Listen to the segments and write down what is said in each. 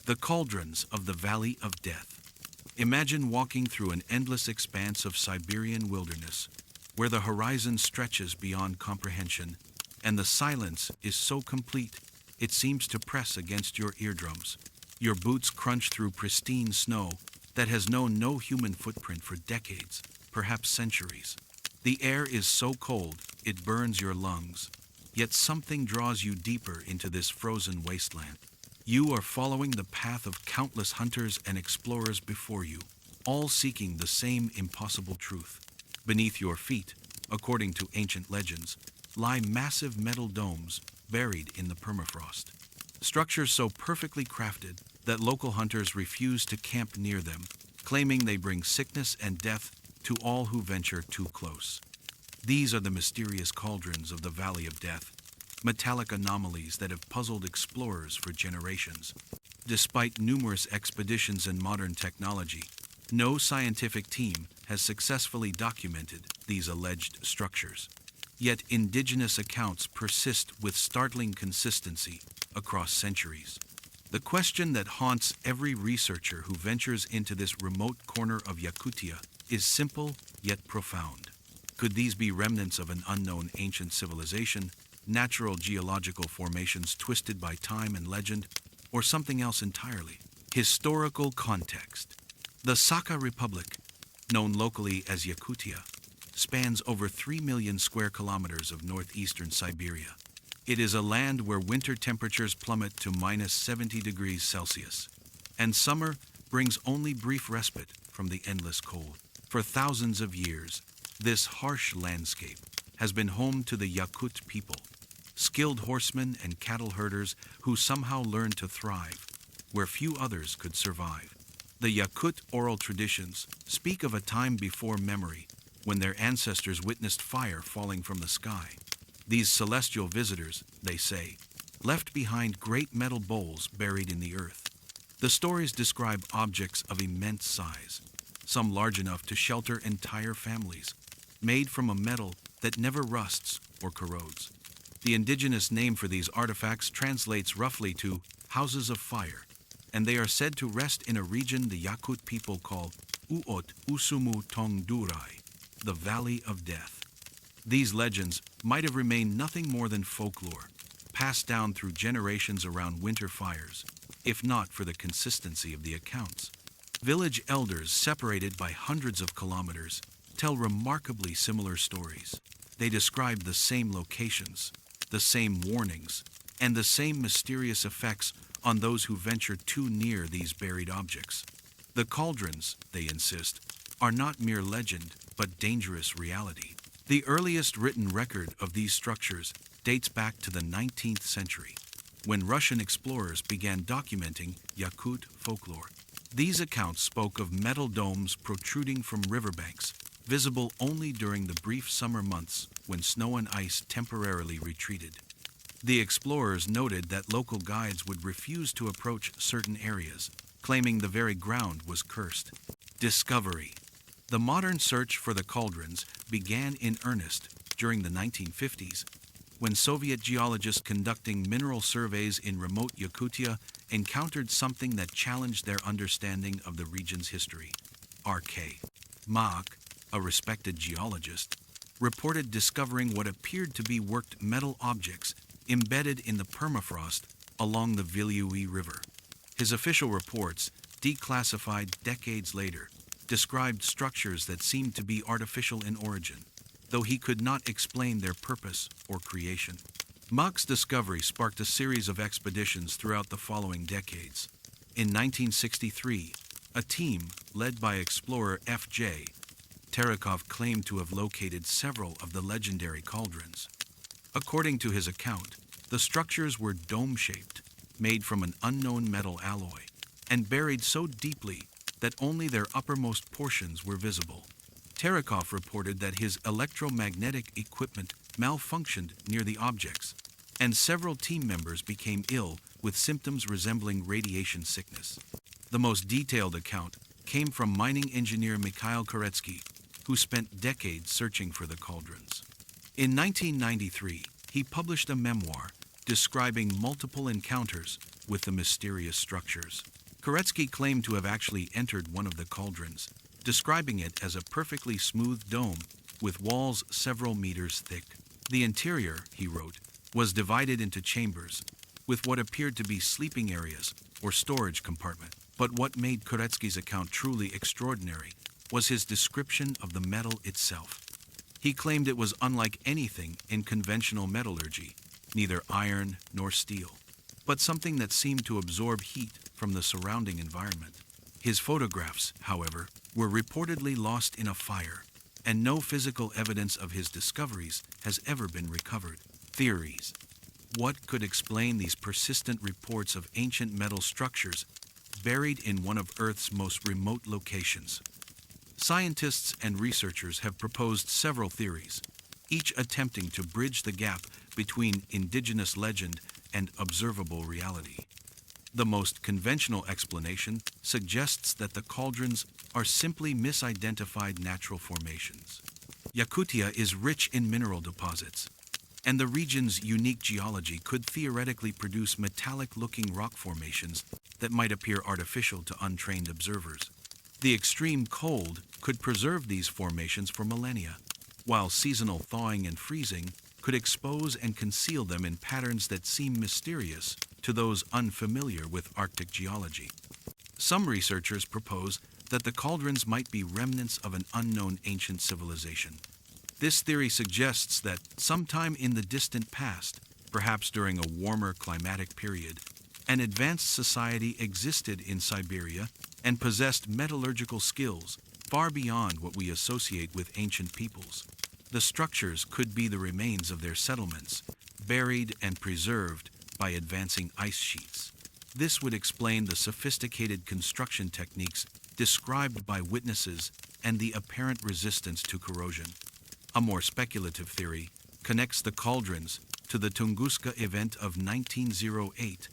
The cauldrons of the Valley of Death. Imagine walking through an endless expanse of Siberian wilderness, where the horizon stretches beyond comprehension, and the silence is so complete it seems to press against your eardrums. Your boots crunch through pristine snow that has known no human footprint for decades, perhaps centuries. The air is so cold it burns your lungs, yet something draws you deeper into this frozen wasteland. You are following the path of countless hunters and explorers before you, all seeking the same impossible truth. Beneath your feet, according to ancient legends, lie massive metal domes buried in the permafrost. Structures so perfectly crafted that local hunters refuse to camp near them, claiming they bring sickness and death to all who venture too close. These are the mysterious cauldrons of the Valley of Death, metallic anomalies that have puzzled explorers for generations. Despite numerous expeditions and modern technology, no scientific team has successfully documented these alleged structures. Yet indigenous accounts persist with startling consistency across centuries. The question that haunts every researcher who ventures into this remote corner of Yakutia is simple yet profound. Could these be remnants of an unknown ancient civilization, natural geological formations twisted by time and legend, or something else entirely? Historical context. The Sakha Republic, known locally as Yakutia, spans over 3 million square kilometers of northeastern Siberia. It is a land where winter temperatures plummet to -70 degrees Celsius, and summer brings only brief respite from the endless cold. For thousands of years, this harsh landscape has been home to the Yakut people, skilled horsemen and cattle herders who somehow learned to thrive where few others could survive. The Yakut oral traditions speak of a time before memory when their ancestors witnessed fire falling from the sky. These celestial visitors, they say, left behind great metal bowls buried in the earth. The stories describe objects of immense size, some large enough to shelter entire families, made from a metal that never rusts or corrodes. The indigenous name for these artifacts translates roughly to houses of fire, and they are said to rest in a region the Yakut people call Uot Usumu Tongdurai, the Valley of Death. These legends might have remained nothing more than folklore, passed down through generations around winter fires, if not for the consistency of the accounts. Village elders, separated by hundreds of kilometers, tell remarkably similar stories. They describe the same locations, the same warnings, and the same mysterious effects on those who venture too near these buried objects. The cauldrons, they insist, are not mere legend, but dangerous reality. The earliest written record of these structures dates back to the 19th century, when Russian explorers began documenting Yakut folklore. These accounts spoke of metal domes protruding from riverbanks, visible only during the brief summer months when snow and ice temporarily retreated. The explorers noted that local guides would refuse to approach certain areas, claiming the very ground was cursed. Discovery. The modern search for the cauldrons began in earnest during the 1950s, when Soviet geologists conducting mineral surveys in remote Yakutia encountered something that challenged their understanding of the region's history. R.K. Mach, a respected geologist, reported discovering what appeared to be worked metal objects embedded in the permafrost along the Vilyui River. His official reports, declassified decades later, described structures that seemed to be artificial in origin, though he could not explain their purpose or creation. Mach's discovery sparked a series of expeditions throughout the following decades. In 1963, a team led by explorer F.J. Terekov claimed to have located several of the legendary cauldrons. According to his account, the structures were dome-shaped, made from an unknown metal alloy, and buried so deeply that only their uppermost portions were visible. Terekov reported that his electromagnetic equipment malfunctioned near the objects, and several team members became ill with symptoms resembling radiation sickness. The most detailed account came from mining engineer Mikhail Koretsky, who spent decades searching for the cauldrons. In 1993, he published a memoir describing multiple encounters with the mysterious structures. Koretsky claimed to have actually entered one of the cauldrons, describing it as a perfectly smooth dome with walls several meters thick. The interior, he wrote, was divided into chambers, with what appeared to be sleeping areas or storage compartment. But what made Koretsky's account truly extraordinary was his description of the metal itself. He claimed it was unlike anything in conventional metallurgy, neither iron nor steel, but something that seemed to absorb heat from the surrounding environment. His photographs, however, were reportedly lost in a fire, and no physical evidence of his discoveries has ever been recovered. Theories. What could explain these persistent reports of ancient metal structures buried in one of Earth's most remote locations? Scientists and researchers have proposed several theories, each attempting to bridge the gap between indigenous legend and observable reality. The most conventional explanation suggests that the cauldrons are simply misidentified natural formations. Yakutia is rich in mineral deposits, and the region's unique geology could theoretically produce metallic-looking rock formations that might appear artificial to untrained observers. The extreme cold could preserve these formations for millennia, while seasonal thawing and freezing could expose and conceal them in patterns that seem mysterious to those unfamiliar with Arctic geology. Some researchers propose that the cauldrons might be remnants of an unknown ancient civilization. This theory suggests that sometime in the distant past, perhaps during a warmer climatic period, an advanced society existed in Siberia and possessed metallurgical skills far beyond what we associate with ancient peoples. The structures could be the remains of their settlements, buried and preserved by advancing ice sheets. This would explain the sophisticated construction techniques described by witnesses and the apparent resistance to corrosion. A more speculative theory connects the cauldrons to the Tunguska event of 1908,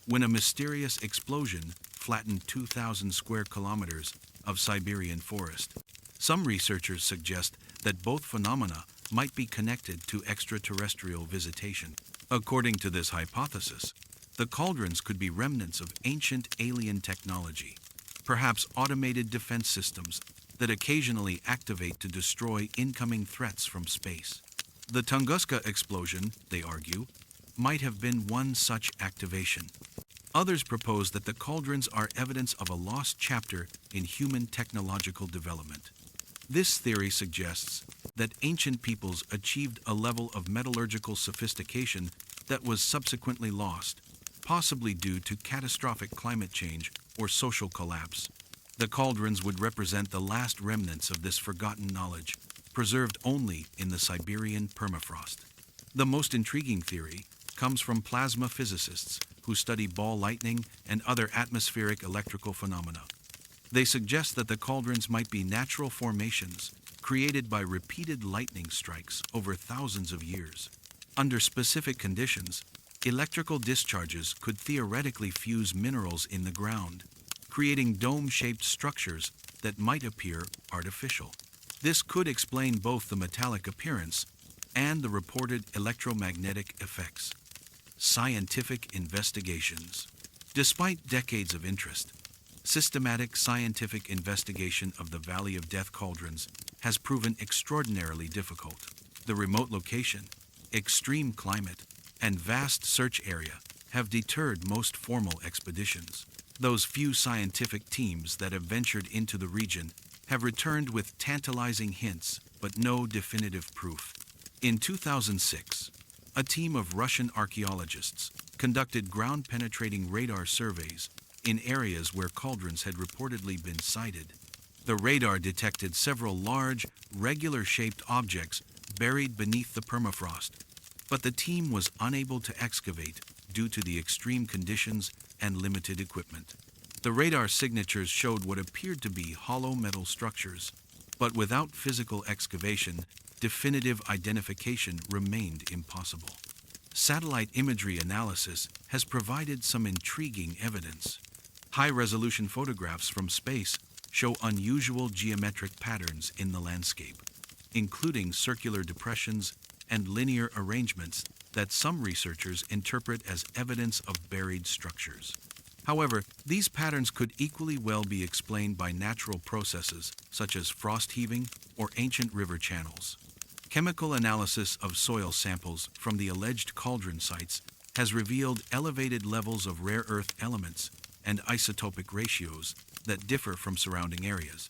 when a mysterious explosion flattened 2,000 square kilometers of Siberian forest. Some researchers suggest that both phenomena might be connected to extraterrestrial visitation. According to this hypothesis, the cauldrons could be remnants of ancient alien technology, perhaps automated defense systems that occasionally activate to destroy incoming threats from space. The Tunguska explosion, they argue, might have been one such activation. Others propose that the cauldrons are evidence of a lost chapter in human technological development. This theory suggests that ancient peoples achieved a level of metallurgical sophistication that was subsequently lost, possibly due to catastrophic climate change or social collapse. The cauldrons would represent the last remnants of this forgotten knowledge, preserved only in the Siberian permafrost. The most intriguing theory comes from plasma physicists who study ball lightning and other atmospheric electrical phenomena. They suggest that the cauldrons might be natural formations created by repeated lightning strikes over thousands of years. Under specific conditions, electrical discharges could theoretically fuse minerals in the ground, creating dome-shaped structures that might appear artificial. This could explain both the metallic appearance and the reported electromagnetic effects. Scientific investigations. Despite decades of interest, systematic scientific investigation of the Valley of Death cauldrons has proven extraordinarily difficult. The remote location, extreme climate, and vast search area have deterred most formal expeditions. Those few scientific teams that have ventured into the region have returned with tantalizing hints, but no definitive proof. In 2006, a team of Russian archaeologists conducted ground-penetrating radar surveys in areas where cauldrons had reportedly been sighted. The radar detected several large, regular-shaped objects buried beneath the permafrost, but the team was unable to excavate due to the extreme conditions and limited equipment. The radar signatures showed what appeared to be hollow metal structures, but without physical excavation, definitive identification remained impossible. Satellite imagery analysis has provided some intriguing evidence. High-resolution photographs from space show unusual geometric patterns in the landscape, including circular depressions and linear arrangements that some researchers interpret as evidence of buried structures. However, these patterns could equally well be explained by natural processes such as frost heaving or ancient river channels. Chemical analysis of soil samples from the alleged cauldron sites has revealed elevated levels of rare earth elements and isotopic ratios that differ from surrounding areas.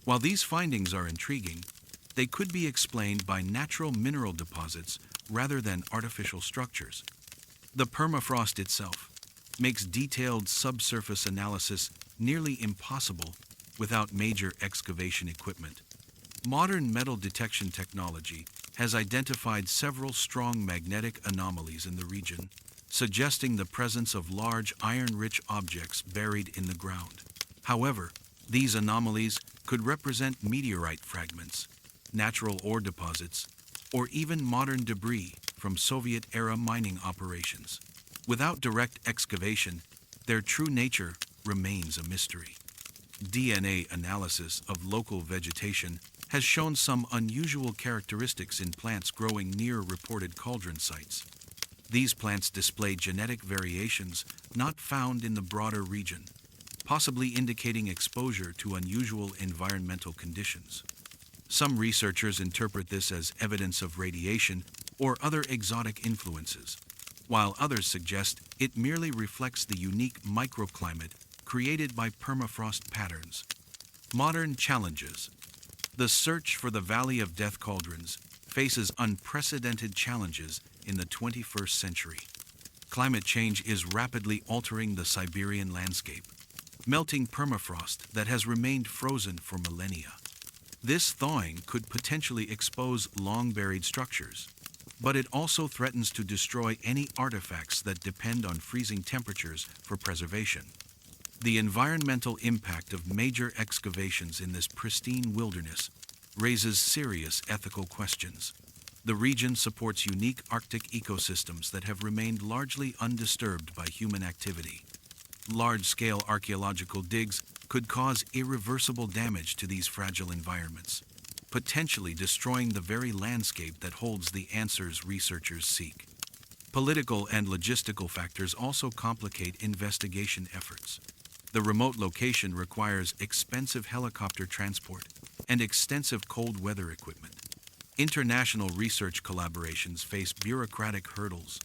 While these findings are intriguing, they could be explained by natural mineral deposits rather than artificial structures. The permafrost itself makes detailed subsurface analysis nearly impossible without major excavation equipment. Modern metal detection technology has identified several strong magnetic anomalies in the region, suggesting the presence of large iron-rich objects buried in the ground. However, these anomalies could represent meteorite fragments, natural ore deposits, or even modern debris from Soviet-era mining operations. Without direct excavation, their true nature remains a mystery. DNA analysis of local vegetation has shown some unusual characteristics in plants growing near reported cauldron sites. These plants display genetic variations not found in the broader region, possibly indicating exposure to unusual environmental conditions. Some researchers interpret this as evidence of radiation or other exotic influences, while others suggest it merely reflects the unique microclimate created by permafrost patterns. Modern challenges. The search for the Valley of Death cauldrons faces unprecedented challenges in the 21st century. Climate change is rapidly altering the Siberian landscape, melting permafrost that has remained frozen for millennia. This thawing could potentially expose long-buried structures, but it also threatens to destroy any artifacts that depend on freezing temperatures for preservation. The environmental impact of major excavations in this pristine wilderness raises serious ethical questions. The region supports unique Arctic ecosystems that have remained largely undisturbed by human activity. Large-scale archaeological digs could cause irreversible damage to these fragile environments, potentially destroying the very landscape that holds the answers researchers seek. Political and logistical factors also complicate investigation efforts. The remote location requires expensive helicopter transport and extensive cold weather equipment. International research collaborations face bureaucratic hurdles,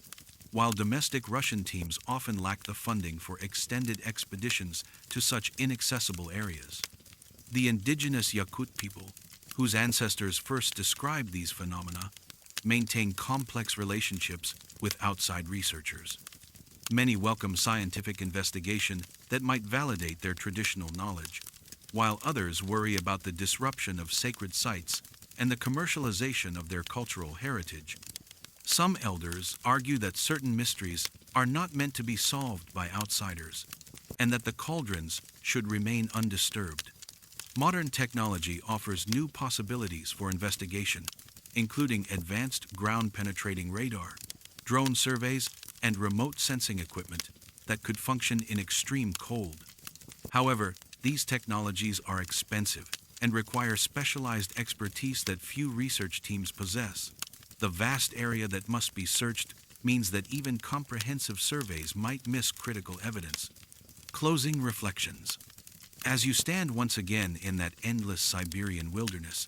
while domestic Russian teams often lack the funding for extended expeditions to such inaccessible areas. The indigenous Yakut people, whose ancestors first described these phenomena, maintain complex relationships with outside researchers. Many welcome scientific investigation that might validate their traditional knowledge, while others worry about the disruption of sacred sites and the commercialization of their cultural heritage. Some elders argue that certain mysteries are not meant to be solved by outsiders, and that the cauldrons should remain undisturbed. Modern technology offers new possibilities for investigation, including advanced ground-penetrating radar, drone surveys, and remote sensing equipment that could function in extreme cold. However, these technologies are expensive and require specialized expertise that few research teams possess. The vast area that must be searched means that even comprehensive surveys might miss critical evidence. Closing reflections. As you stand once again in that endless Siberian wilderness,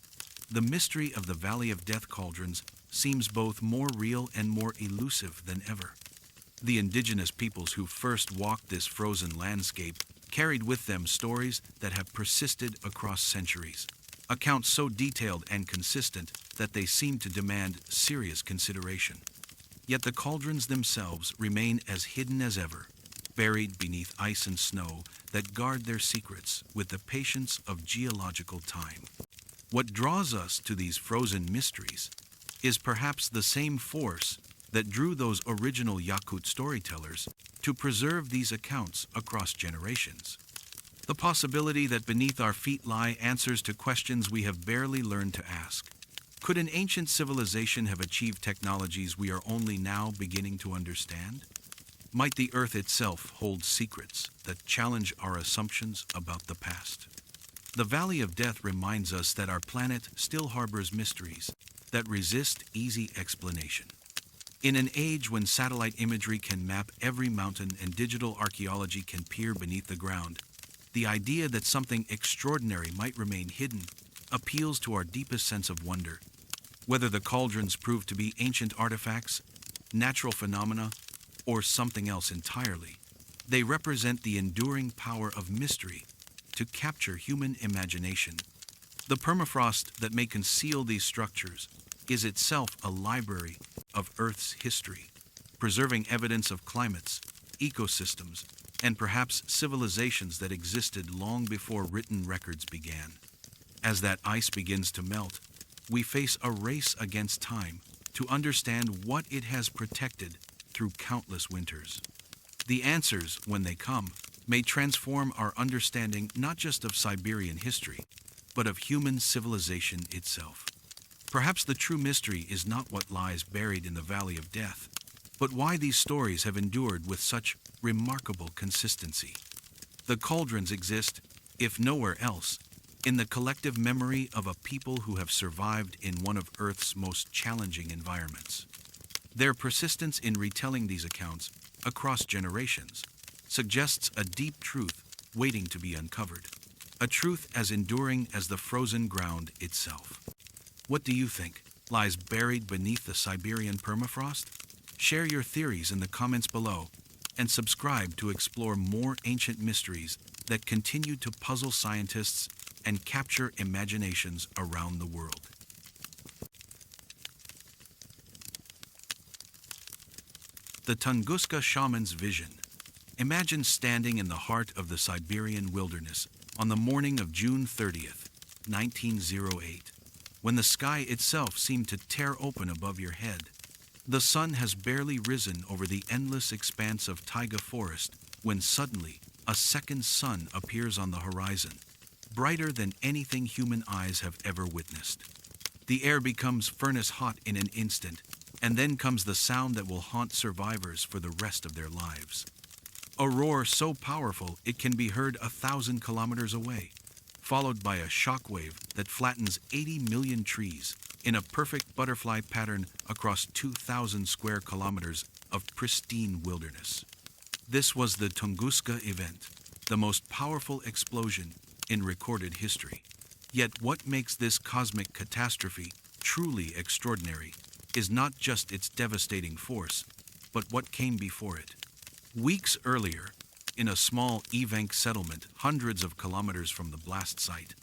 the mystery of the Valley of Death cauldrons seems both more real and more elusive than ever. The indigenous peoples who first walked this frozen landscape carried with them stories that have persisted across centuries, accounts so detailed and consistent that they seem to demand serious consideration. Yet the cauldrons themselves remain as hidden as ever, buried beneath ice and snow that guard their secrets with the patience of geological time. What draws us to these frozen mysteries is perhaps the same force that drew those original Yakut storytellers to preserve these accounts across generations. The possibility that beneath our feet lie answers to questions we have barely learned to ask. Could an ancient civilization have achieved technologies we are only now beginning to understand? Might the Earth itself hold secrets that challenge our assumptions about the past? The Valley of Death reminds us that our planet still harbors mysteries that resist easy explanation. In an age when satellite imagery can map every mountain and digital archaeology can peer beneath the ground, the idea that something extraordinary might remain hidden appeals to our deepest sense of wonder. Whether the cauldrons prove to be ancient artifacts, natural phenomena, or something else entirely, they represent the enduring power of mystery to capture human imagination. The permafrost that may conceal these structures is itself a library of Earth's history, preserving evidence of climates, ecosystems, and perhaps civilizations that existed long before written records began. As that ice begins to melt, we face a race against time to understand what it has protected through countless winters. The answers, when they come, may transform our understanding not just of Siberian history, but of human civilization itself. Perhaps the true mystery is not what lies buried in the Valley of Death, but why these stories have endured with such remarkable consistency. The cauldrons exist, if nowhere else, in the collective memory of a people who have survived in one of Earth's most challenging environments. Their persistence in retelling these accounts across generations suggests a deep truth waiting to be uncovered, a truth as enduring as the frozen ground itself. What do you think lies buried beneath the Siberian permafrost? Share your theories in the comments below and subscribe to explore more ancient mysteries that continue to puzzle scientists and capture imaginations around the world. The Tunguska shaman's vision. Imagine standing in the heart of the Siberian wilderness on the morning of June 30th, 1908, when the sky itself seemed to tear open above your head. The sun has barely risen over the endless expanse of taiga forest when suddenly a second sun appears on the horizon, brighter than anything human eyes have ever witnessed. The air becomes furnace hot in an instant, and then comes the sound that will haunt survivors for the rest of their lives. A roar so powerful it can be heard 1,000 kilometers away, followed by a shockwave that flattens 80 million trees in a perfect butterfly pattern across 2,000 square kilometers of pristine wilderness. This was the Tunguska event, the most powerful explosion in recorded history. Yet what makes this cosmic catastrophe truly extraordinary is not just its devastating force, but what came before it. Weeks earlier, in a small Evenk settlement hundreds of kilometers from the blast site,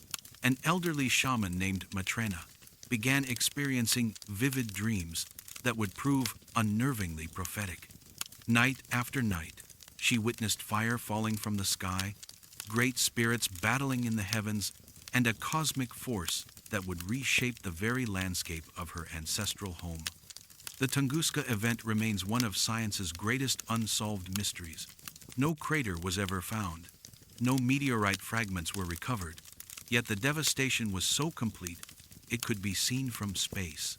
an elderly shaman named Matrena began experiencing vivid dreams that would prove unnervingly prophetic. Night after night, she witnessed fire falling from the sky, great spirits battling in the heavens, and a cosmic force that would reshape the very landscape of her ancestral home. The Tunguska event remains one of science's greatest unsolved mysteries. No crater was ever found. No meteorite fragments were recovered. Yet the devastation was so complete, it could be seen from space.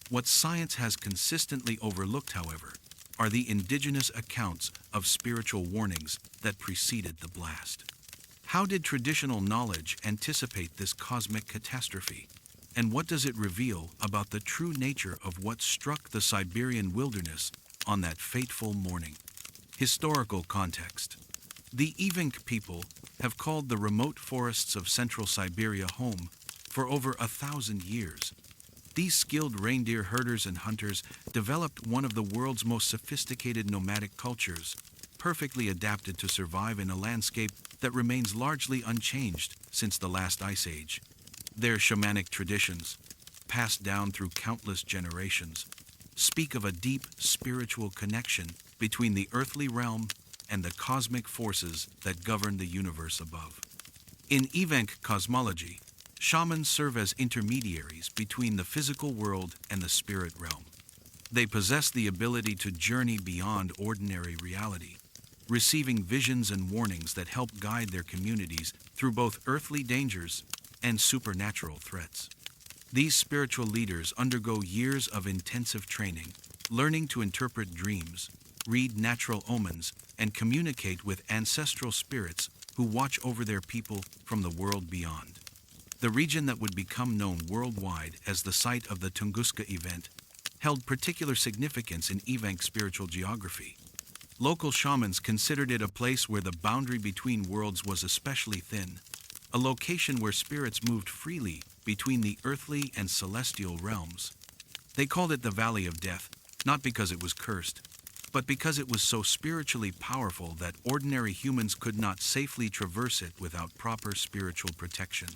What science has consistently overlooked, however, are the indigenous accounts of spiritual warnings that preceded the blast. How did traditional knowledge anticipate this cosmic catastrophe? And what does it reveal about the true nature of what struck the Siberian wilderness on that fateful morning? Historical context. The Evenk people have called the remote forests of central Siberia home for over 1,000 years. These skilled reindeer herders and hunters developed one of the world's most sophisticated nomadic cultures, perfectly adapted to survive in a landscape that remains largely unchanged since the last ice age. Their shamanic traditions, passed down through countless generations, speak of a deep spiritual connection between the earthly realm and the cosmic forces that govern the universe above. In Evenk cosmology, shamans serve as intermediaries between the physical world and the spirit realm. They possess the ability to journey beyond ordinary reality, receiving visions and warnings that help guide their communities through both earthly dangers and supernatural threats. These spiritual leaders undergo years of intensive training, learning to interpret dreams, read natural omens, and communicate with ancestral spirits who watch over their people from the world beyond. The region that would become known worldwide as the site of the Tunguska event held particular significance in Evenk spiritual geography. Local shamans considered it a place where the boundary between worlds was especially thin, a location where spirits moved freely between the earthly and celestial realms. They called it the Valley of Death, not because it was cursed, but because it was so spiritually powerful that ordinary humans could not safely traverse it without proper spiritual protection.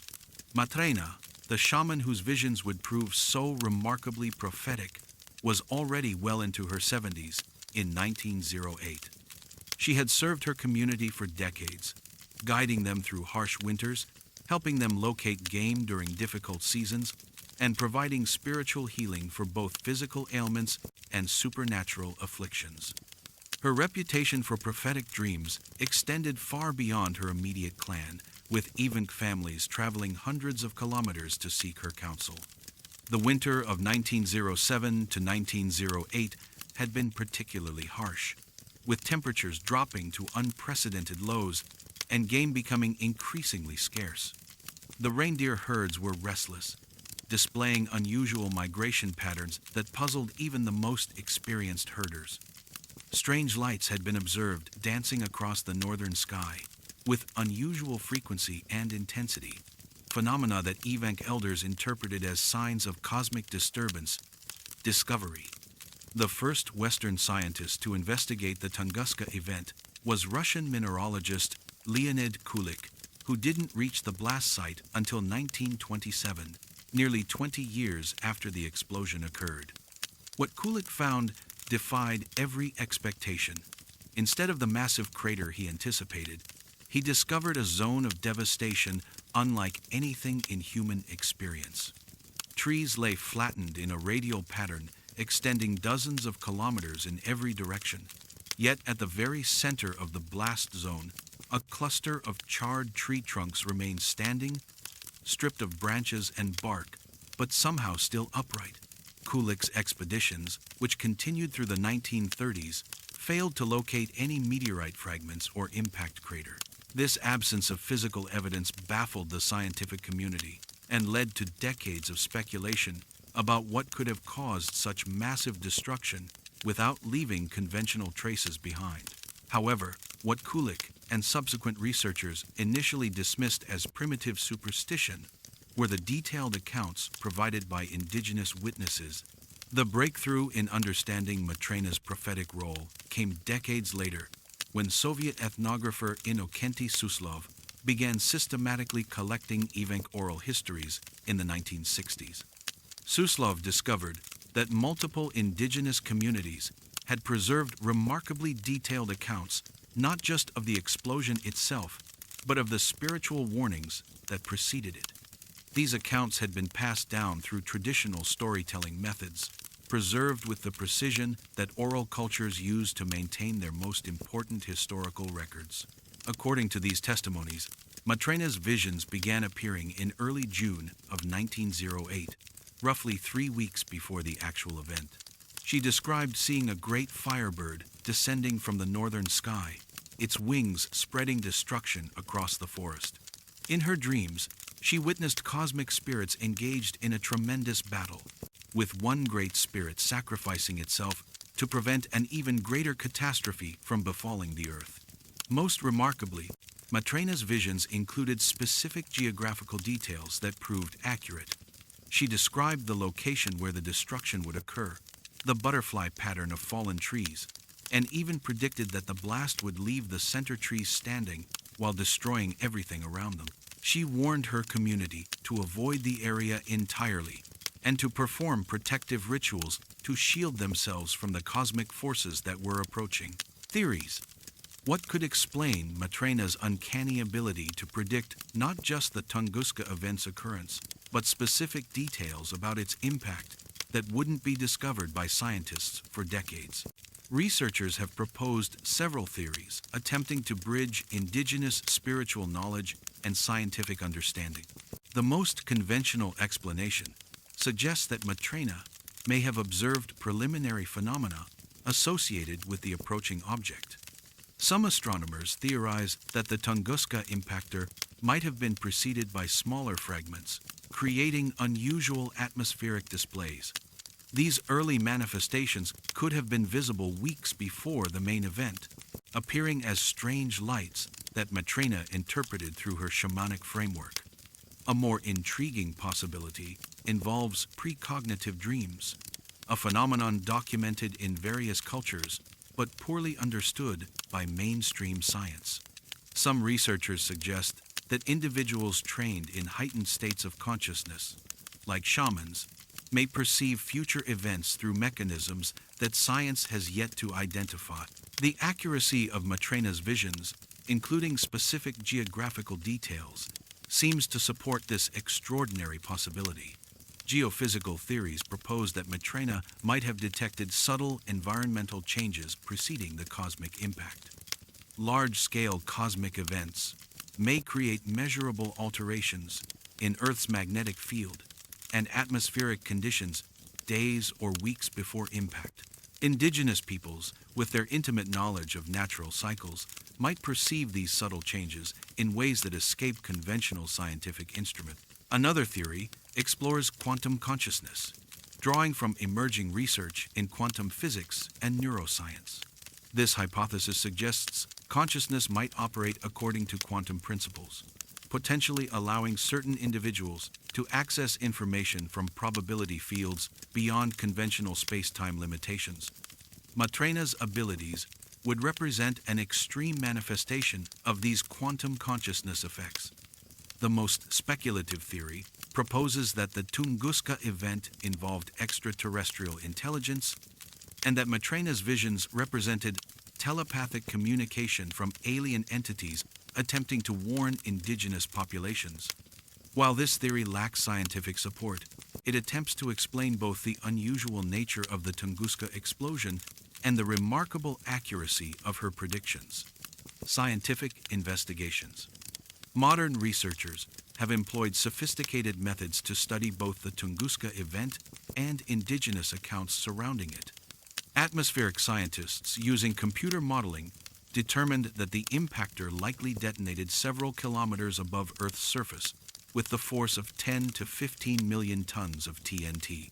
Matrena, the shaman whose visions would prove so remarkably prophetic, was already well into her 70s in 1908. She had served her community for decades, guiding them through harsh winters, helping them locate game during difficult seasons, and providing spiritual healing for both physical ailments and supernatural afflictions. Her reputation for prophetic dreams extended far beyond her immediate clan, with Evenk families traveling hundreds of kilometers to seek her counsel. The winter of 1907 to 1908 had been particularly harsh, with temperatures dropping to unprecedented lows and game becoming increasingly scarce. The reindeer herds were restless, displaying unusual migration patterns that puzzled even the most experienced herders. Strange lights had been observed dancing across the northern sky, with unusual frequency and intensity, phenomena that Evenk elders interpreted as signs of cosmic disturbance. Discovery. The first Western scientist to investigate the Tunguska event was Russian mineralogist Leonid Kulik, who didn't reach the blast site until 1927, nearly 20 years after the explosion occurred. What Kulik found defied every expectation. Instead of the massive crater he anticipated, he discovered a zone of devastation unlike anything in human experience. Trees lay flattened in a radial pattern extending dozens of kilometers in every direction. Yet at the very center of the blast zone, a cluster of charred tree trunks remained standing, stripped of branches and bark, but somehow still upright. Kulik's expeditions, which continued through the 1930s, failed to locate any meteorite fragments or impact crater. This absence of physical evidence baffled the scientific community and led to decades of speculation about what could have caused such massive destruction without leaving conventional traces behind. However, what Kulik and subsequent researchers initially dismissed as primitive superstition were the detailed accounts provided by indigenous witnesses. The breakthrough in understanding Matrena's prophetic role came decades later, when Soviet ethnographer Innokenty Suslov began systematically collecting Evenk oral histories in the 1960s. Suslov discovered that multiple indigenous communities had preserved remarkably detailed accounts not just of the explosion itself, but of the spiritual warnings that preceded it. These accounts had been passed down through traditional storytelling methods, preserved with the precision that oral cultures use to maintain their most important historical records. According to these testimonies, Matrena's visions began appearing in early June of 1908, roughly 3 weeks before the actual event. She described seeing a great firebird descending from the northern sky, its wings spreading destruction across the forest. In her dreams, she witnessed cosmic spirits engaged in a tremendous battle, with one great spirit sacrificing itself to prevent an even greater catastrophe from befalling the earth. Most remarkably, Matrena's visions included specific geographical details that proved accurate. She described the location where the destruction would occur, the butterfly pattern of fallen trees, and even predicted that the blast would leave the center trees standing while destroying everything around them. She warned her community to avoid the area entirely and to perform protective rituals to shield themselves from the cosmic forces that were approaching. Theories. What could explain Matrena's uncanny ability to predict not just the Tunguska event's occurrence, but specific details about its impact that wouldn't be discovered by scientists for decades? Researchers have proposed several theories attempting to bridge indigenous spiritual knowledge and scientific understanding. The most conventional explanation suggests that Matrena may have observed preliminary phenomena associated with the approaching object. Some astronomers theorize that the Tunguska impactor might have been preceded by smaller fragments, creating unusual atmospheric displays. These early manifestations could have been visible weeks before the main event, appearing as strange lights that Matrena interpreted through her shamanic framework. A more intriguing possibility involves precognitive dreams, a phenomenon documented in various cultures but poorly understood by mainstream science. Some researchers suggest that individuals trained in heightened states of consciousness, like shamans, may perceive future events through mechanisms that science has yet to identify. The accuracy of Matrena's visions, including specific geographical details, seems to support this extraordinary possibility. Geophysical theories propose that Matrena might have detected subtle environmental changes preceding the cosmic impact. Large-scale cosmic events may create measurable alterations in Earth's magnetic field and atmospheric conditions days or weeks before impact. Indigenous peoples, with their intimate knowledge of natural cycles, might perceive these subtle changes in ways that escape conventional scientific instruments. Another theory explores quantum consciousness, drawing from emerging research in quantum physics and neuroscience. This hypothesis suggests consciousness might operate according to quantum principles, potentially allowing certain individuals to access information from probability fields beyond conventional space-time limitations. Matrena's abilities would represent an extreme manifestation of these quantum consciousness effects. The most speculative theory proposes that the Tunguska event involved extraterrestrial intelligence and that Matrena's visions represented telepathic communication from alien entities attempting to warn indigenous populations. While this theory lacks scientific support, it attempts to explain both the unusual nature of the Tunguska explosion and the remarkable accuracy of her predictions. Scientific investigations. Modern researchers have employed sophisticated methods to study both the Tunguska event and indigenous accounts surrounding it. Atmospheric scientists, using computer modeling, determined that the impactor likely detonated several kilometers above Earth's surface with the force of 10 to 15 million tons of TNT.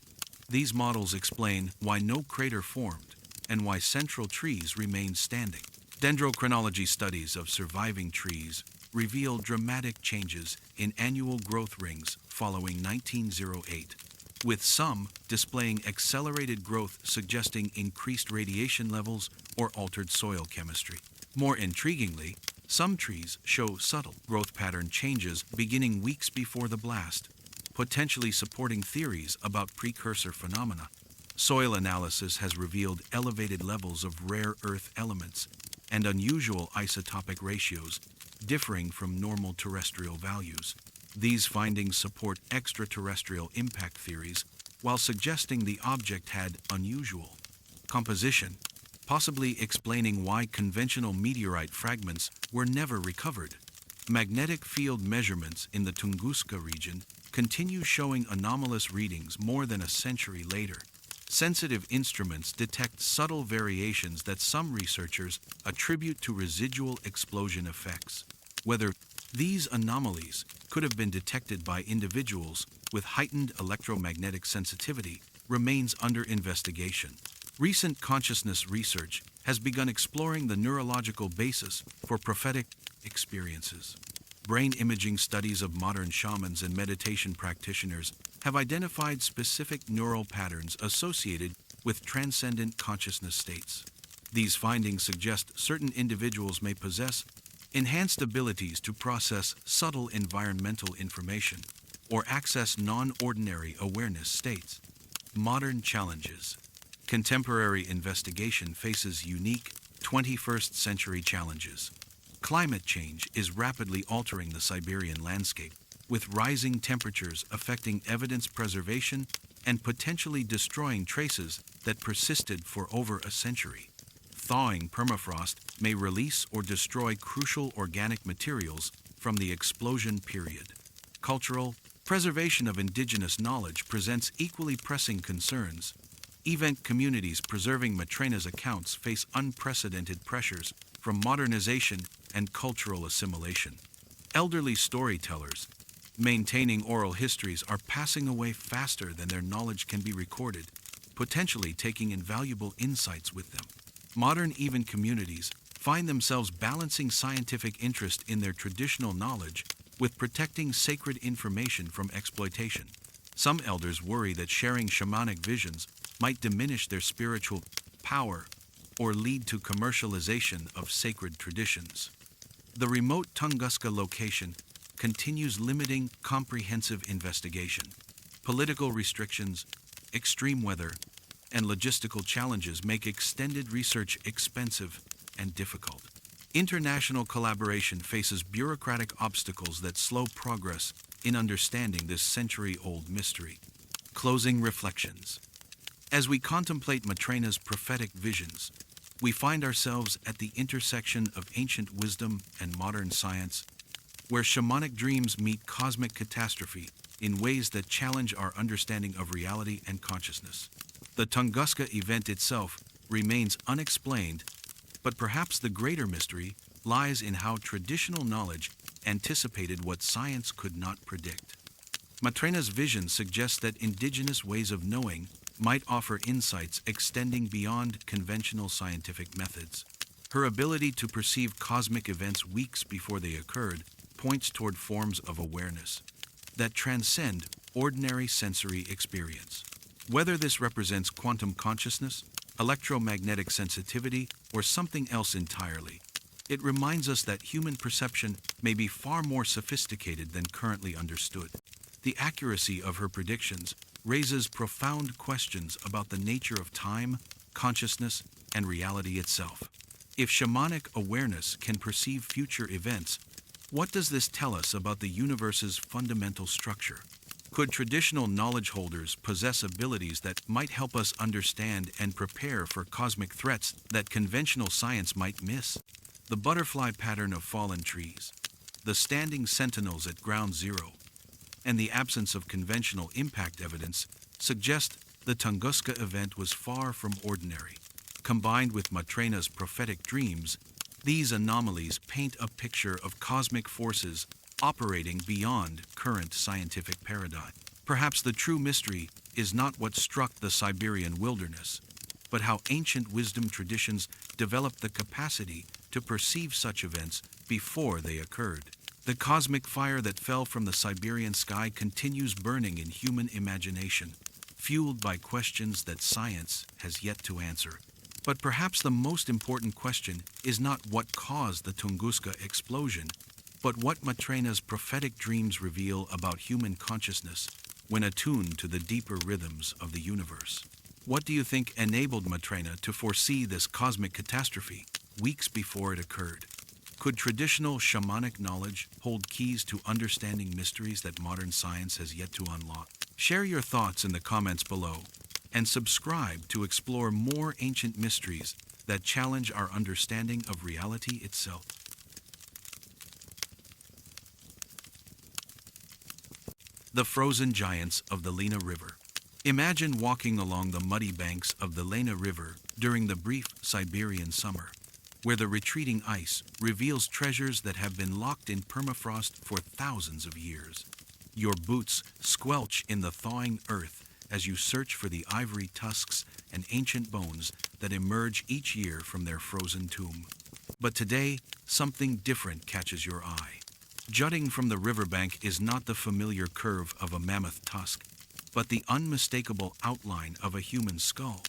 These models explain why no crater formed and why central trees remained standing. Dendrochronology studies of surviving trees reveal dramatic changes in annual growth rings following 1908, with some displaying accelerated growth suggesting increased radiation levels or altered soil chemistry. More intriguingly, some trees show subtle growth pattern changes beginning weeks before the blast, potentially supporting theories about precursor phenomena. Soil analysis has revealed elevated levels of rare earth elements and unusual isotopic ratios differing from normal terrestrial values. These findings support extraterrestrial impact theories while suggesting the object had unusual composition, possibly explaining why conventional meteorite fragments were never recovered. Magnetic field measurements in the Tunguska region continue showing anomalous readings more than a century later. Sensitive instruments detect subtle variations that some researchers attribute to residual explosion effects. Whether these anomalies could have been detected by individuals with heightened electromagnetic sensitivity remains under investigation. Recent consciousness research has begun exploring the neurological basis for prophetic experiences. Brain imaging studies of modern shamans and meditation practitioners have identified specific neural patterns associated with transcendent consciousness states. These findings suggest certain individuals may possess enhanced abilities to process subtle environmental information or access non-ordinary awareness states. Modern challenges. Contemporary investigation faces unique 21st century challenges. Climate change is rapidly altering the Siberian landscape, with rising temperatures affecting evidence preservation and potentially destroying traces that persisted for over a century. Thawing permafrost may release or destroy crucial organic materials from the explosion period. Cultural preservation of indigenous knowledge presents equally pressing concerns. Event communities preserving Matrena's accounts face unprecedented pressures from modernization and cultural assimilation. Elderly storytellers maintaining oral histories are passing away faster than their knowledge can be recorded, potentially taking invaluable insights with them. Modern even communities find themselves balancing scientific interest in their traditional knowledge with protecting sacred information from exploitation. Some elders worry that sharing shamanic visions might diminish their spiritual power or lead to commercialization of sacred traditions. The remote Tunguska location continues limiting comprehensive investigation. Political restrictions, extreme weather, and logistical challenges make extended research expensive and difficult. International collaboration faces bureaucratic obstacles that slow progress in understanding this century-old mystery. Closing reflections. As we contemplate Matrena's prophetic visions, we find ourselves at the intersection of ancient wisdom and modern science, where shamanic dreams meet cosmic catastrophe in ways that challenge our understanding of reality and consciousness. The Tunguska event itself remains unexplained, but perhaps the greater mystery lies in how traditional knowledge anticipated what science could not predict. Matrena's vision suggests that indigenous ways of knowing might offer insights extending beyond conventional scientific methods. Her ability to perceive cosmic events weeks before they occurred points toward forms of awareness that transcend ordinary sensory experience. Whether this represents quantum consciousness, electromagnetic sensitivity, or something else entirely, it reminds us that human perception may be far more sophisticated than currently understood. The accuracy of her predictions raises profound questions about the nature of time, consciousness, and reality itself. If shamanic awareness can perceive future events, what does this tell us about the universe's fundamental structure? Could traditional knowledge holders possess abilities that might help us understand and prepare for cosmic threats that conventional science might miss? The butterfly pattern of fallen trees, the standing sentinels at ground zero, and the absence of conventional impact evidence suggest the Tunguska event was far from ordinary. Combined with Matrena's prophetic dreams, these anomalies paint a picture of cosmic forces operating beyond current scientific paradigm. Perhaps the true mystery is not what struck the Siberian wilderness, but how ancient wisdom traditions developed the capacity to perceive such events before they occurred. The cosmic fire that fell from the Siberian sky continues burning in human imagination, fueled by questions that science has yet to answer. But perhaps the most important question is not what caused the Tunguska explosion, but what Matrena's prophetic dreams reveal about human consciousness when attuned to the deeper rhythms of the universe. What do you think enabled Matrena to foresee this cosmic catastrophe weeks before it occurred? Could traditional shamanic knowledge hold keys to understanding mysteries that modern science has yet to unlock? Share your thoughts in the comments below, and subscribe to explore more ancient mysteries that challenge our understanding of reality itself. The frozen giants of the Lena River. Imagine walking along the muddy banks of the Lena River during the brief Siberian summer, where the retreating ice reveals treasures that have been locked in permafrost for thousands of years. Your boots squelch in the thawing earth as you search for the ivory tusks and ancient bones that emerge each year from their frozen tomb. But today, something different catches your eye. Jutting from the riverbank is not the familiar curve of a mammoth tusk, but the unmistakable outline of a human skull.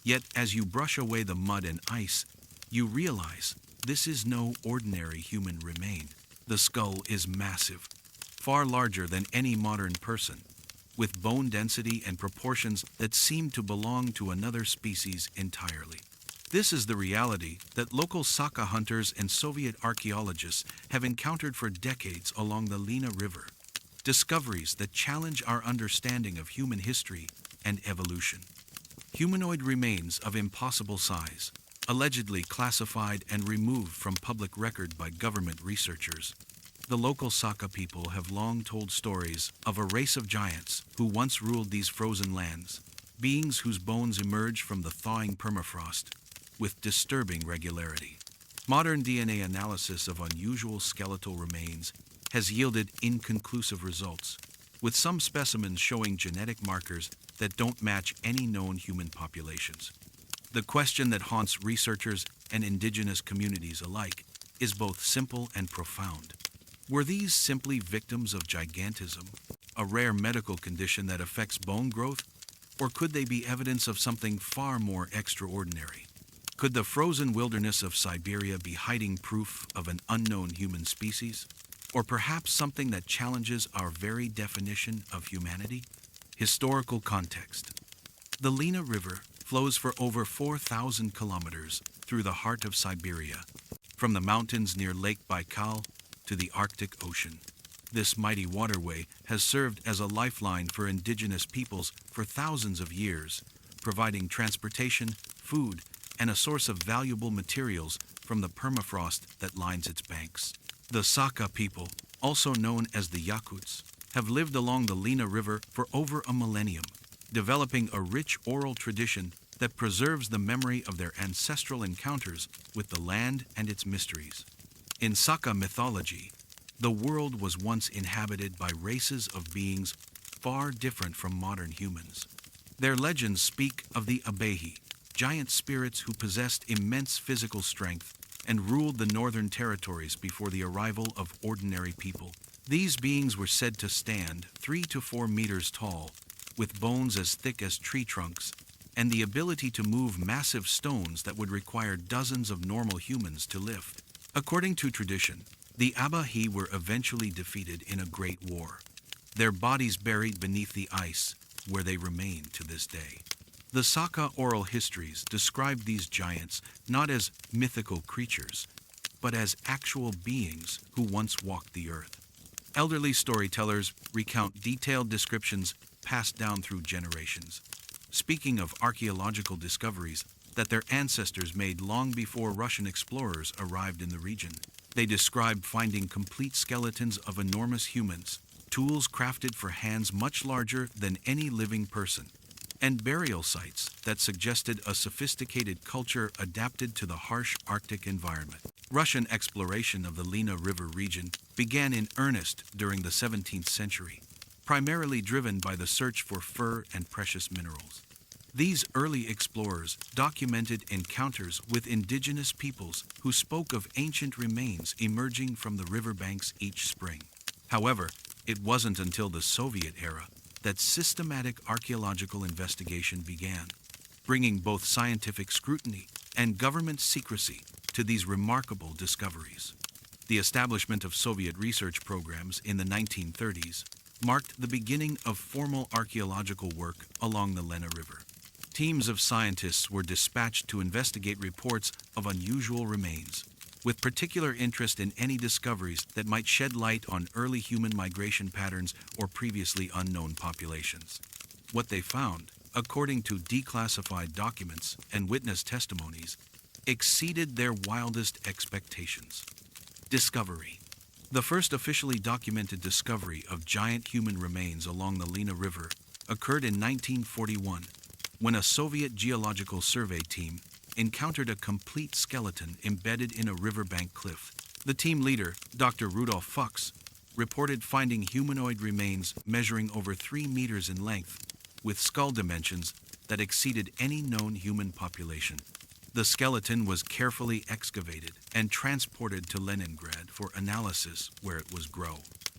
Yet, as you brush away the mud and ice, you realize this is no ordinary human remain. The skull is massive, far larger than any modern person, with bone density and proportions that seem to belong to another species entirely. This is the reality that local Saka hunters and Soviet archaeologists have encountered for decades along the Lena River. Discoveries that challenge our understanding of human history and evolution. Humanoid remains of impossible size, allegedly classified and removed from public record by government researchers. The local Saka people have long told stories of a race of giants who once ruled these frozen lands, beings whose bones emerge from the thawing permafrost with disturbing regularity. Modern DNA analysis of unusual skeletal remains has yielded inconclusive results, with some specimens showing genetic markers that don't match any known human populations. The question that haunts researchers and indigenous communities alike is both simple and profound. Were these simply victims of gigantism, a rare medical condition that affects bone growth, or could they be evidence of something far more extraordinary? Could the frozen wilderness of Siberia be hiding proof of an unknown human species? Or perhaps something that challenges our very definition of humanity? Historical context. The Lena River flows for over 4,000 kilometers through the heart of Siberia, from the mountains near Lake Baikal to the Arctic Ocean. This mighty waterway has served as a lifeline for indigenous peoples for thousands of years, providing transportation, food, and a source of valuable materials from the permafrost that lines its banks. The Saka people, also known as the Yakuts, have lived along the Lena River for over a millennium, developing a rich oral tradition that preserves the memory of their ancestral encounters with the land and its mysteries. In Saka mythology, the world was once inhabited by races of beings far different from modern humans. Their legends speak of the Abehi, giant spirits who possessed immense physical strength and ruled the northern territories before the arrival of ordinary people. These beings were said to stand 3 to 4 meters tall, with bones as thick as tree trunks, and the ability to move massive stones that would require dozens of normal humans to lift. According to tradition, the Abehi were eventually defeated in a great war, their bodies buried beneath the ice, where they remain to this day. The Saka oral histories describe these giants not as mythical creatures, but as actual beings who once walked the earth. Elderly storytellers recount detailed descriptions passed down through generations, speaking of archaeological discoveries that their ancestors made long before Russian explorers arrived in the region. They described finding complete skeletons of enormous humans, tools crafted for hands much larger than any living person, and burial sites that suggested a sophisticated culture adapted to the harsh Arctic environment. Russian exploration of the Lena River region began in earnest during the 17th century, primarily driven by the search for fur and precious minerals. These early explorers documented encounters with indigenous peoples who spoke of ancient remains emerging from the riverbanks each spring. However, it wasn't until the Soviet era that systematic archaeological investigation began, bringing both scientific scrutiny and government secrecy to these remarkable discoveries. The establishment of Soviet research programs in the 1930s marked the beginning of formal archaeological work along the Lena River. Teams of scientists were dispatched to investigate reports of unusual remains, with particular interest in any discoveries that might shed light on early human migration patterns or previously unknown populations. What they found, according to declassified documents and witness testimonies, exceeded their wildest expectations. Discovery. The first officially documented discovery of giant human remains along the Lena River occurred in 1941, when a Soviet geological survey team encountered a complete skeleton embedded in a riverbank cliff. The team leader, Dr. Rudolf Fuchs, reported finding humanoid remains measuring over 3 meters in length, with skull dimensions that exceeded any known human population. The skeleton was carefully excavated and transported to Leningrad for analysis, where it was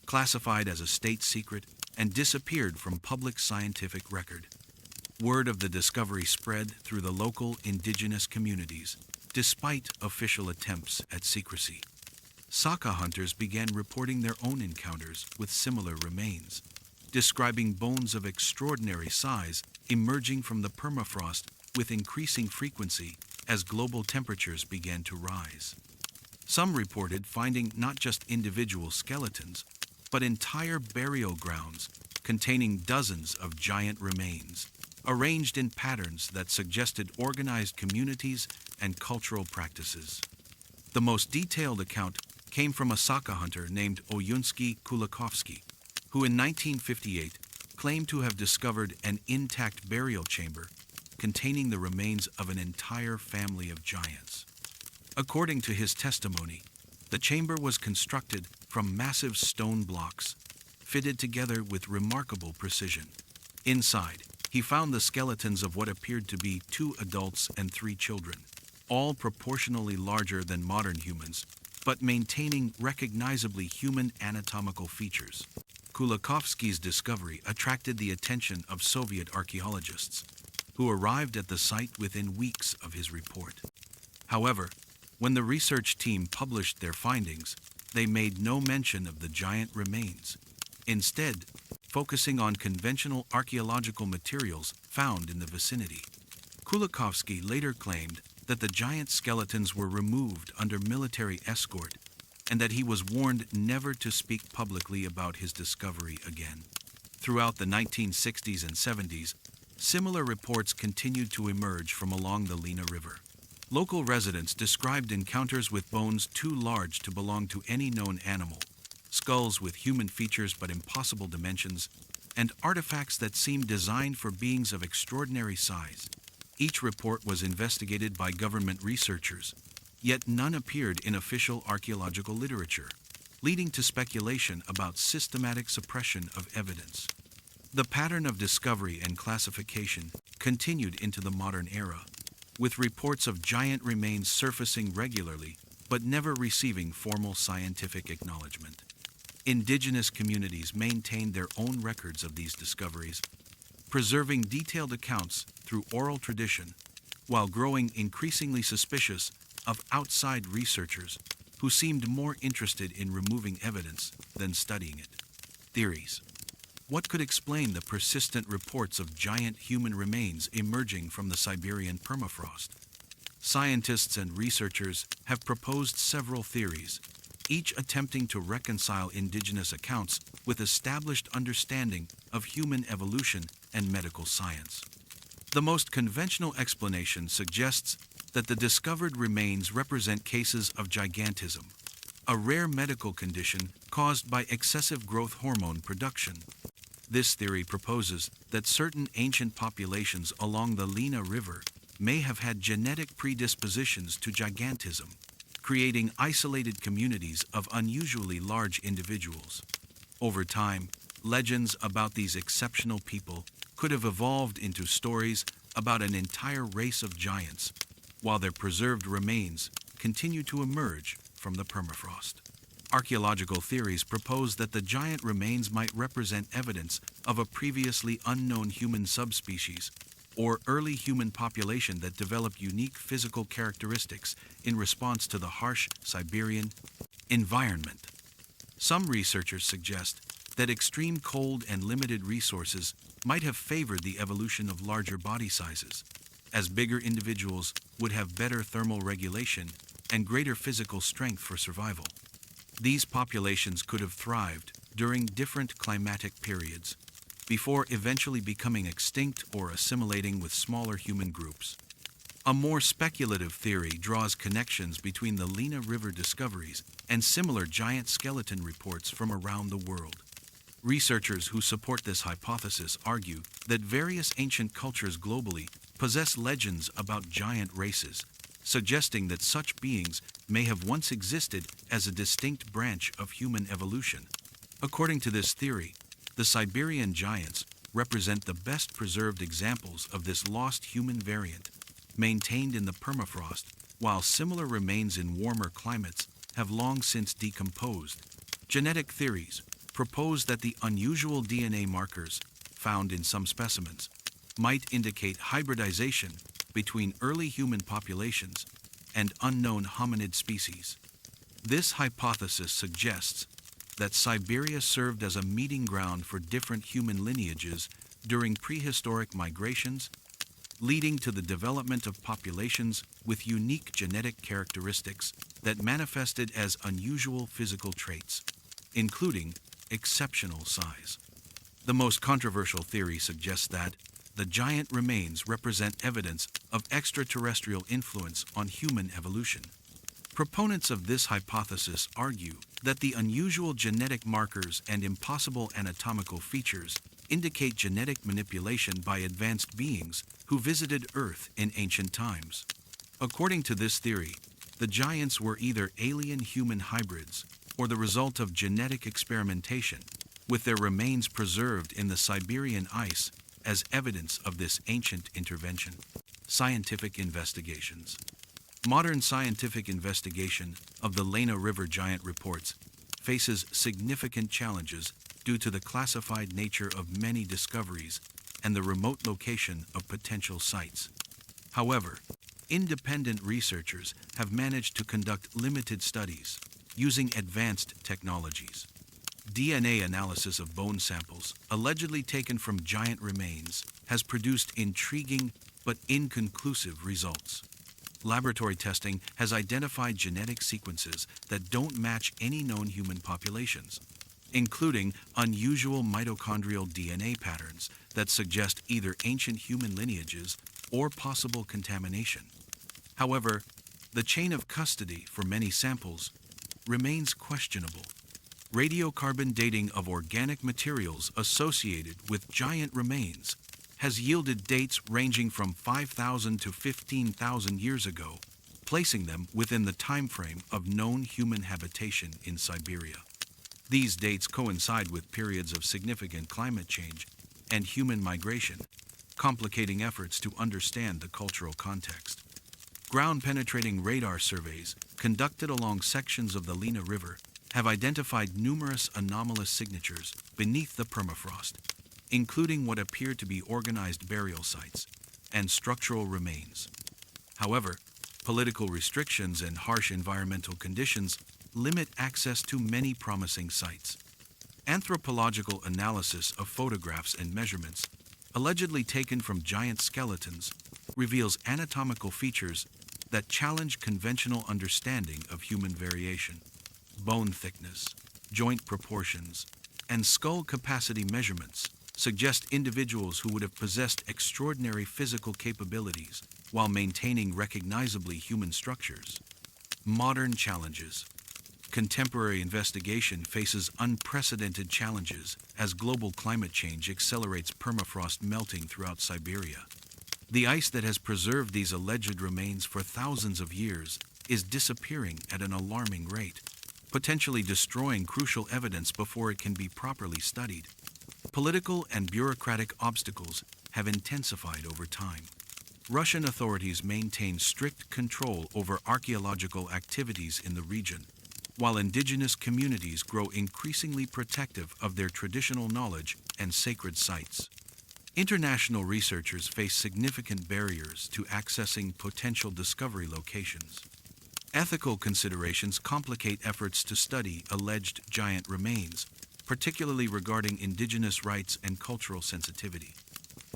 classified as a state secret and disappeared from public scientific record. Word of the discovery spread through the local indigenous communities, despite official attempts at secrecy. Saka hunters began reporting their own encounters with similar remains, describing bones of extraordinary size emerging from the permafrost with increasing frequency as global temperatures began to rise. Some reported finding not just individual skeletons, but entire burial grounds containing dozens of giant remains, arranged in patterns that suggested organized communities and cultural practices. The most detailed account came from a Saka hunter named Oyunsky Kulikovsky, who in 1958 claimed to have discovered an intact burial chamber containing the remains of an entire family of giants. According to his testimony, the chamber was constructed from massive stone blocks, fitted together with remarkable precision. Inside, he found the skeletons of what appeared to be 2 adults and 3 children, all proportionally larger than modern humans, but maintaining recognizably human anatomical features. Kulikovsky's discovery attracted the attention of Soviet archaeologists, who arrived at the site within weeks of his report. However, when the research team published their findings, they made no mention of the giant remains, instead focusing on conventional archaeological materials found in the vicinity. Kulikovsky later claimed that the giant skeletons were removed under military escort and that he was warned never to speak publicly about his discovery again. Throughout the 1960s and 70s, similar reports continued to emerge from along the Lena River. Local residents described encounters with bones too large to belong to any known animal, skulls with human features but impossible dimensions, and artifacts that seemed designed for beings of extraordinary size. Each report was investigated by government researchers, yet none appeared in official archaeological literature, leading to speculation about systematic suppression of evidence. The pattern of discovery and classification continued into the modern era, with reports of giant remains surfacing regularly but never receiving formal scientific acknowledgement. Indigenous communities maintained their own records of these discoveries, preserving detailed accounts through oral tradition, while growing increasingly suspicious of outside researchers who seemed more interested in removing evidence than studying it. Theories. What could explain the persistent reports of giant human remains emerging from the Siberian permafrost? Scientists and researchers have proposed several theories, each attempting to reconcile indigenous accounts with established understanding of human evolution and medical science. The most conventional explanation suggests that the discovered remains represent cases of gigantism, a rare medical condition caused by excessive growth hormone production. This theory proposes that certain ancient populations along the Lena River may have had genetic predispositions to gigantism, creating isolated communities of unusually large individuals. Over time, legends about these exceptional people could have evolved into stories about an entire race of giants, while their preserved remains continue to emerge from the permafrost. Archaeological theories propose that the giant remains might represent evidence of a previously unknown human subspecies or early human population that developed unique physical characteristics in response to the harsh Siberian environment. Some researchers suggest that extreme cold and limited resources might have favored the evolution of larger body sizes, as bigger individuals would have better thermal regulation and greater physical strength for survival. These populations could have thrived during different climatic periods, before eventually becoming extinct or assimilating with smaller human groups. A more speculative theory draws connections between the Lena River discoveries and similar giant skeleton reports from around the world. Researchers who support this hypothesis argue that various ancient cultures globally possess legends about giant races, suggesting that such beings may have once existed as a distinct branch of human evolution. According to this theory, the Siberian giants represent the best preserved examples of this lost human variant, maintained in the permafrost, while similar remains in warmer climates have long since decomposed. Genetic theories propose that the unusual DNA markers found in some specimens might indicate hybridization between early human populations and unknown hominid species. This hypothesis suggests that Siberia served as a meeting ground for different human lineages during prehistoric migrations, leading to the development of populations with unique genetic characteristics that manifested as unusual physical traits, including exceptional size. The most controversial theory suggests that the giant remains represent evidence of extraterrestrial influence on human evolution. Proponents of this hypothesis argue that the unusual genetic markers and impossible anatomical features indicate genetic manipulation by advanced beings who visited Earth in ancient times. According to this theory, the giants were either alien-human hybrids or the result of genetic experimentation, with their remains preserved in the Siberian ice as evidence of this ancient intervention. Scientific investigations. Modern scientific investigation of the Lena River giant reports faces significant challenges due to the classified nature of many discoveries and the remote location of potential sites. However, independent researchers have managed to conduct limited studies using advanced technologies. DNA analysis of bone samples, allegedly taken from giant remains, has produced intriguing but inconclusive results. Laboratory testing has identified genetic sequences that don't match any known human populations, including unusual mitochondrial DNA patterns that suggest either ancient human lineages or possible contamination. However, the chain of custody for many samples remains questionable. Radiocarbon dating of organic materials associated with giant remains has yielded dates ranging from 5,000 to 15,000 years ago, placing them within the time frame of known human habitation in Siberia. These dates coincide with periods of significant climate change and human migration, complicating efforts to understand the cultural context. Ground-penetrating radar surveys conducted along sections of the Lena River have identified numerous anomalous signatures beneath the permafrost, including what appear to be organized burial sites and structural remains. However, political restrictions and harsh environmental conditions limit access to many promising sites. Anthropological analysis of photographs and measurements, allegedly taken from giant skeletons, reveals anatomical features that challenge conventional understanding of human variation. Bone thickness, joint proportions, and skull capacity measurements suggest individuals who would have possessed extraordinary physical capabilities while maintaining recognizably human structures. Modern challenges. Contemporary investigation faces unprecedented challenges as global climate change accelerates permafrost melting throughout Siberia. The ice that has preserved these alleged remains for thousands of years is disappearing at an alarming rate, potentially destroying crucial evidence before it can be properly studied. Political and bureaucratic obstacles have intensified over time. Russian authorities maintain strict control over archaeological activities in the region, while indigenous communities grow increasingly protective of their traditional knowledge and sacred sites. International researchers face significant barriers to accessing potential discovery locations. Ethical considerations complicate efforts to study alleged giant remains, particularly regarding indigenous rights and cultural sensitivity.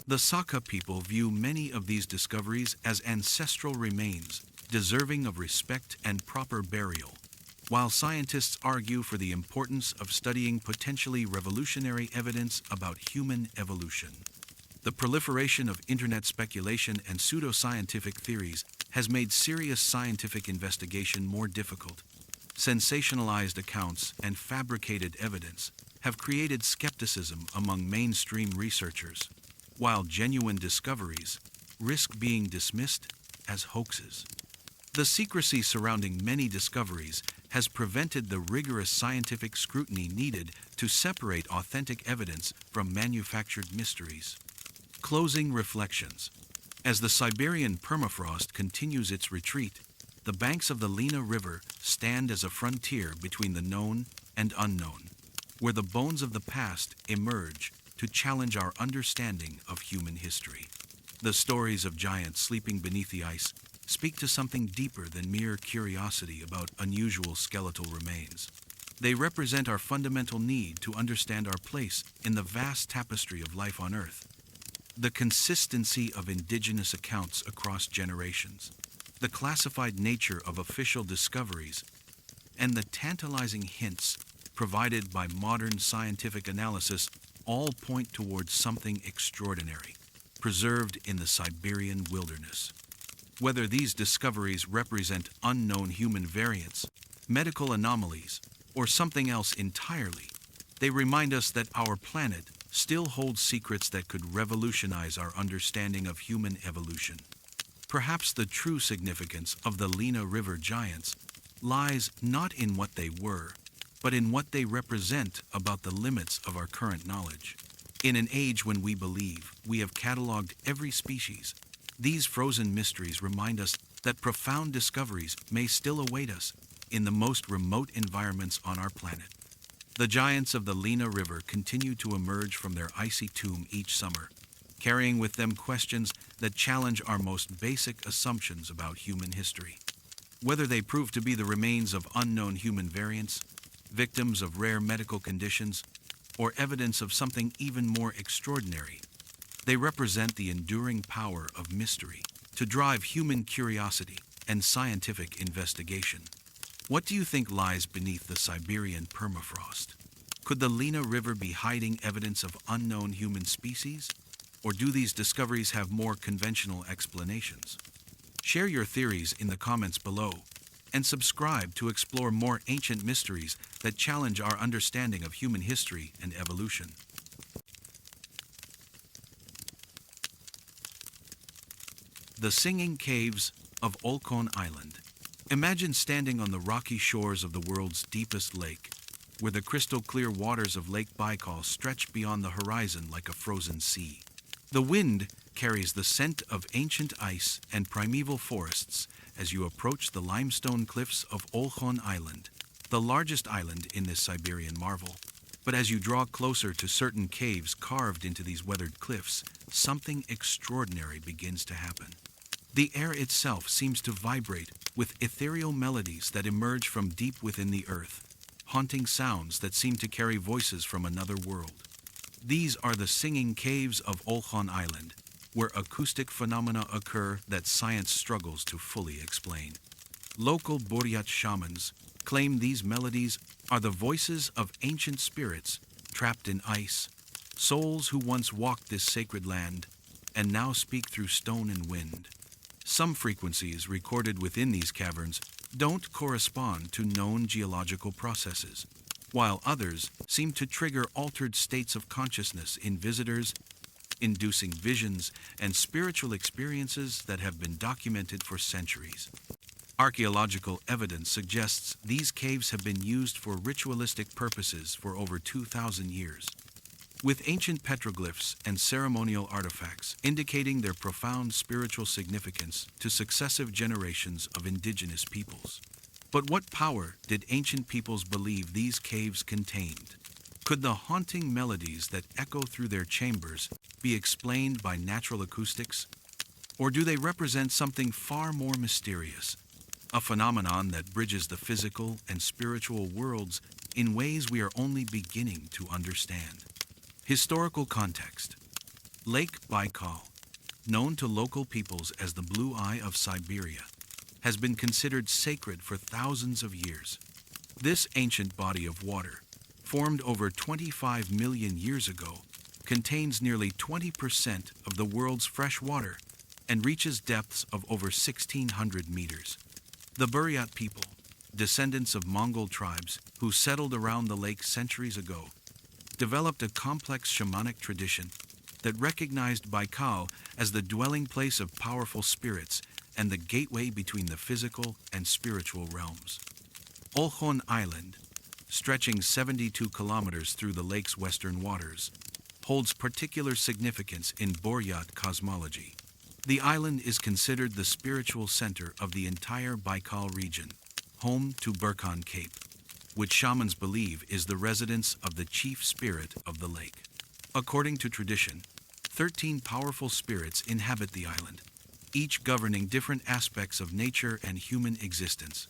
The Saka people view many of these discoveries as ancestral remains, deserving of respect and proper burial, while scientists argue for the importance of studying potentially revolutionary evidence about human evolution. The proliferation of internet speculation and pseudoscientific theories has made serious scientific investigation more difficult. Sensationalized accounts and fabricated evidence have created skepticism among mainstream researchers, while genuine discoveries risk being dismissed as hoaxes. The secrecy surrounding many discoveries has prevented the rigorous scientific scrutiny needed to separate authentic evidence from manufactured mysteries. Closing reflections. As the Siberian permafrost continues its retreat, the banks of the Lena River stand as a frontier between the known and unknown, where the bones of the past emerge to challenge our understanding of human history. The stories of giants sleeping beneath the ice speak to something deeper than mere curiosity about unusual skeletal remains. They represent our fundamental need to understand our place in the vast tapestry of life on Earth. The consistency of indigenous accounts across generations, the classified nature of official discoveries, and the tantalizing hints provided by modern scientific analysis all point towards something extraordinary, preserved in the Siberian wilderness. Whether these discoveries represent unknown human variants, medical anomalies, or something else entirely, they remind us that our planet still holds secrets that could revolutionize our understanding of human evolution. Perhaps the true significance of the Lena River giants lies not in what they were, but in what they represent about the limits of our current knowledge. In an age when we believe we have cataloged every species, these frozen mysteries remind us that profound discoveries may still await us in the most remote environments on our planet. The giants of the Lena River continue to emerge from their icy tomb each summer, carrying with them questions that challenge our most basic assumptions about human history. Whether they prove to be the remains of unknown human variants, victims of rare medical conditions, or evidence of something even more extraordinary, they represent the enduring power of mystery to drive human curiosity and scientific investigation. What do you think lies beneath the Siberian permafrost? Could the Lena River be hiding evidence of unknown human species? Or do these discoveries have more conventional explanations? Share your theories in the comments below, and subscribe to explore more ancient mysteries that challenge our understanding of human history and evolution. The Singing Caves of Olkhon Island. Imagine standing on the rocky shores of the world's deepest lake, where the crystal-clear waters of Lake Baikal stretch beyond the horizon like a frozen sea. The wind carries the scent of ancient ice and primeval forests as you approach the limestone cliffs of Olkhon Island, the largest island in this Siberian marvel. But as you draw closer to certain caves carved into these weathered cliffs, something extraordinary begins to happen. The air itself seems to vibrate with ethereal melodies that emerge from deep within the earth, haunting sounds that seem to carry voices from another world. These are the Singing Caves of Olkhon Island, where acoustic phenomena occur that science struggles to fully explain. Local Buryat shamans claim these melodies are the voices of ancient spirits trapped in ice, souls who once walked this sacred land and now speak through stone and wind. Some frequencies recorded within these caverns don't correspond to known geological processes, while others seem to trigger altered states of consciousness in visitors, inducing visions and spiritual experiences that have been documented for centuries. Archaeological evidence suggests these caves have been used for ritualistic purposes for over 2,000 years, with ancient petroglyphs and ceremonial artifacts indicating their profound spiritual significance to successive generations of indigenous peoples. But what power did ancient peoples believe these caves contained? Could the haunting melodies that echo through their chambers be explained by natural acoustics? Or do they represent something far more mysterious, a phenomenon that bridges the physical and spiritual worlds in ways we are only beginning to understand? Historical context. Lake Baikal, known to local peoples as the Blue Eye of Siberia, has been considered sacred for thousands of years. This ancient body of water, formed over 25 million years ago, contains nearly 20% of the world's fresh water and reaches depths of over 1,600 meters. The Buryat people, descendants of Mongol tribes who settled around the lake centuries ago, developed a complex shamanic tradition that recognized Baikal as the dwelling place of powerful spirits and the gateway between the physical and spiritual realms. Olkhon Island, stretching 72 kilometers through the lake's western waters, holds particular significance in Buryat cosmology. The island is considered the spiritual center of the entire Baikal region, home to Burkhan Cape, which shamans believe is the residence of the chief spirit of the lake. According to tradition, 13 powerful spirits inhabit the island, each governing different aspects of nature and human existence.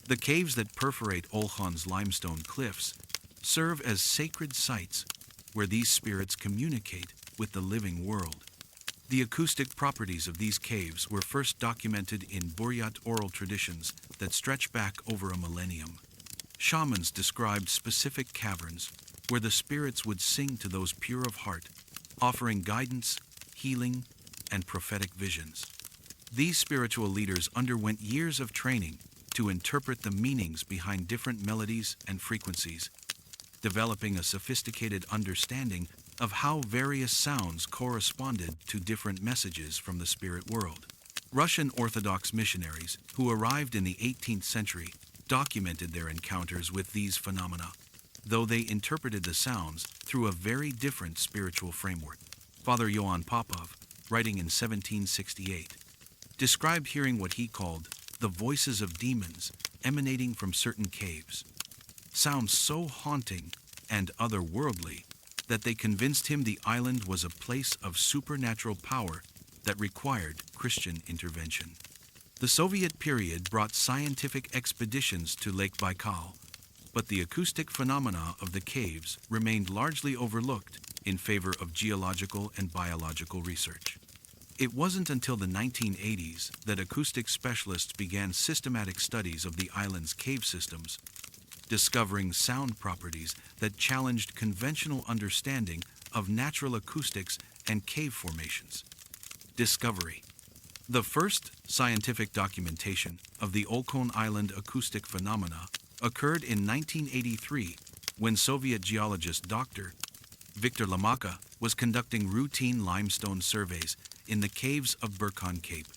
The caves that perforate Olkhon's limestone cliffs serve as sacred sites where these spirits communicate with the living world. The acoustic properties of these caves were first documented in Buryat oral traditions that stretch back over a millennium. Shamans described specific caverns where the spirits would sing to those pure of heart, offering guidance, healing, and prophetic visions. These spiritual leaders underwent years of training to interpret the meanings behind different melodies and frequencies, developing a sophisticated understanding of how various sounds corresponded to different messages from the spirit world. Russian Orthodox missionaries who arrived in the 18th century documented their encounters with these phenomena, though they interpreted the sounds through a very different spiritual framework. Father Ioan Popov, writing in 1768, described hearing what he called the voices of demons emanating from certain caves, sounds so haunting and otherworldly that they convinced him the island was a place of supernatural power that required Christian intervention. The Soviet period brought scientific expeditions to Lake Baikal, but the acoustic phenomena of the caves remained largely overlooked in favor of geological and biological research. It wasn't until the 1980s that acoustic specialists began systematic studies of the island's cave systems, discovering sound properties that challenged conventional understanding of natural acoustics and cave formations. Discovery. The first scientific documentation of the Olkhon Island acoustic phenomena occurred in 1983 when Soviet geologist Dr. Viktor Lamaka was conducting routine limestone surveys in the caves of Burkhan Cape.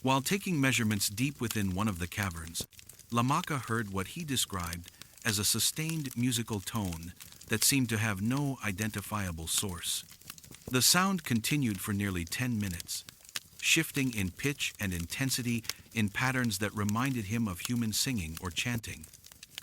While taking measurements deep within one of the caverns, Lamaka heard what he described as a sustained musical tone that seemed to have no identifiable source. The sound continued for nearly 10 minutes, shifting in pitch and intensity in patterns that reminded him of human singing or chanting.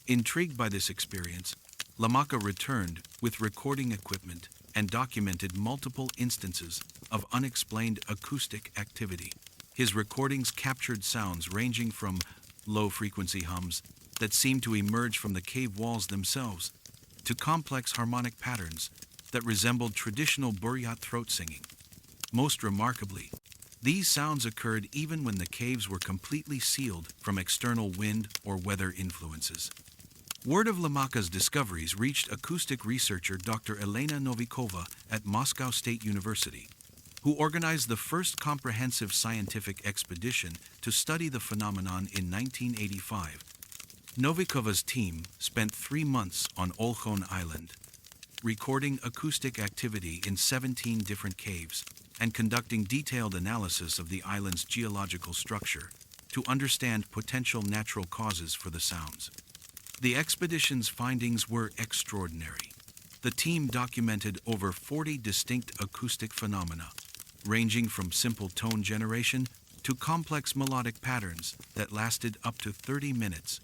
Intrigued by this experience, Lamaka returned with recording equipment and documented multiple instances of unexplained acoustic activity. His recordings captured sounds ranging from low-frequency hums that seemed to emerge from the cave walls themselves to complex harmonic patterns that resembled traditional Buryat throat singing. Most remarkably, these sounds occurred even when the caves were completely sealed from external wind or weather influences. Word of Lamaka's discoveries reached acoustic researcher Dr. Elena Novikova at Moscow State University, who organized the first comprehensive scientific expedition to study the phenomenon in 1985. Novikova's team spent 3 months on Olkhon Island, recording acoustic activity in 17 different caves and conducting detailed analysis of the island's geological structure to understand potential natural causes for the sounds. The expedition's findings were extraordinary. The team documented over 40 distinct acoustic phenomena, ranging from simple tone generation to complex melodic patterns that lasted up to 30 minutes.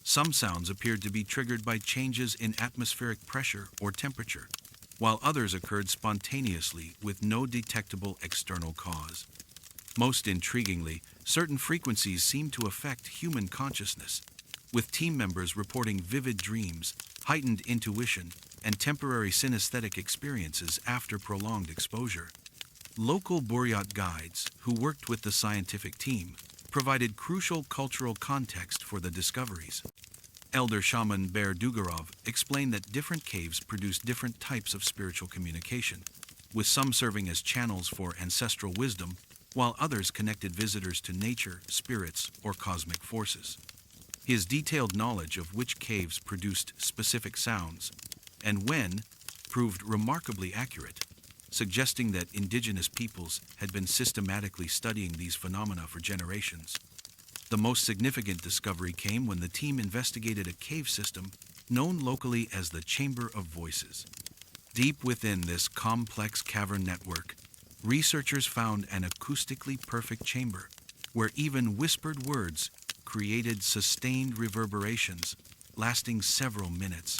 Some sounds appeared to be triggered by changes in atmospheric pressure or temperature, while others occurred spontaneously with no detectable external cause. Most intriguingly, certain frequencies seemed to affect human consciousness, with team members reporting vivid dreams, heightened intuition, and temporary synesthetic experiences after prolonged exposure. Local Buryat guides, who worked with the scientific team, provided crucial cultural context for the discoveries. Elder shaman Ber Dugarov explained that different caves produce different types of spiritual communication, with some serving as channels for ancestral wisdom, while others connected visitors to nature, spirits, or cosmic forces. His detailed knowledge of which caves produced specific sounds and when proved remarkably accurate, suggesting that indigenous peoples had been systematically studying these phenomena for generations. The most significant discovery came when the team investigated a cave system known locally as the Chamber of Voices. Deep within this complex cavern network, researchers found an acoustically perfect chamber where even whispered words created sustained reverberations lasting several minutes.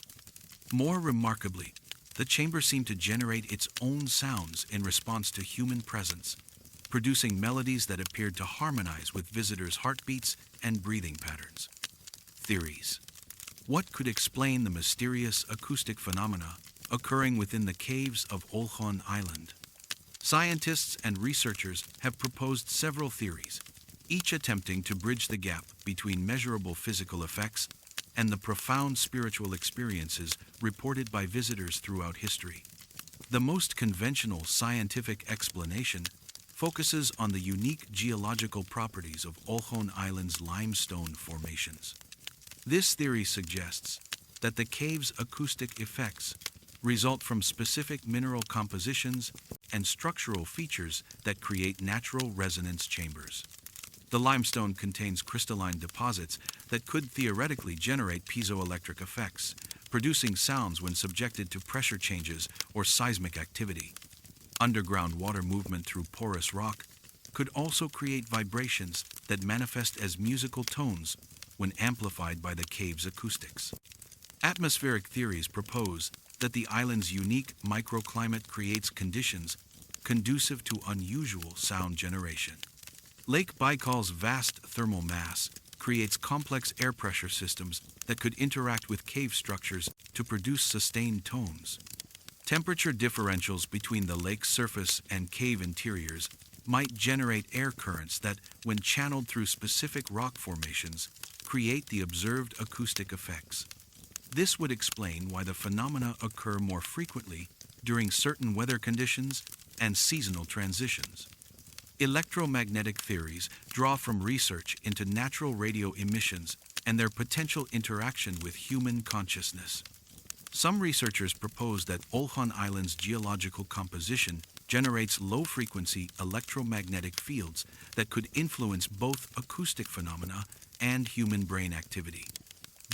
More remarkably, the chamber seemed to generate its own sounds in response to human presence, producing melodies that appeared to harmonize with visitors' heartbeats and breathing patterns. Theories. What could explain the mysterious acoustic phenomena occurring within the caves of Olkhon Island? Scientists and researchers have proposed several theories, each attempting to bridge the gap between measurable physical effects and the profound spiritual experiences reported by visitors throughout history. The most conventional scientific explanation focuses on the unique geological properties of Olkhon Island's limestone formations. This theory suggests that the cave's acoustic effects result from specific mineral compositions and structural features that create natural resonance chambers. The limestone contains crystalline deposits that could theoretically generate piezoelectric effects, producing sounds when subjected to pressure changes or seismic activity. Underground water movement through porous rock could also create vibrations that manifest as musical tones when amplified by the cave's acoustics. Atmospheric theories propose that the island's unique microclimate creates conditions conducive to unusual sound generation. Lake Baikal's vast thermal mass creates complex air pressure systems that could interact with cave structures to produce sustained tones. Temperature differentials between the lake's surface and cave interiors might generate air currents that, when channeled through specific rock formations, create the observed acoustic effects. This would explain why the phenomena occur more frequently during certain weather conditions and seasonal transitions. Electromagnetic theories draw from research into natural radio emissions and their potential interaction with human consciousness. Some researchers propose that Olhan Island's geological composition generates low-frequency electromagnetic fields that could influence both acoustic phenomena and human brain activity.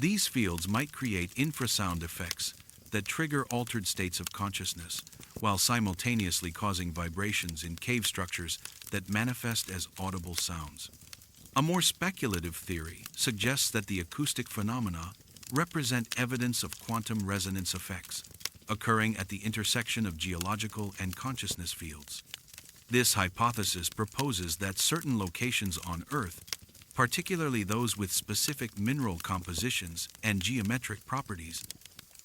These fields might create infrasound effects that trigger altered states of consciousness, while simultaneously causing vibrations in cave structures that manifest as audible sounds. A more speculative theory suggests that the acoustic phenomena represent evidence of quantum resonance effects occurring at the intersection of geological and consciousness fields. This hypothesis proposes that certain locations on Earth, particularly those with specific mineral compositions and geometric properties,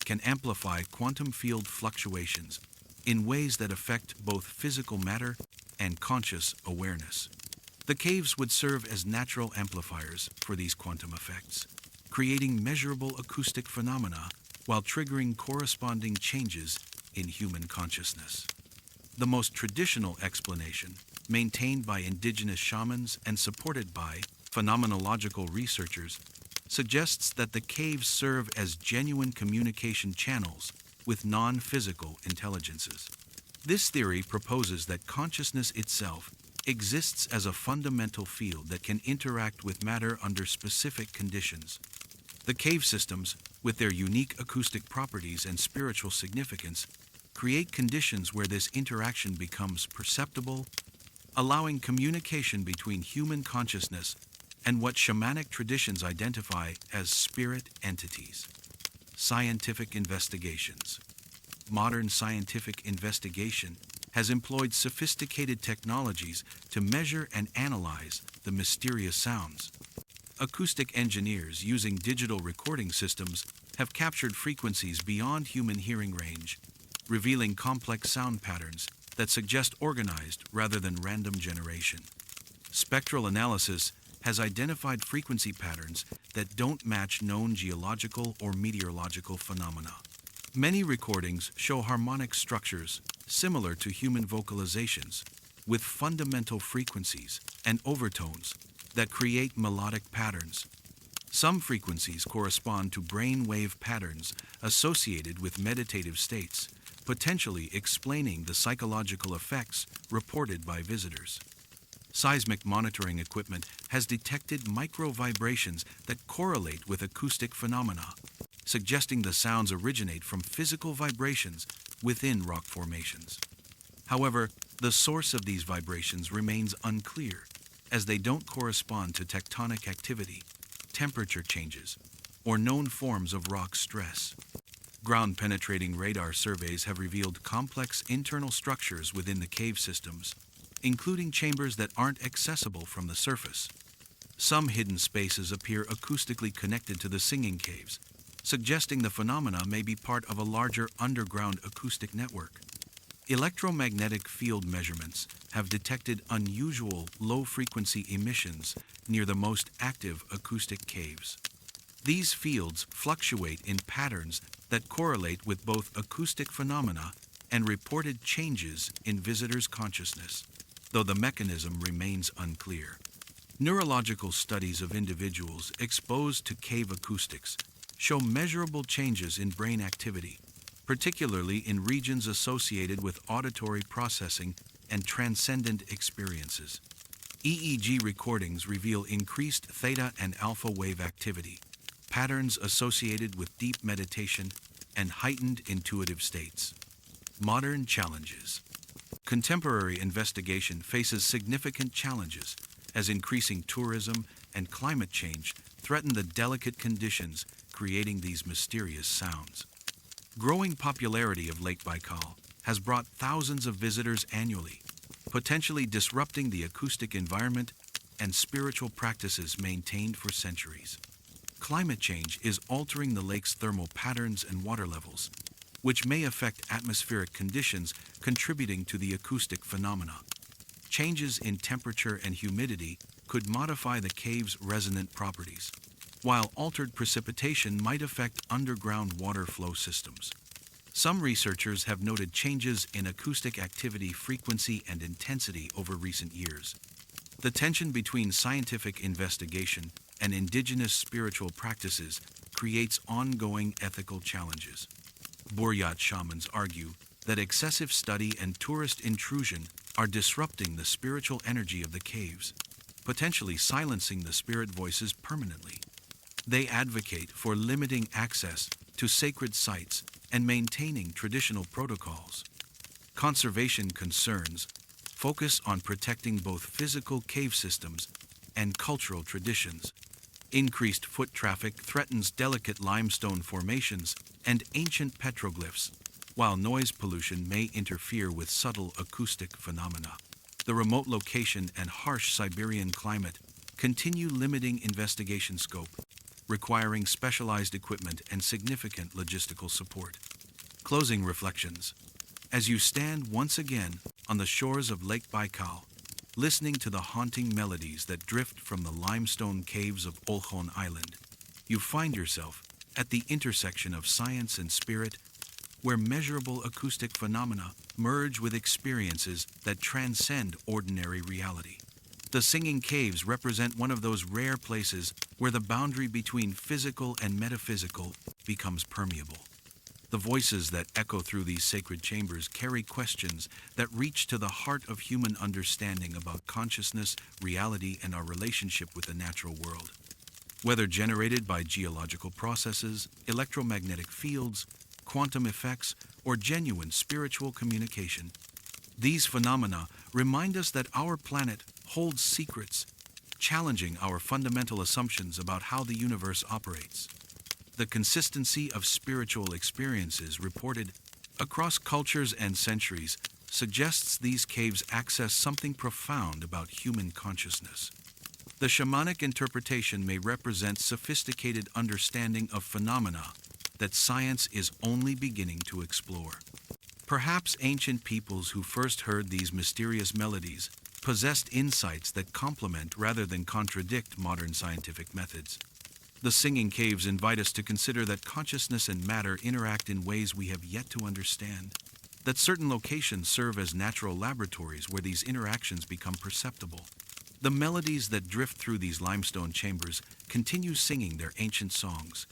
can amplify quantum field fluctuations in ways that affect both physical matter and conscious awareness. The caves would serve as natural amplifiers for these quantum effects, creating measurable acoustic phenomena while triggering corresponding changes in human consciousness. The most traditional explanation, maintained by indigenous shamans and supported by phenomenological researchers, suggests that the caves serve as genuine communication channels with non-physical intelligences. This theory proposes that consciousness itself exists as a fundamental field that can interact with matter under specific conditions. The cave systems, with their unique acoustic properties and spiritual significance, create conditions where this interaction becomes perceptible, allowing communication between human consciousness and what shamanic traditions identify as spirit entities. Scientific investigations. Modern scientific investigation has employed sophisticated technologies to measure and analyze the mysterious sounds. Acoustic engineers using digital recording systems have captured frequencies beyond human hearing range, revealing complex sound patterns that suggest organized rather than random generation. Spectral analysis has identified frequency patterns that don't match known geological or meteorological phenomena. Many recordings show harmonic structures similar to human vocalizations, with fundamental frequencies and overtones that create melodic patterns. Some frequencies correspond to brainwave patterns associated with meditative states, potentially explaining the psychological effects reported by visitors. Seismic monitoring equipment has detected micro-vibrations that correlate with acoustic phenomena, suggesting the sounds originate from physical vibrations within rock formations. However, the source of these vibrations remains unclear, as they don't correspond to tectonic activity, temperature changes, or known forms of rock stress. Ground-penetrating radar surveys have revealed complex internal structures within the cave systems, including chambers that aren't accessible from the surface. Some hidden spaces appear acoustically connected to the singing caves, suggesting the phenomena may be part of a larger underground acoustic network. Electromagnetic field measurements have detected unusual low-frequency emissions near the most active acoustic caves. These fields fluctuate in patterns that correlate with both acoustic phenomena and reported changes in visitors' consciousness, though the mechanism remains unclear. Neurological studies of individuals exposed to cave acoustics show measurable changes in brain activity, particularly in regions associated with auditory processing and transcendent experiences. EEG recordings reveal increased theta and alpha wave activity, patterns associated with deep meditation and heightened intuitive states. Modern challenges. Contemporary investigation faces significant challenges as increasing tourism and climate change threaten the delicate conditions creating these mysterious sounds. Growing popularity of Lake Baikal has brought thousands of visitors annually, potentially disrupting the acoustic environment and spiritual practices maintained for centuries. Climate change is altering the lake's thermal patterns and water levels, which may affect atmospheric conditions contributing to the acoustic phenomena. Changes in temperature and humidity could modify the cave's resonant properties, while altered precipitation might affect underground water flow systems. Some researchers have noted changes in acoustic activity frequency and intensity over recent years. The tension between scientific investigation and indigenous spiritual practices creates ongoing ethical challenges. Buryat shamans argue that excessive study and tourist intrusion are disrupting the spiritual energy of the caves, potentially silencing the spirit voices permanently. They advocate for limiting access to sacred sites and maintaining traditional protocols. Conservation concerns focus on protecting both physical cave systems and cultural traditions. Increased foot traffic threatens delicate limestone formations and ancient petroglyphs, while noise pollution may interfere with subtle acoustic phenomena. The remote location and harsh Siberian climate continue limiting investigation scope, requiring specialized equipment and significant logistical support. Closing reflections. As you stand once again on the shores of Lake Baikal, listening to the haunting melodies that drift from the limestone caves of Olkhon Island, you find yourself at the intersection of science and spirit, where measurable acoustic phenomena merge with experiences that transcend ordinary reality. The singing caves represent one of those rare places where the boundary between physical and metaphysical becomes permeable. The voices that echo through these sacred chambers carry questions that reach to the heart of human understanding about consciousness, reality, and our relationship with the natural world. Whether generated by geological processes, electromagnetic fields, quantum effects, or genuine spiritual communication, these phenomena remind us that our planet holds secrets, challenging our fundamental assumptions about how the universe operates. The consistency of spiritual experiences reported across cultures and centuries suggests these caves access something profound about human consciousness. The shamanic interpretation may represent sophisticated understanding of phenomena that science is only beginning to explore. Perhaps ancient peoples who first heard these mysterious melodies possessed insights that complement rather than contradict modern scientific methods. The singing caves invite us to consider that consciousness and matter interact in ways we have yet to understand, that certain locations serve as natural laboratories where these interactions become perceptible. The melodies that drift through these limestone chambers continue singing their ancient songs,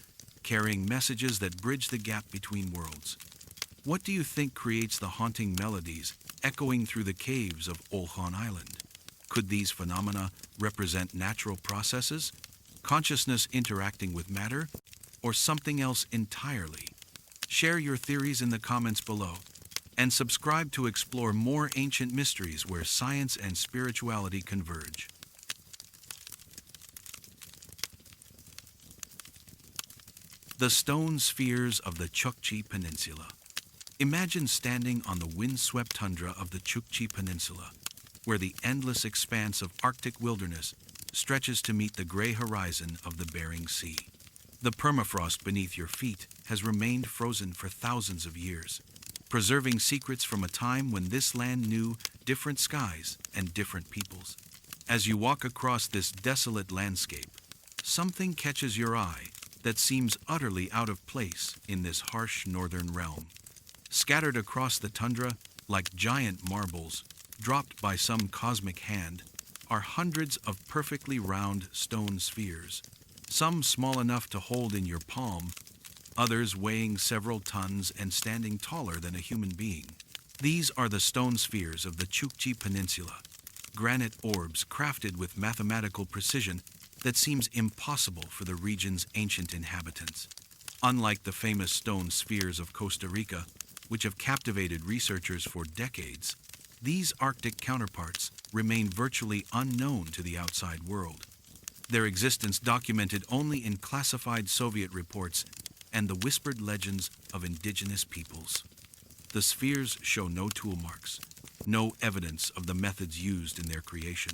carrying messages that bridge the gap between worlds. What do you think creates the haunting melodies echoing through the caves of Olkhon Island? Could these phenomena represent natural processes, consciousness interacting with matter, or something else entirely? Share your theories in the comments below, and subscribe to explore more ancient mysteries where science and spirituality converge. The stone spheres of the Chukchi Peninsula. Imagine standing on the windswept tundra of the Chukchi Peninsula, where the endless expanse of Arctic wilderness stretches to meet the gray horizon of the Bering Sea. The permafrost beneath your feet has remained frozen for thousands of years, preserving secrets from a time when this land knew different skies and different peoples. As you walk across this desolate landscape, something catches your eye that seems utterly out of place in this harsh northern realm. Scattered across the tundra, like giant marbles, dropped by some cosmic hand, are hundreds of perfectly round stone spheres, some small enough to hold in your palm, others weighing several tons and standing taller than a human being. These are the stone spheres of the Chukchi Peninsula, granite orbs crafted with mathematical precision that seems impossible for the region's ancient inhabitants. Unlike the famous stone spheres of Costa Rica, which have captivated researchers for decades, these Arctic counterparts remain virtually unknown to the outside world. Their existence documented only in classified Soviet reports and the whispered legends of indigenous peoples. The spheres show no tool marks, no evidence of the methods used in their creation.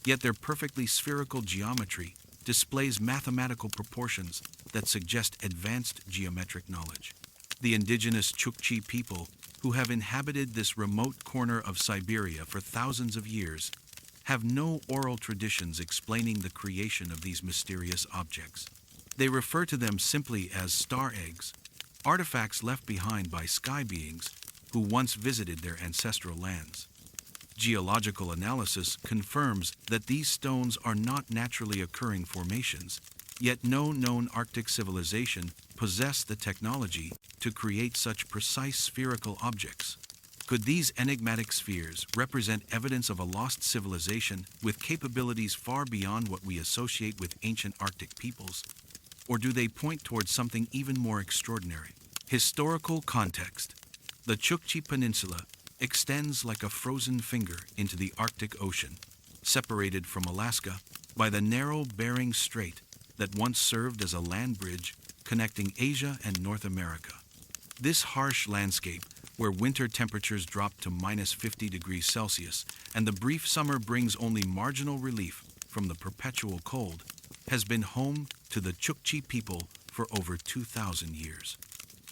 Yet their perfectly spherical geometry displays mathematical proportions that suggest advanced geometric knowledge. The indigenous Chukchi people, who have inhabited this remote corner of Siberia for thousands of years, have no oral traditions explaining the creation of these mysterious objects. They refer to them simply as star eggs, artifacts left behind by sky beings who once visited their ancestral lands. Geological analysis confirms that these stones are not naturally occurring formations, yet no known Arctic civilization possessed the technology to create such precise spherical objects. Could these enigmatic spheres represent evidence of a lost civilization with capabilities far beyond what we associate with ancient Arctic peoples? Or do they point towards something even more extraordinary? Historical context. The Chukchi Peninsula extends like a frozen finger into the Arctic Ocean, separated from Alaska by the narrow Bering Strait that once served as a land bridge connecting Asia and North America. This harsh landscape, where winter temperatures drop to -50 degrees Celsius and the brief summer brings only marginal relief from the perpetual cold, has been home to the Chukchi people for over 2,000 years.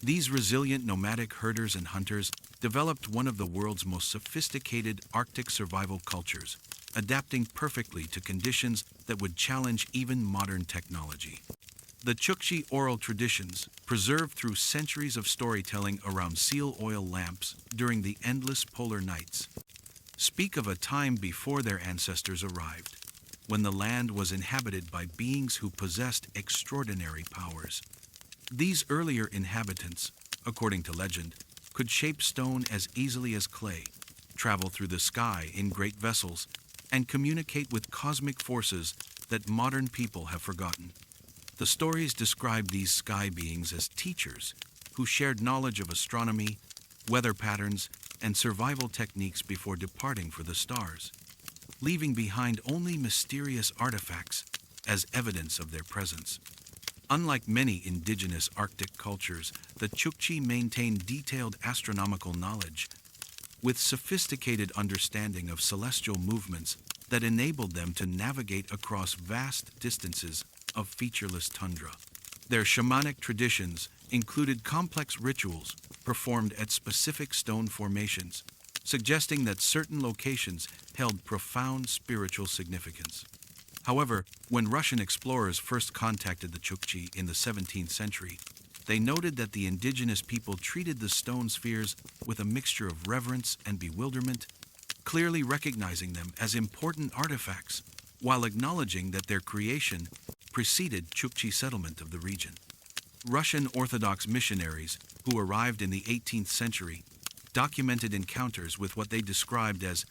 These resilient nomadic herders and hunters developed one of the world's most sophisticated Arctic survival cultures, adapting perfectly to conditions that would challenge even modern technology. The Chukchi oral traditions, preserved through centuries of storytelling around seal oil lamps during the endless polar nights, speak of a time before their ancestors arrived, when the land was inhabited by beings who possessed extraordinary powers. These earlier inhabitants, according to legend, could shape stone as easily as clay, travel through the sky in great vessels, and communicate with cosmic forces that modern people have forgotten. The stories describe these sky beings as teachers who shared knowledge of astronomy, weather patterns, and survival techniques before departing for the stars, leaving behind only mysterious artifacts as evidence of their presence. Unlike many indigenous Arctic cultures, the Chukchi maintain detailed astronomical knowledge with sophisticated understanding of celestial movements that enabled them to navigate across vast distances of featureless tundra. Their shamanic traditions included complex rituals performed at specific stone formations, suggesting that certain locations held profound spiritual significance. However, when Russian explorers first contacted the Chukchi in the 17th century, they noted that the indigenous people treated the stone spheres with a mixture of reverence and bewilderment, clearly recognizing them as important artifacts, while acknowledging that their creation preceded Chukchi settlement of the region. Russian Orthodox missionaries who arrived in the 18th century documented encounters with what they described as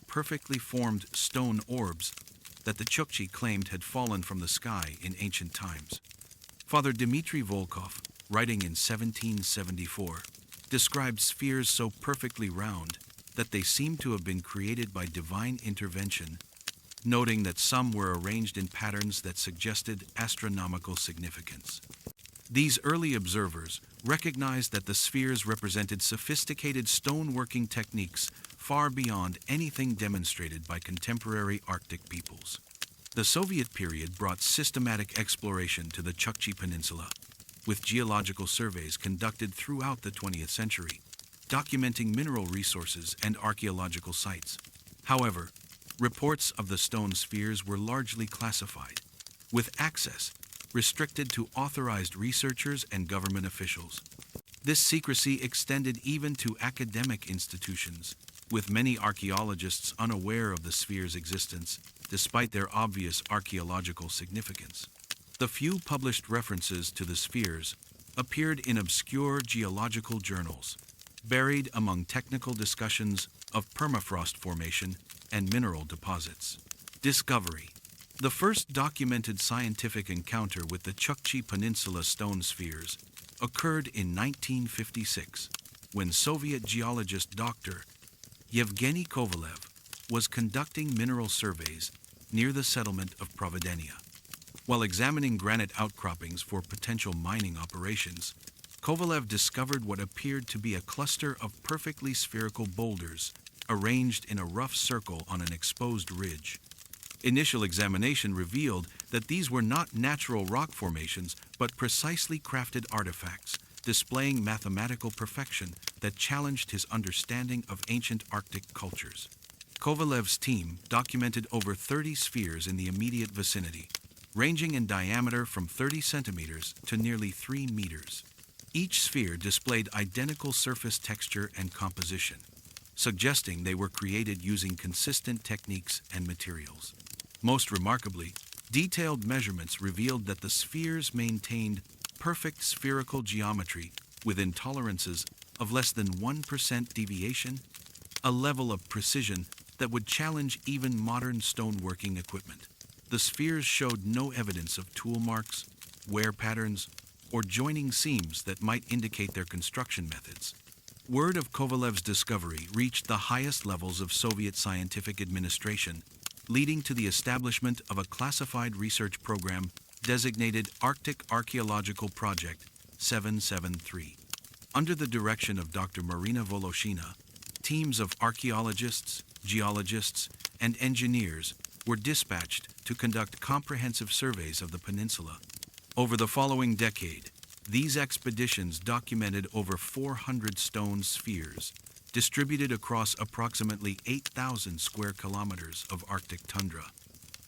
perfectly formed stone orbs that the Chukchi claimed had fallen from the sky in ancient times. Father Dmitry Volkov, writing in 1774, described spheres so perfectly round that they seemed to have been created by divine intervention, noting that some were arranged in patterns that suggested astronomical significance. These early observers recognized that the spheres represented sophisticated stoneworking techniques far beyond anything demonstrated by contemporary Arctic peoples. The Soviet period brought systematic exploration to the Chukchi Peninsula, with geological surveys conducted throughout the 20th century, documenting mineral resources and archaeological sites. However, reports of the stone spheres were largely classified, with access restricted to authorized researchers and government officials. This secrecy extended even to academic institutions, with many archaeologists unaware of the sphere's existence, despite their obvious archaeological significance. The few published references to the spheres appeared in obscure geological journals, buried among technical discussions of permafrost formation and mineral deposits. Discovery. The first documented scientific encounter with the Chukchi Peninsula stone spheres occurred in 1956, when Soviet geologist Dr. Yevgeny Kovalev was conducting mineral surveys near the settlement of Providenia. While examining granite outcroppings for potential mining operations, Kovalev discovered what appeared to be a cluster of perfectly spherical boulders arranged in a rough circle on an exposed ridge. Initial examination revealed that these were not natural rock formations, but precisely crafted artifacts, displaying mathematical perfection that challenged his understanding of ancient Arctic cultures. Kovalev's team documented over 30 spheres in the immediate vicinity, ranging in diameter from 30 centimeters to nearly 3 meters. Each sphere displayed identical surface texture and composition, suggesting they were created using consistent techniques and materials. Most remarkably, detailed measurements revealed that the spheres maintained perfect spherical geometry within tolerances of less than 1% deviation, a level of precision that would challenge even modern stoneworking equipment. The spheres showed no evidence of tool marks, wear patterns, or joining seams that might indicate their construction methods. Word of Kovalev's discovery reached the highest levels of Soviet scientific administration, leading to the establishment of a classified research program designated Arctic Archaeological Project 773. Under the direction of Dr. Marina Voloshina, teams of archaeologists, geologists, and engineers were dispatched to conduct comprehensive surveys of the peninsula. Over the following decade, these expeditions documented over 400 stone spheres, distributed across approximately 8,000 square kilometers of Arctic tundra.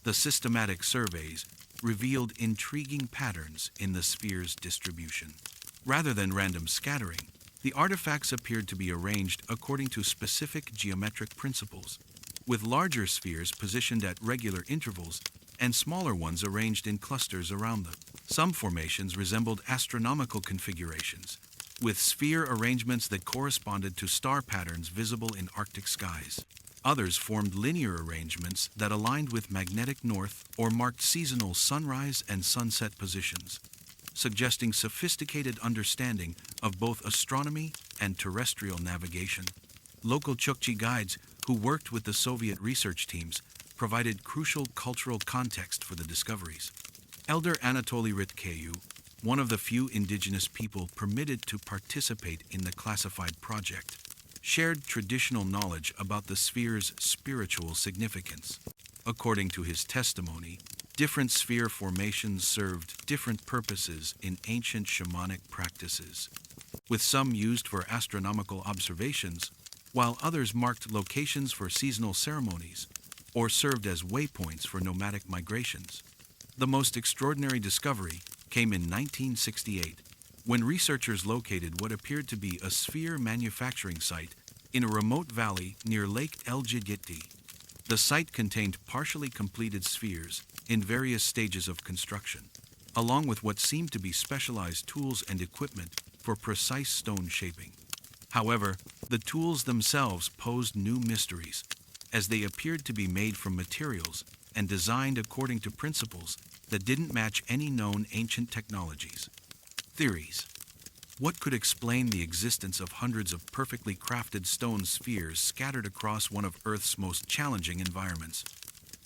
The systematic surveys revealed intriguing patterns in the spheres' distribution. Rather than random scattering, the artifacts appeared to be arranged according to specific geometric principles, with larger spheres positioned at regular intervals and smaller ones arranged in clusters around them. Some formations resembled astronomical configurations, with sphere arrangements that corresponded to star patterns visible in Arctic skies. Others formed linear arrangements that aligned with magnetic north or marked seasonal sunrise and sunset positions, suggesting sophisticated understanding of both astronomy and terrestrial navigation. Local Chukchi guides who worked with the Soviet research teams provided crucial cultural context for the discoveries. Elder Anatoly Ritkeyu, one of the few indigenous people permitted to participate in the classified project, shared traditional knowledge about the sphere's spiritual significance. According to his testimony, different sphere formations served different purposes in ancient shamanic practices, with some used for astronomical observations, while others marked locations for seasonal ceremonies or served as waypoints for nomadic migrations. The most extraordinary discovery came in 1968, when researchers located what appeared to be a sphere manufacturing site in a remote valley near Lake Elgigiti. The site contained partially completed spheres in various stages of construction, along with what seemed to be specialized tools and equipment for precise stone shaping. However, the tools themselves posed new mysteries, as they appeared to be made from materials and designed according to principles that didn't match any known ancient technologies. Theories. What could explain the existence of hundreds of perfectly crafted stone spheres scattered across one of Earth's most challenging environments?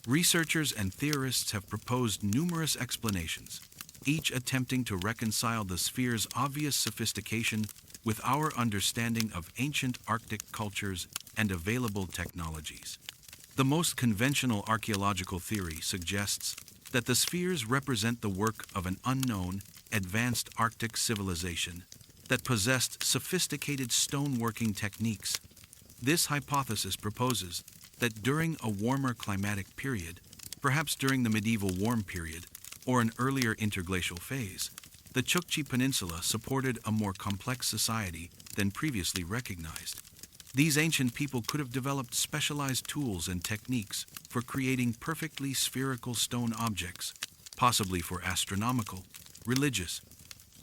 Researchers and theorists have proposed numerous explanations, each attempting to reconcile the sphere's obvious sophistication with our understanding of ancient Arctic cultures and available technologies. The most conventional archaeological theory suggests that the spheres represent the work of an unknown, advanced Arctic civilization that possessed sophisticated stoneworking techniques. This hypothesis proposes that during a warmer climatic period, perhaps during the medieval warm period or an earlier interglacial phase, the Chukchi Peninsula supported a more complex society than previously recognized. These ancient people could have developed specialized tools and techniques for creating perfectly spherical stone objects, possibly for astronomical, religious,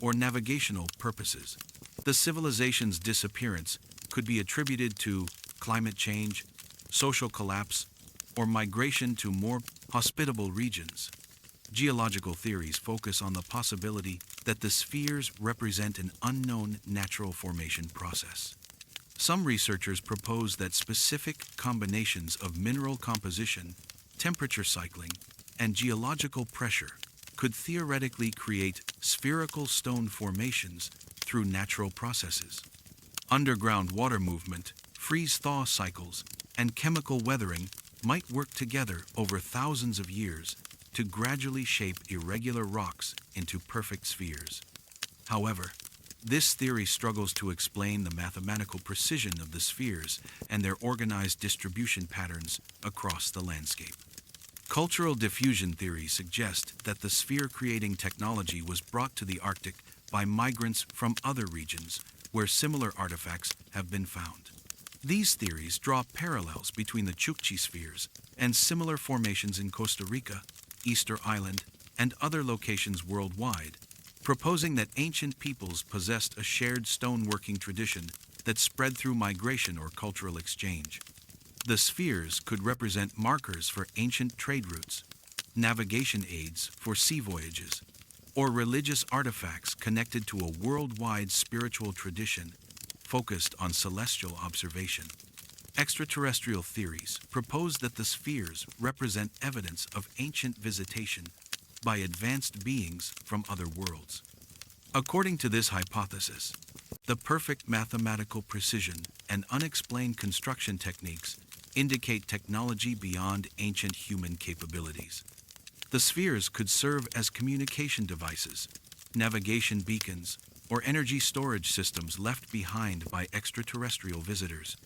or navigational purposes. The civilization's disappearance could be attributed to climate change, social collapse, or migration to more hospitable regions. Geological theories focus on the possibility that the spheres represent an unknown natural formation process. Some researchers propose that specific combinations of mineral composition, temperature cycling, and geological pressure could theoretically create spherical stone formations through natural processes. Underground water movement, freeze-thaw cycles, and chemical weathering might work together over thousands of years to gradually shape irregular rocks into perfect spheres. However, this theory struggles to explain the mathematical precision of the spheres and their organized distribution patterns across the landscape. Cultural diffusion theories suggest that the sphere-creating technology was brought to the Arctic by migrants from other regions where similar artifacts have been found. These theories draw parallels between the Chukchi spheres and similar formations in Costa Rica, Easter Island, and other locations worldwide, proposing that ancient peoples possessed a shared stoneworking tradition that spread through migration or cultural exchange. The spheres could represent markers for ancient trade routes, navigation aids for sea voyages, or religious artifacts connected to a worldwide spiritual tradition focused on celestial observation. Extraterrestrial theories propose that the spheres represent evidence of ancient visitation by advanced beings from other worlds. According to this hypothesis, the perfect mathematical precision and unexplained construction techniques indicate technology beyond ancient human capabilities. The spheres could serve as communication devices, navigation beacons, or energy storage systems left behind by extraterrestrial visitors.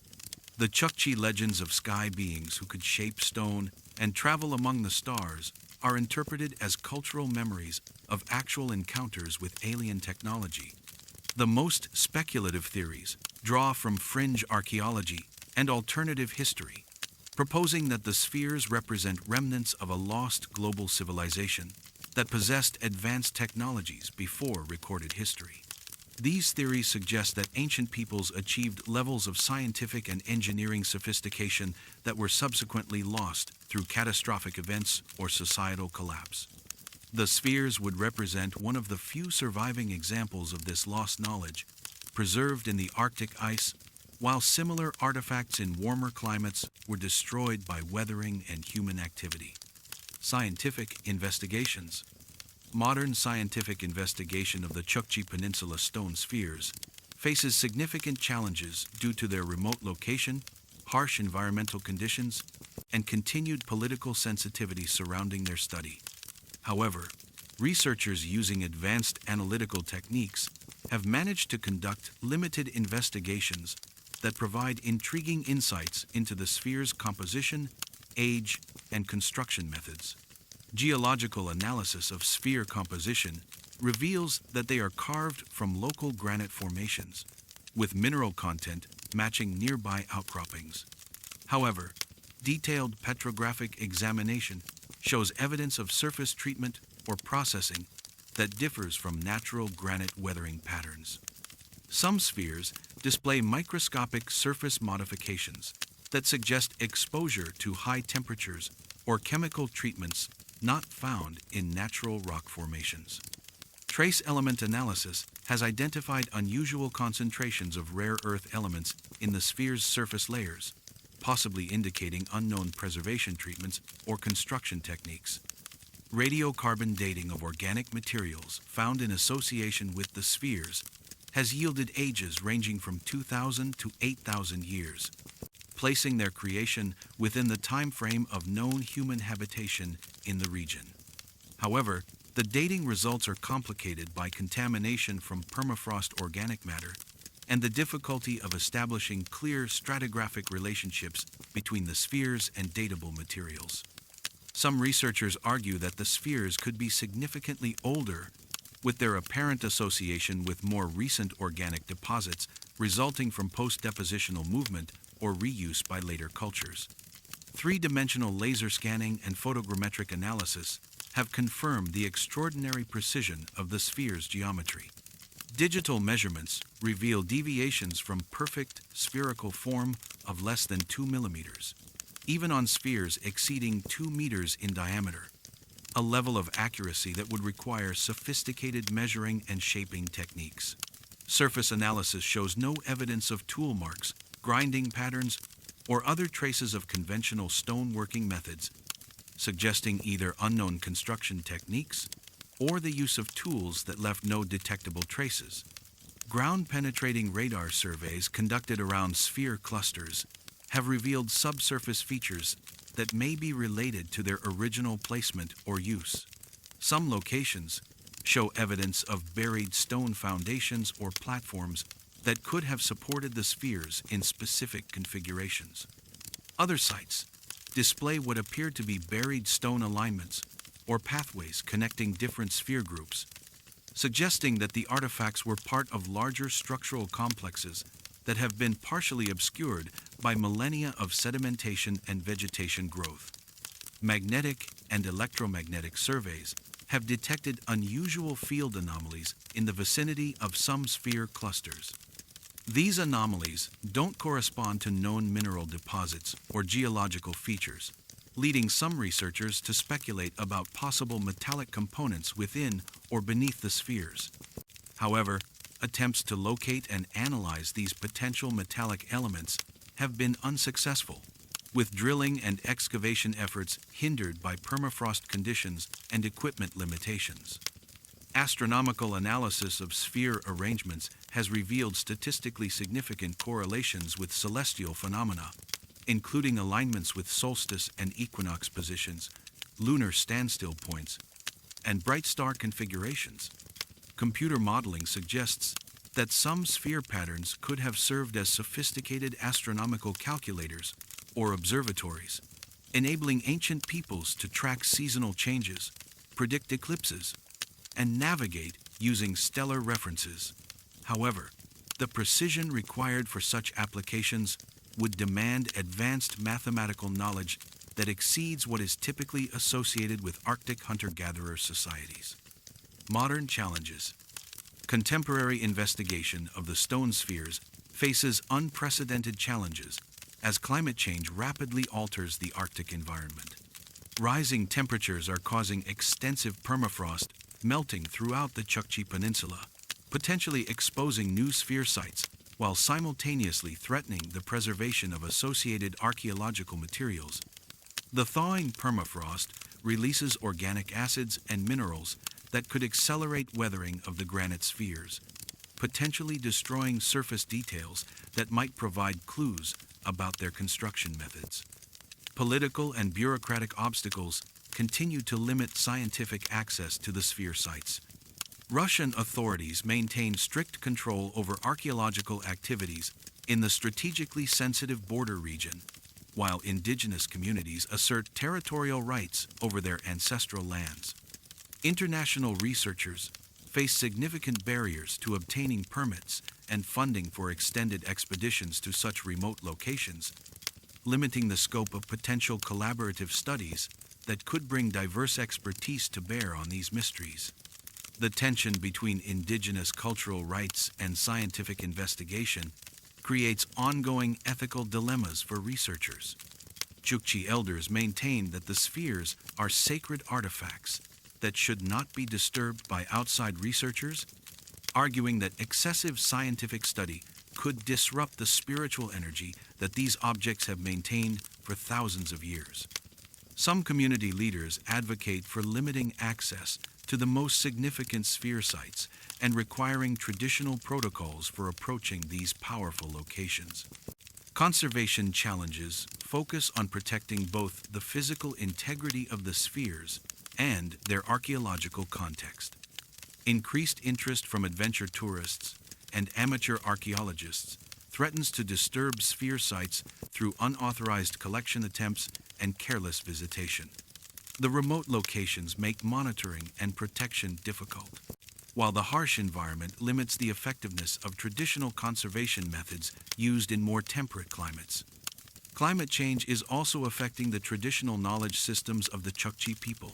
The Chukchi legends of sky beings who could shape stone and travel among the stars are interpreted as cultural memories of actual encounters with alien technology. The most speculative theories draw from fringe archaeology and alternative history, proposing that the spheres represent remnants of a lost global civilization that possessed advanced technologies before recorded history. These theories suggest that ancient peoples achieved levels of scientific and engineering sophistication that were subsequently lost through catastrophic events or societal collapse. The spheres would represent one of the few surviving examples of this lost knowledge, preserved in the Arctic ice, while similar artifacts in warmer climates were destroyed by weathering and human activity. Scientific investigations. Modern scientific investigation of the Chukchi Peninsula stone spheres faces significant challenges due to their remote location, harsh environmental conditions, and continued political sensitivity surrounding their study. However, researchers using advanced analytical techniques have managed to conduct limited investigations that provide intriguing insights into the sphere's composition, age, and construction methods. Geological analysis of sphere composition reveals that they are carved from local granite formations, with mineral content matching nearby outcroppings. However, detailed petrographic examination shows evidence of surface treatment or processing that differs from natural granite weathering patterns. Some spheres display microscopic surface modifications that suggest exposure to high temperatures or chemical treatments not found in natural rock formations. Trace element analysis has identified unusual concentrations of rare earth elements in the sphere's surface layers, possibly indicating unknown preservation treatments or construction techniques. Radiocarbon dating of organic materials found in association with the spheres has yielded ages ranging from 2,000 to 8,000 years, placing their creation within the time frame of known human habitation in the region. However, the dating results are complicated by contamination from permafrost organic matter and the difficulty of establishing clear stratigraphic relationships between the spheres and datable materials. Some researchers argue that the spheres could be significantly older, with their apparent association with more recent organic deposits resulting from post-depositional movement or reuse by later cultures. Three-dimensional laser scanning and photogrammetric analysis have confirmed the extraordinary precision of the sphere's geometry. Digital measurements reveal deviations from perfect spherical form of less than 2 millimeters, even on spheres exceeding 2 meters in diameter. a level of accuracy that would require sophisticated measuring and shaping techniques. Surface analysis shows no evidence of tool marks, grinding patterns, or other traces of conventional stoneworking methods, suggesting either unknown construction techniques or the use of tools that left no detectable traces. Ground-penetrating radar surveys conducted around sphere clusters have revealed subsurface features that may be related to their original placement or use. Some locations show evidence of buried stone foundations or platforms that could have supported the spheres in specific configurations. Other sites display what appear to be buried stone alignments or pathways connecting different sphere groups, suggesting that the artifacts were part of larger structural complexes that have been partially obscured by millennia of sedimentation and vegetation growth. Magnetic and electromagnetic surveys have detected unusual field anomalies in the vicinity of some sphere clusters. These anomalies don't correspond to known mineral deposits or geological features, leading some researchers to speculate about possible metallic components within or beneath the spheres. However, attempts to locate and analyze these potential metallic elements have been unsuccessful, with drilling and excavation efforts hindered by permafrost conditions and equipment limitations. Astronomical analysis of sphere arrangements has revealed statistically significant correlations with celestial phenomena, including alignments with solstice and equinox positions, lunar standstill points, and bright star configurations. Computer modeling suggests that some sphere patterns could have served as sophisticated astronomical calculators or observatories, enabling ancient peoples to track seasonal changes, predict eclipses, and navigate using stellar references. However, the precision required for such applications would demand advanced mathematical knowledge that exceeds what is typically associated with Arctic hunter-gatherer societies. Modern challenges. Contemporary investigation of the stone spheres faces unprecedented challenges as climate change rapidly alters the Arctic environment. Rising temperatures are causing extensive permafrost melting throughout the Chukchi Peninsula, potentially exposing new sphere sites while simultaneously threatening the preservation of associated archaeological materials. The thawing permafrost releases organic acids and minerals that could accelerate weathering of the granite spheres, potentially destroying surface details that might provide clues about their construction methods. Political and bureaucratic obstacles continue to limit scientific access to the sphere sites. Russian authorities maintain strict control over archaeological activities in the strategically sensitive border region, while indigenous communities assert territorial rights over their ancestral lands. International researchers face significant barriers to obtaining permits and funding for extended expeditions to such remote locations, limiting the scope of potential collaborative studies that could bring diverse expertise to bear on these mysteries. The tension between indigenous cultural rights and scientific investigation creates ongoing ethical dilemmas for researchers. Chukchi elders maintain that the spheres are sacred artifacts that should not be disturbed by outside researchers, arguing that excessive scientific study could disrupt the spiritual energy that these objects have maintained for thousands of years. Some community leaders advocate for limiting access to the most significant sphere sites and requiring traditional protocols for approaching these powerful locations. Conservation challenges focus on protecting both the physical integrity of the spheres and their archaeological context. Increased interest from adventure tourists and amateur archaeologists threatens to disturb sphere sites through unauthorized collection attempts and careless visitation. The remote locations make monitoring and protection difficult, while the harsh environment limits the effectiveness of traditional conservation methods used in more temperate climates. Climate change is also affecting the traditional knowledge systems of the Chukchi people,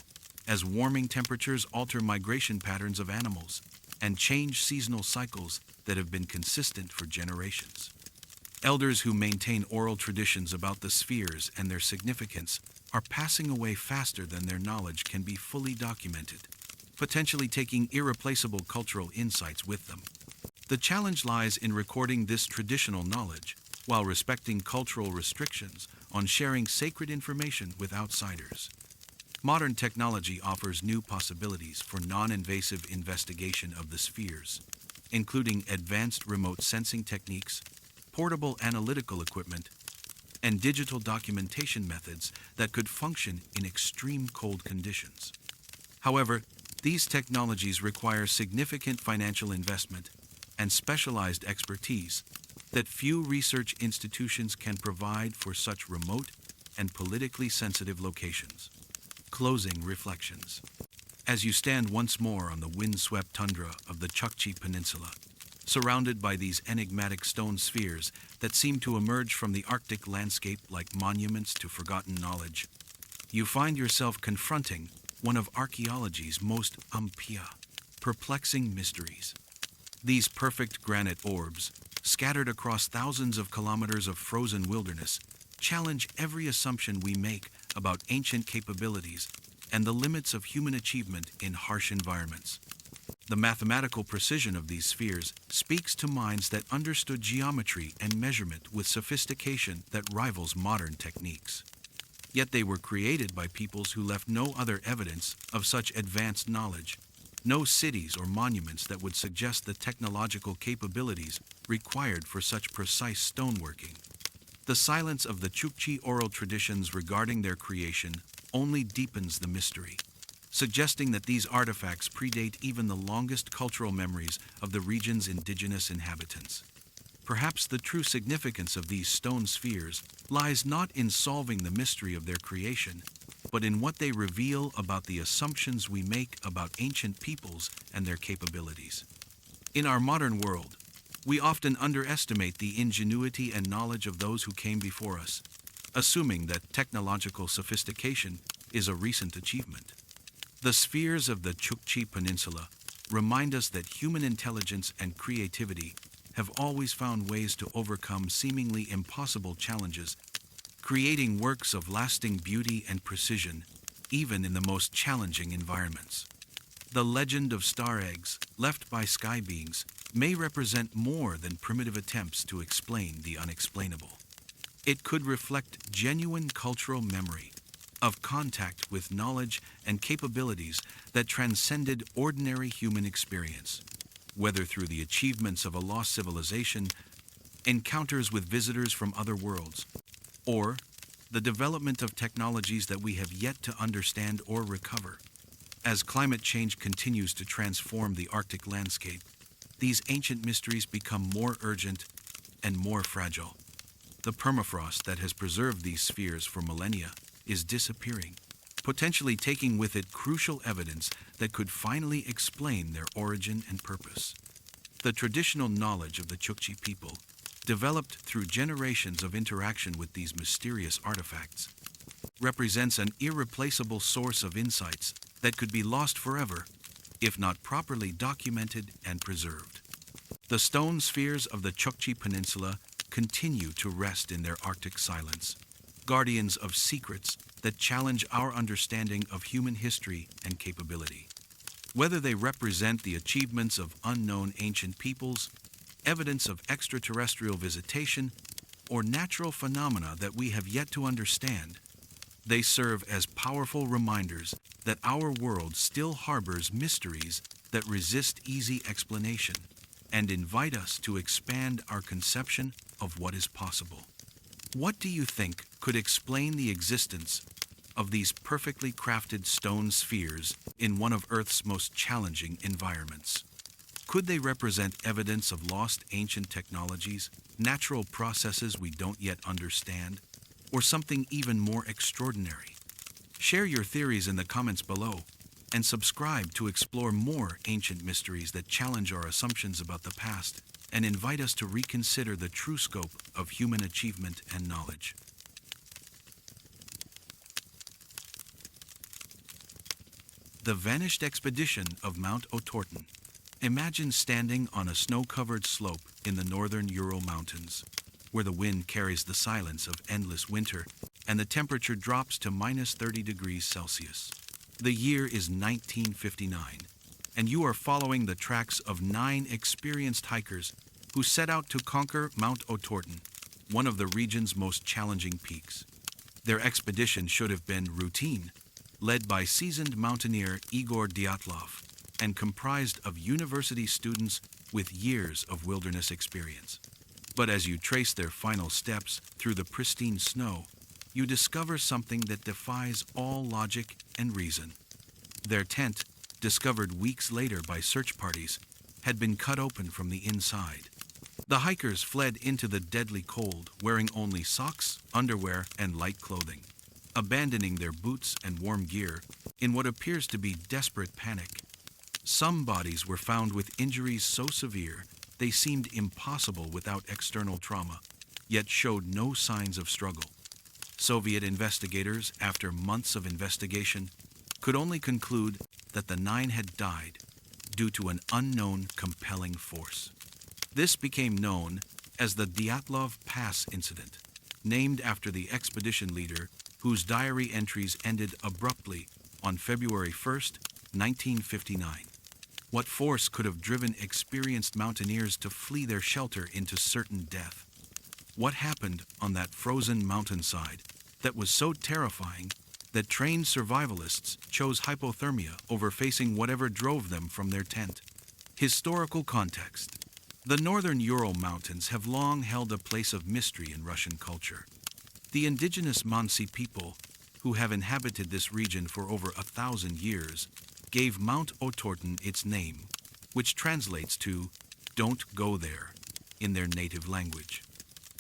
as warming temperatures alter migration patterns of animals and change seasonal cycles that have been consistent for generations. Elders who maintain oral traditions about the spheres and their significance are passing away faster than their knowledge can be fully documented, potentially taking irreplaceable cultural insights with them. The challenge lies in recording this traditional knowledge while respecting cultural restrictions on sharing sacred information with outsiders. Modern technology offers new possibilities for non-invasive investigation of the spheres, including advanced remote sensing techniques, portable analytical equipment, and digital documentation methods that could function in extreme cold conditions. However, these technologies require significant financial investment and specialized expertise that few research institutions can provide for such remote and politically sensitive locations. Closing reflections. As you stand once more on the windswept tundra of the Chukchi Peninsula, surrounded by these enigmatic stone spheres that seem to emerge from the Arctic landscape like monuments to forgotten knowledge, you find yourself confronting one of archaeology's most perplexing mysteries. These perfect granite orbs, scattered across thousands of kilometers of frozen wilderness, challenge every assumption we make about ancient capabilities and the limits of human achievement in harsh environments. The mathematical precision of these spheres speaks to minds that understood geometry and measurement with sophistication that rivals modern techniques. Yet they were created by peoples who left no other evidence of such advanced knowledge, no cities or monuments that would suggest the technological capabilities required for such precise stoneworking. The silence of the Chukchi oral traditions regarding their creation only deepens the mystery, suggesting that these artifacts predate even the longest cultural memories of the region's indigenous inhabitants. Perhaps the true significance of these stone spheres lies not in solving the mystery of their creation, but in what they reveal about the assumptions we make about ancient peoples and their capabilities. In our modern world, we often underestimate the ingenuity and knowledge of those who came before us, assuming that technological sophistication is a recent achievement. The spheres of the Chukchi Peninsula remind us that human intelligence and creativity have always found ways to overcome seemingly impossible challenges, creating works of lasting beauty and precision, even in the most challenging environments. The legend of star eggs left by sky beings may represent more than primitive attempts to explain the unexplainable. It could reflect genuine cultural memory of contact with knowledge and capabilities that transcended ordinary human experience, whether through the achievements of a lost civilization, encounters with visitors from other worlds, or the development of technologies that we have yet to understand or recover. As climate change continues to transform the Arctic landscape, these ancient mysteries become more urgent and more fragile. The permafrost that has preserved these spheres for millennia is disappearing, potentially taking with it crucial evidence that could finally explain their origin and purpose. The traditional knowledge of the Chukchi people, developed through generations of interaction with these mysterious artifacts, represents an irreplaceable source of insights that could be lost forever if not properly documented and preserved. The stone spheres of the Chukchi Peninsula continue to rest in their Arctic silence, guardians of secrets that challenge our understanding of human history and capability. Whether they represent the achievements of unknown ancient peoples, evidence of extraterrestrial visitation, or natural phenomena that we have yet to understand, they serve as powerful reminders that our world still harbors mysteries that resist easy explanation and invite us to expand our conception of what is possible. What do you think could explain the existence of these perfectly crafted stone spheres in one of Earth's most challenging environments? Could they represent evidence of lost ancient technologies, natural processes we don't yet understand, or something even more extraordinary? Share your theories in the comments below and subscribe to explore more ancient mysteries that challenge our assumptions about the past and invite us to reconsider the true scope of human achievement and knowledge. The vanished expedition of Mount Otorten. Imagine standing on a snow-covered slope in the northern Ural Mountains, where the wind carries the silence of endless winter and the temperature drops to minus 30 degrees Celsius. The year is 1959, and you are following the tracks of 9 experienced hikers who set out to conquer Mount Otorten, one of the region's most challenging peaks. Their expedition should have been routine, led by seasoned mountaineer Igor Dyatlov, and comprised of university students with years of wilderness experience. But as you trace their final steps through the pristine snow, you discover something that defies all logic and reason. Their tent, discovered weeks later by search parties, had been cut open from the inside. The hikers fled into the deadly cold wearing only socks, underwear, and light clothing, abandoning their boots and warm gear in what appears to be desperate panic. Some bodies were found with injuries so severe they seemed impossible without external trauma, yet showed no signs of struggle. Soviet investigators, after months of investigation, could only conclude that the 9 had died due to an unknown compelling force. This became known as the Dyatlov Pass incident, named after the expedition leader whose diary entries ended abruptly on February 1st, 1959. What force could have driven experienced mountaineers to flee their shelter into certain death? What happened on that frozen mountainside that was so terrifying that trained survivalists chose hypothermia over facing whatever drove them from their tent? Historical context. The northern Ural Mountains have long held a place of mystery in Russian culture. The indigenous Mansi people, who have inhabited this region for over 1,000 years, gave Mount Otorten its name, which translates to "don't go there" in their native language.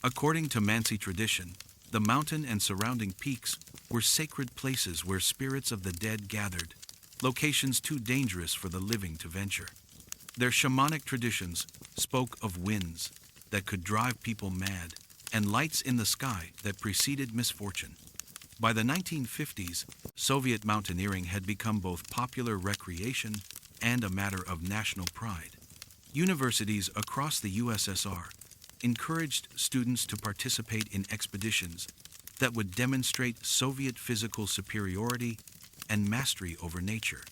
According to Mansi tradition, the mountain and surrounding peaks were sacred places where spirits of the dead gathered, locations too dangerous for the living to venture. Their shamanic traditions spoke of winds that could drive people mad and lights in the sky that preceded misfortune. By the 1950s, Soviet mountaineering had become both popular recreation and a matter of national pride. Universities across the USSR encouraged students to participate in expeditions that would demonstrate Soviet physical superiority and mastery over nature.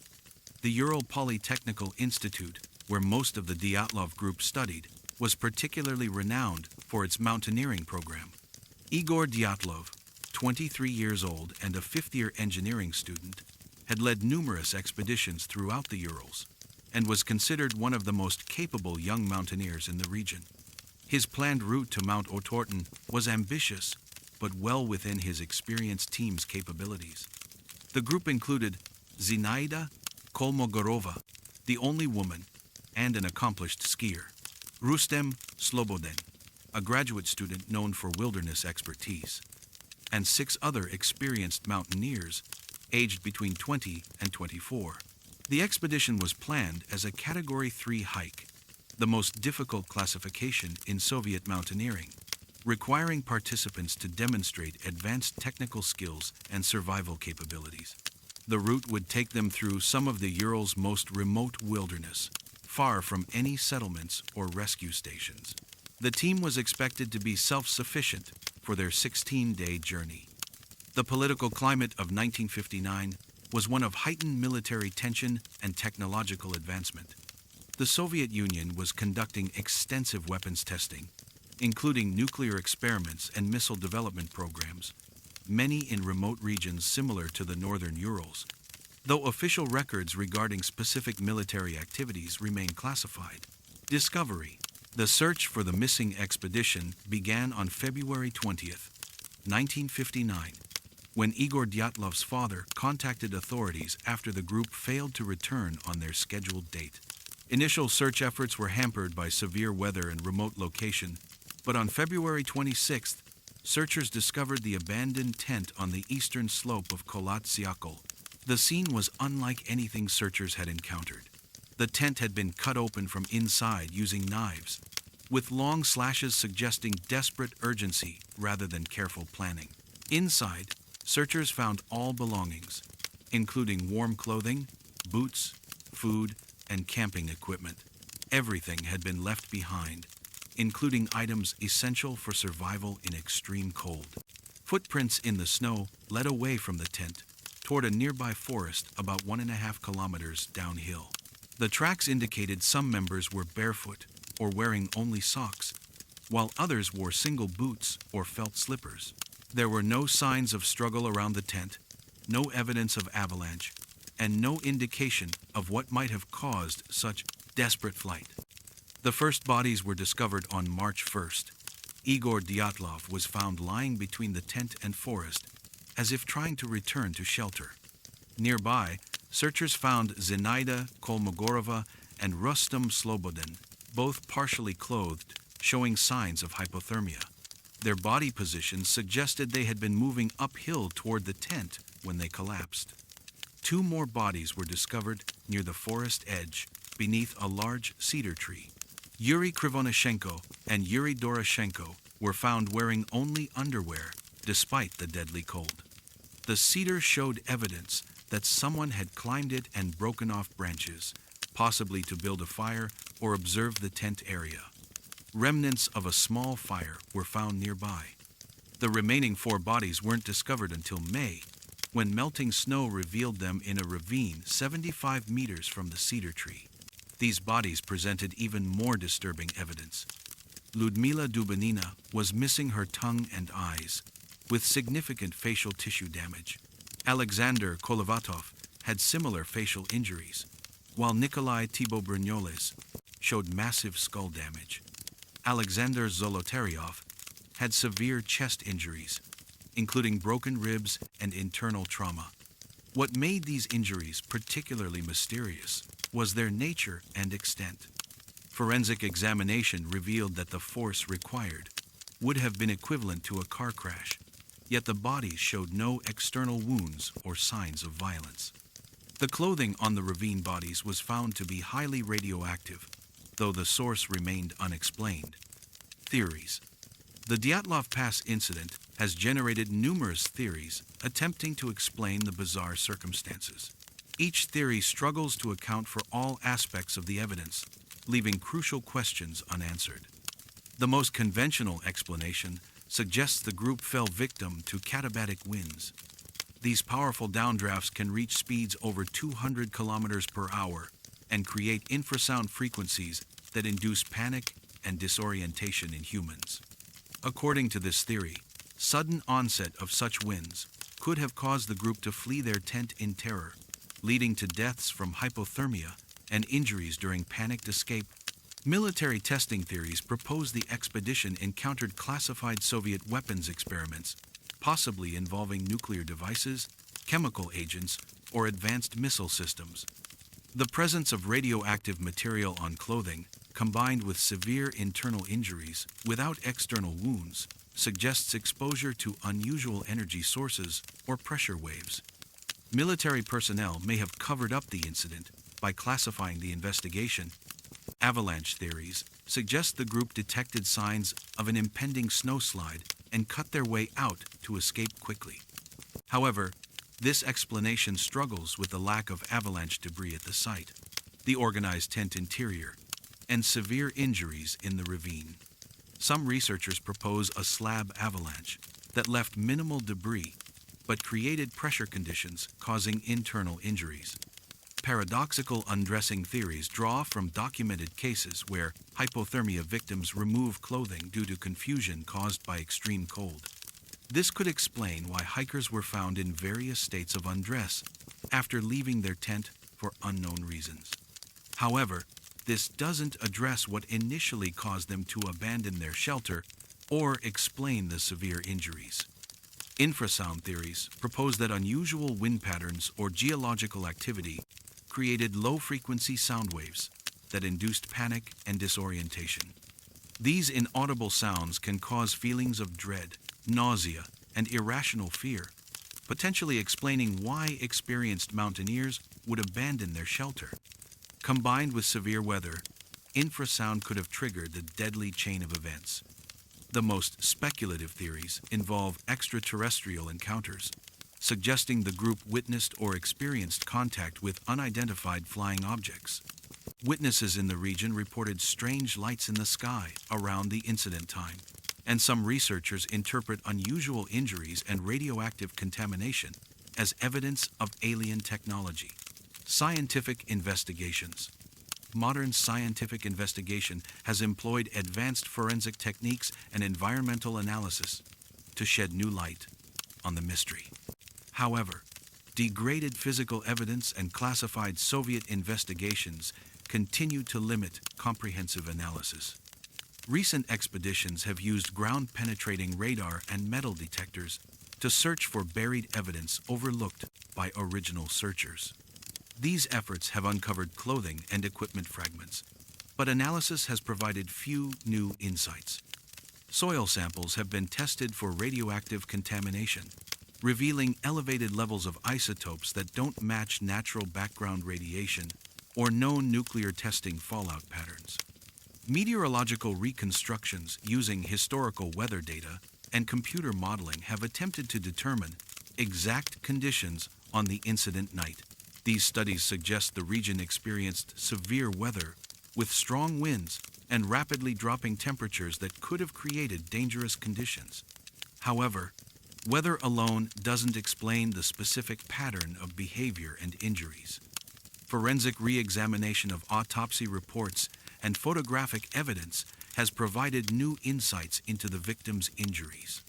The Ural Polytechnical Institute, where most of the Dyatlov group studied, was particularly renowned for its mountaineering program. Igor Dyatlov, 23 years old and a fifth-year engineering student, had led numerous expeditions throughout the Urals and was considered one of the most capable young mountaineers in the region. His planned route to Mount Otorten was ambitious, but well within his experienced team's capabilities. The group included Zinaida Kolmogorova, the only woman and an accomplished skier, Rustem Slobodin, a graduate student known for wilderness expertise, and 6 other experienced mountaineers, aged between 20 and 24. The expedition was planned as a Category 3 hike, the most difficult classification in Soviet mountaineering, requiring participants to demonstrate advanced technical skills and survival capabilities. The route would take them through some of the Urals' most remote wilderness, far from any settlements or rescue stations. The team was expected to be self-sufficient for their 16-day journey. The political climate of 1959 was one of heightened military tension and technological advancement. The Soviet Union was conducting extensive weapons testing, including nuclear experiments and missile development programs, many in remote regions similar to the northern Urals, though official records regarding specific military activities remain classified. Discovery. The search for the missing expedition began on February 20th, 1959, when Igor Dyatlov's father contacted authorities after the group failed to return on their scheduled date. Initial search efforts were hampered by severe weather and remote location, but on February 26th, searchers discovered the abandoned tent on the eastern slope of Kholat Syakhl. The scene was unlike anything searchers had encountered. The tent had been cut open from inside using knives, with long slashes suggesting desperate urgency rather than careful planning. Inside, searchers found all belongings, including warm clothing, boots, food, and camping equipment. Everything had been left behind, including items essential for survival in extreme cold. Footprints in the snow led away from the tent toward a nearby forest about 1.5 kilometers downhill. The tracks indicated some members were barefoot or wearing only socks, while others wore single boots or felt slippers. There were no signs of struggle around the tent, no evidence of avalanche, and no indication of what might have caused such desperate flight. The first bodies were discovered on March 1st. Igor Dyatlov was found lying between the tent and forest, as if trying to return to shelter. Nearby, searchers found Zinaida Kolmogorova and Rustam Slobodin, both partially clothed, showing signs of hypothermia. Their body positions suggested they had been moving uphill toward the tent when they collapsed. 2 more bodies were discovered near the forest edge, beneath a large cedar tree. Yuri Krivonyshenko and Yuri Doroshenko were found wearing only underwear, despite the deadly cold. The cedar showed evidence that someone had climbed it and broken off branches, possibly to build a fire or observe the tent area. Remnants of a small fire were found nearby. The remaining 4 bodies weren't discovered until May, when melting snow revealed them in a ravine 75 meters from the cedar tree. These bodies presented even more disturbing evidence. Ludmila Dubanina was missing her tongue and eyes, with significant facial tissue damage. Alexander Kolovatov had similar facial injuries, while Nikolai Thibault-Brignoles showed massive skull damage. Alexander Zolotaryov had severe chest injuries, including broken ribs and internal trauma. What made these injuries particularly mysterious was their nature and extent. Forensic examination revealed that the force required would have been equivalent to a car crash, yet the bodies showed no external wounds or signs of violence. The clothing on the ravine bodies was found to be highly radioactive, though the source remained unexplained. Theories. The Dyatlov Pass incident has generated numerous theories attempting to explain the bizarre circumstances. Each theory struggles to account for all aspects of the evidence, leaving crucial questions unanswered. The most conventional explanation suggests the group fell victim to katabatic winds. These powerful downdrafts can reach speeds over 200 kilometers per hour and create infrasound frequencies that induce panic and disorientation in humans. According to this theory, sudden onset of such winds could have caused the group to flee their tent in terror, leading to deaths from hypothermia and injuries during panicked escape. Military testing theories propose the expedition encountered classified Soviet weapons experiments, possibly involving nuclear devices, chemical agents, or advanced missile systems. The presence of radioactive material on clothing, combined with severe internal injuries without external wounds, suggests exposure to unusual energy sources or pressure waves. Military personnel may have covered up the incident by classifying the investigation. Avalanche theories suggest the group detected signs of an impending snowslide and cut their way out to escape quickly. However, this explanation struggles with the lack of avalanche debris at the site, the organized tent interior, and severe injuries in the ravine. Some researchers propose a slab avalanche that left minimal debris but created pressure conditions causing internal injuries. Paradoxical undressing theories draw from documented cases where hypothermia victims remove clothing due to confusion caused by extreme cold. This could explain why hikers were found in various states of undress after leaving their tent for unknown reasons. However, this doesn't address what initially caused them to abandon their shelter or explain the severe injuries. Infrasound theories propose that unusual wind patterns or geological activity created low-frequency sound waves that induced panic and disorientation. These inaudible sounds can cause feelings of dread, nausea, and irrational fear, potentially explaining why experienced mountaineers would abandon their shelter. Combined with severe weather, infrasound could have triggered the deadly chain of events. The most speculative theories involve extraterrestrial encounters, suggesting the group witnessed or experienced contact with unidentified flying objects. Witnesses in the region reported strange lights in the sky around the incident time, and some researchers interpret unusual injuries and radioactive contamination as evidence of alien technology. Scientific investigations. Modern scientific investigation has employed advanced forensic techniques and environmental analysis to shed new light on the mystery. However, degraded physical evidence and classified Soviet investigations continue to limit comprehensive analysis. Recent expeditions have used ground-penetrating radar and metal detectors to search for buried evidence overlooked by original searchers. These efforts have uncovered clothing and equipment fragments, but analysis has provided few new insights. Soil samples have been tested for radioactive contamination, revealing elevated levels of isotopes that don't match natural background radiation or known nuclear testing fallout patterns. Meteorological reconstructions using historical weather data and computer modeling have attempted to determine exact conditions on the incident night. These studies suggest the region experienced severe weather with strong winds and rapidly dropping temperatures that could have created dangerous conditions. However, weather alone doesn't explain the specific pattern of behavior and injuries. Forensic re-examination of autopsy reports and photographic evidence has provided new insights into the victim's injuries.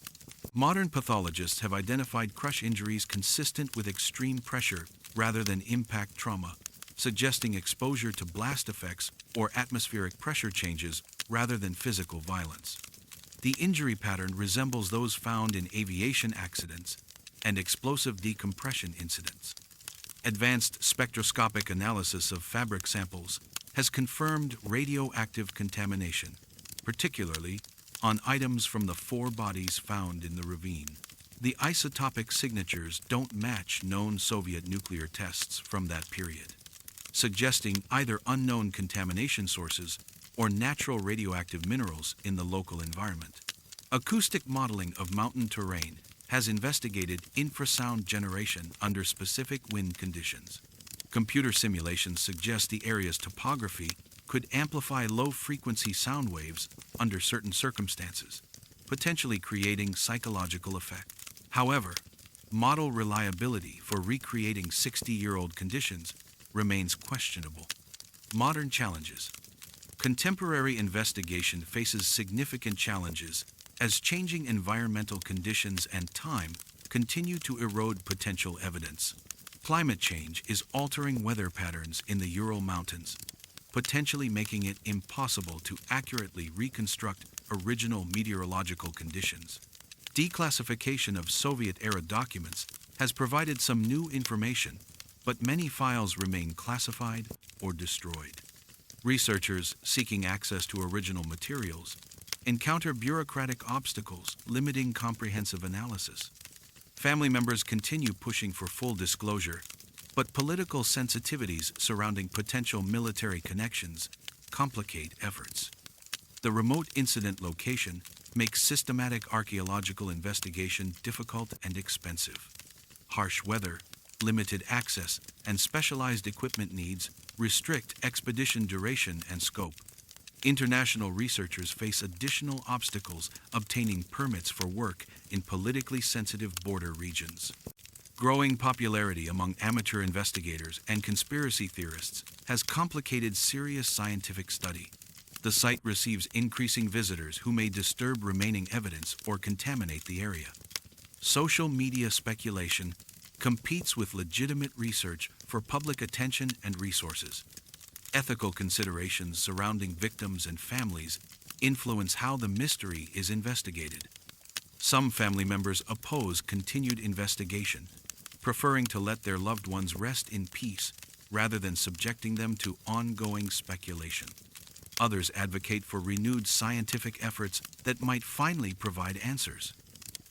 Modern pathologists have identified crush injuries consistent with extreme pressure rather than impact trauma, suggesting exposure to blast effects or atmospheric pressure changes rather than physical violence. The injury pattern resembles those found in aviation accidents and explosive decompression incidents. Advanced spectroscopic analysis of fabric samples has confirmed radioactive contamination, particularly on items from the 4 bodies found in the ravine. The isotopic signatures don't match known Soviet nuclear tests from that period, suggesting either unknown contamination sources or natural radioactive minerals in the local environment. Acoustic modeling of mountain terrain has investigated infrasound generation under specific wind conditions. Computer simulations suggest the area's topography could amplify low-frequency sound waves under certain circumstances, potentially creating psychological effect. However, model reliability for recreating 60-year-old conditions remains questionable. Modern challenges. Contemporary investigation faces significant challenges as changing environmental conditions and time continue to erode potential evidence. Climate change is altering weather patterns in the Ural Mountains, potentially making it impossible to accurately reconstruct original meteorological conditions. Declassification of Soviet-era documents has provided some new information, but many files remain classified or destroyed. Researchers seeking access to original materials encounter bureaucratic obstacles limiting comprehensive analysis. Family members continue pushing for full disclosure, but political sensitivities surrounding potential military connections complicate efforts. The remote incident location makes systematic archaeological investigation difficult and expensive. Harsh weather, limited access, and specialized equipment needs restrict expedition duration and scope. International researchers face additional obstacles obtaining permits for work in politically sensitive border regions. Growing popularity among amateur investigators and conspiracy theorists has complicated serious scientific study. The site receives increasing visitors who may disturb remaining evidence or contaminate the area. Social media speculation competes with legitimate research for public attention and resources. Ethical considerations surrounding victims and families influence how the mystery is investigated. Some family members oppose continued investigation, preferring to let their loved ones rest in peace rather than subjecting them to ongoing speculation. Others advocate for renewed scientific efforts that might finally provide answers.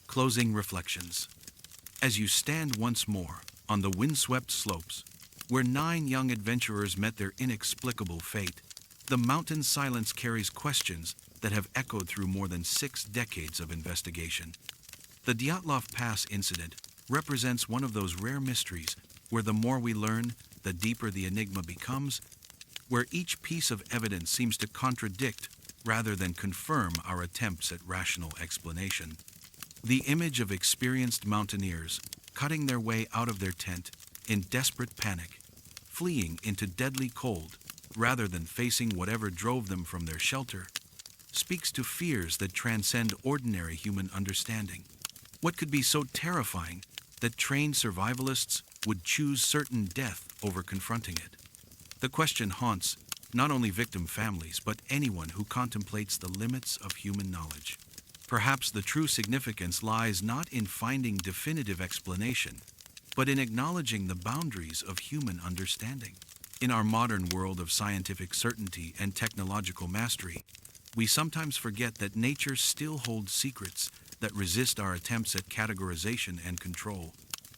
Closing reflections. As you stand once more on the windswept slopes, where 9 young adventurers met their inexplicable fate, the mountain silence carries questions that have echoed through more than 6 decades of investigation. The Dyatlov Pass incident represents one of those rare mysteries where the more we learn, the deeper the enigma becomes, where each piece of evidence seems to contradict rather than confirm our attempts at rational explanation. The image of experienced mountaineers cutting their way out of their tent in desperate panic, fleeing into deadly cold rather than facing whatever drove them from their shelter, speaks to fears that transcend ordinary human understanding. What could be so terrifying that trained survivalists would choose certain death over confronting it? The question haunts not only victim families, but anyone who contemplates the limits of human knowledge. Perhaps the true significance lies not in finding definitive explanation, but in acknowledging the boundaries of human understanding. In our modern world of scientific certainty and technological mastery, we sometimes forget that nature still holds secrets that resist our attempts at categorization and control.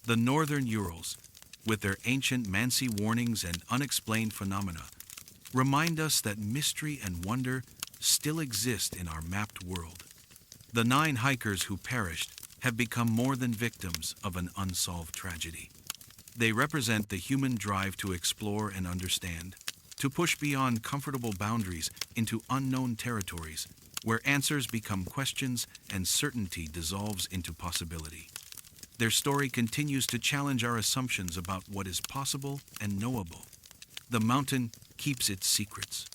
The northern Urals, with their ancient Mansi warnings and unexplained phenomena, remind us that mystery and wonder still exist in our mapped world. The 9 hikers who perished have become more than victims of an unsolved tragedy. They represent the human drive to explore and understand, to push beyond comfortable boundaries into unknown territories, where answers become questions and certainty dissolves into possibility. Their story continues to challenge our assumptions about what is possible and knowable. The mountain keeps its secrets,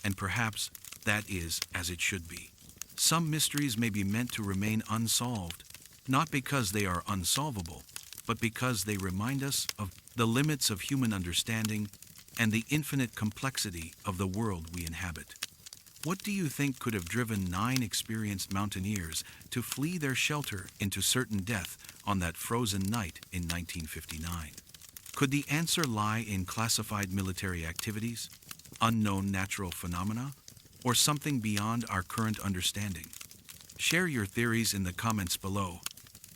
and perhaps that is as it should be. Some mysteries may be meant to remain unsolved, not because they are unsolvable, but because they remind us of the limits of human understanding and the infinite complexity of the world we inhabit. What do you think could have driven 9 experienced mountaineers to flee their shelter into certain death on that frozen night in 1959? Could the answer lie in classified military activities, unknown natural phenomena, or something beyond our current understanding? Share your theories in the comments below,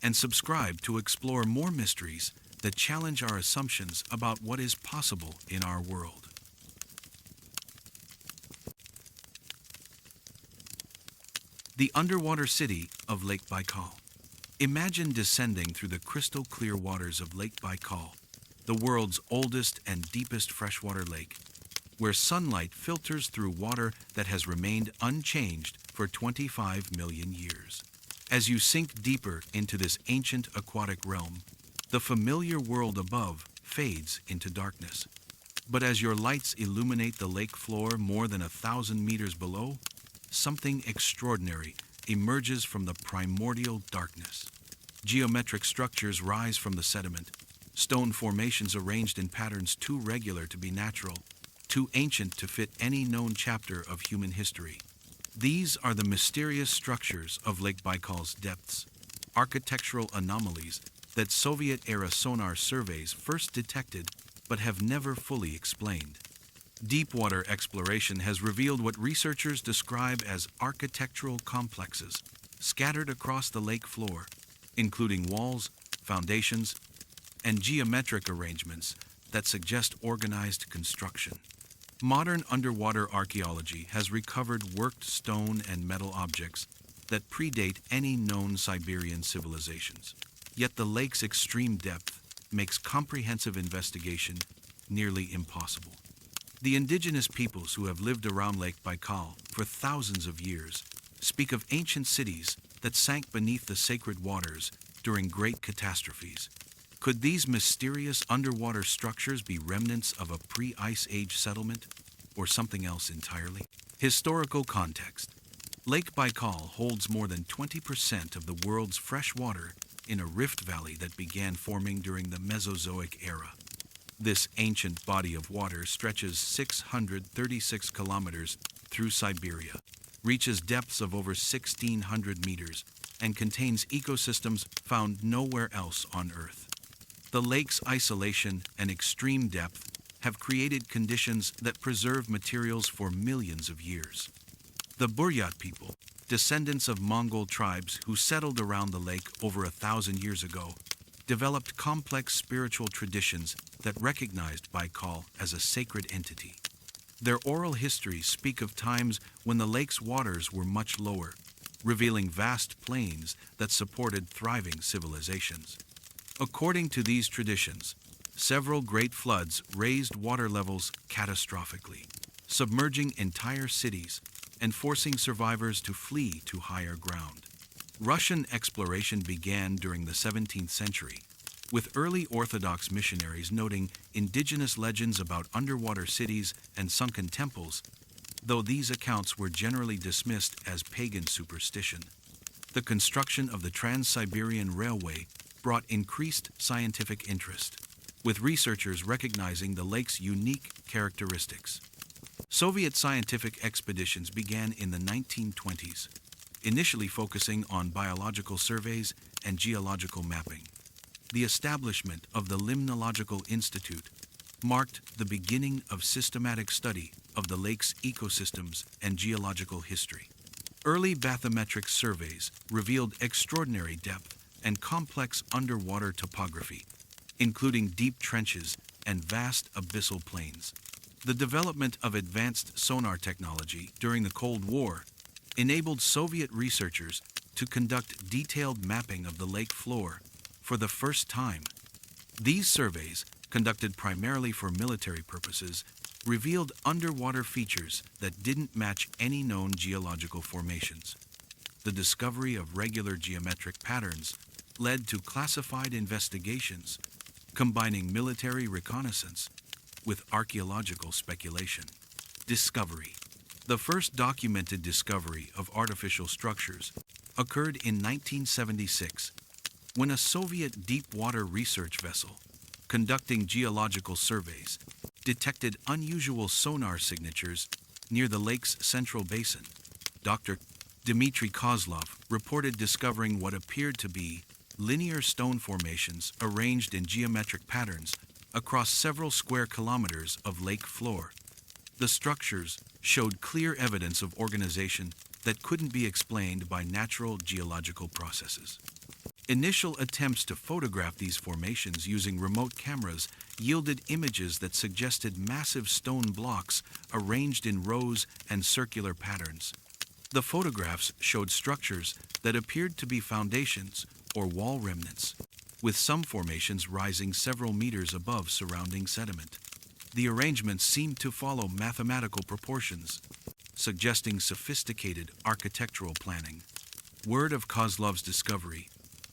and subscribe to explore more mysteries that challenge our assumptions about what is possible in our world. The underwater city of Lake Baikal. Imagine descending through the crystal clear waters of Lake Baikal, the world's oldest and deepest freshwater lake, where sunlight filters through water that has remained unchanged for 25 million years. As you sink deeper into this ancient aquatic realm, the familiar world above fades into darkness. But as your lights illuminate the lake floor more than 1,000 meters below, something extraordinary emerges from the primordial darkness. Geometric structures rise from the sediment, stone formations arranged in patterns too regular to be natural, too ancient to fit any known chapter of human history. These are the mysterious structures of Lake Baikal's depths, architectural anomalies that Soviet-era sonar surveys first detected but have never fully explained. Deepwater exploration has revealed what researchers describe as architectural complexes scattered across the lake floor, including walls, foundations, and geometric arrangements that suggest organized construction. Modern underwater archaeology has recovered worked stone and metal objects that predate any known Siberian civilizations. Yet the lake's extreme depth makes comprehensive investigation nearly impossible. The indigenous peoples who have lived around Lake Baikal for thousands of years speak of ancient cities that sank beneath the sacred waters during great catastrophes. Could these mysterious underwater structures be remnants of a pre-Ice Age settlement, or something else entirely? Historical context. Lake Baikal holds more than 20% of the world's fresh water in a rift valley that began forming during the Mesozoic era. This ancient body of water stretches 636 kilometers through Siberia, reaches depths of over 1,600 meters, and contains ecosystems found nowhere else on Earth. The lake's isolation and extreme depth have created conditions that preserve materials for millions of years. The Buryat people, descendants of Mongol tribes who settled around the lake over 1,000 years ago, developed complex spiritual traditions that recognized Baikal as a sacred entity. Their oral histories speak of times when the lake's waters were much lower, revealing vast plains that supported thriving civilizations. According to these traditions, several great floods raised water levels catastrophically. submerging entire cities and forcing survivors to flee to higher ground. Russian exploration began during the 17th century, with early Orthodox missionaries noting indigenous legends about underwater cities and sunken temples, though these accounts were generally dismissed as pagan superstition. The construction of the Trans-Siberian Railway brought increased scientific interest, with researchers recognizing the lake's unique characteristics. Soviet scientific expeditions began in the 1920s, initially focusing on biological surveys and geological mapping. The establishment of the Limnological Institute marked the beginning of systematic study of the lake's ecosystems and geological history. Early bathymetric surveys revealed extraordinary depth and complex underwater topography, including deep trenches and vast abyssal plains. The development of advanced sonar technology during the Cold War enabled Soviet researchers to conduct detailed mapping of the lake floor for the first time. These surveys, conducted primarily for military purposes, revealed underwater features that didn't match any known geological formations. The discovery of regular geometric patterns led to classified investigations, combining military reconnaissance with archaeological speculation. Discovery. The first documented discovery of artificial structures occurred in 1976, when a Soviet deep-water research vessel, conducting geological surveys, detected unusual sonar signatures near the lake's central basin. Dr. Dmitry Kozlov reported discovering what appeared to be linear stone formations arranged in geometric patterns across several square kilometers of lake floor. The structures showed clear evidence of organization that couldn't be explained by natural geological processes. Initial attempts to photograph these formations using remote cameras yielded images that suggested massive stone blocks arranged in rows and circular patterns. The photographs showed structures that appeared to be foundations or wall remnants, with some formations rising several meters above surrounding sediment. The arrangements seemed to follow mathematical proportions, suggesting sophisticated architectural planning. Word of Kozlov's discovery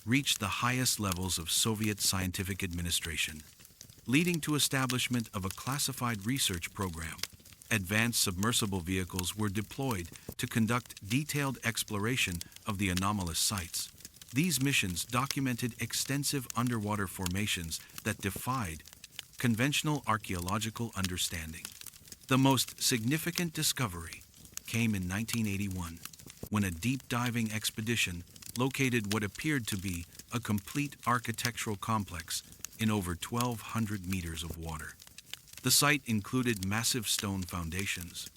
reached the highest levels of Soviet scientific administration, leading to establishment of a classified research program. Advanced submersible vehicles were deployed to conduct detailed exploration of the anomalous sites. These missions documented extensive underwater formations that defied conventional archaeological understanding. The most significant discovery came in 1981, when a deep-diving expedition located what appeared to be a complete architectural complex in over 1,200 meters of water. The site included massive stone foundations,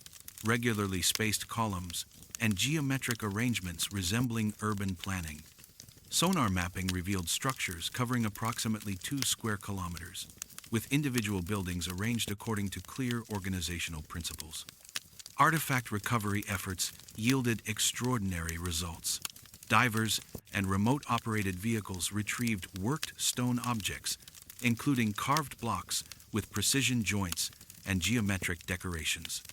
regularly spaced columns, and geometric arrangements resembling urban planning. Sonar mapping revealed structures covering approximately 2 square kilometers, with individual buildings arranged according to clear organizational principles. Artifact recovery efforts yielded extraordinary results. Divers and remote-operated vehicles retrieved worked stone objects, including carved blocks with precision joints and geometric decorations.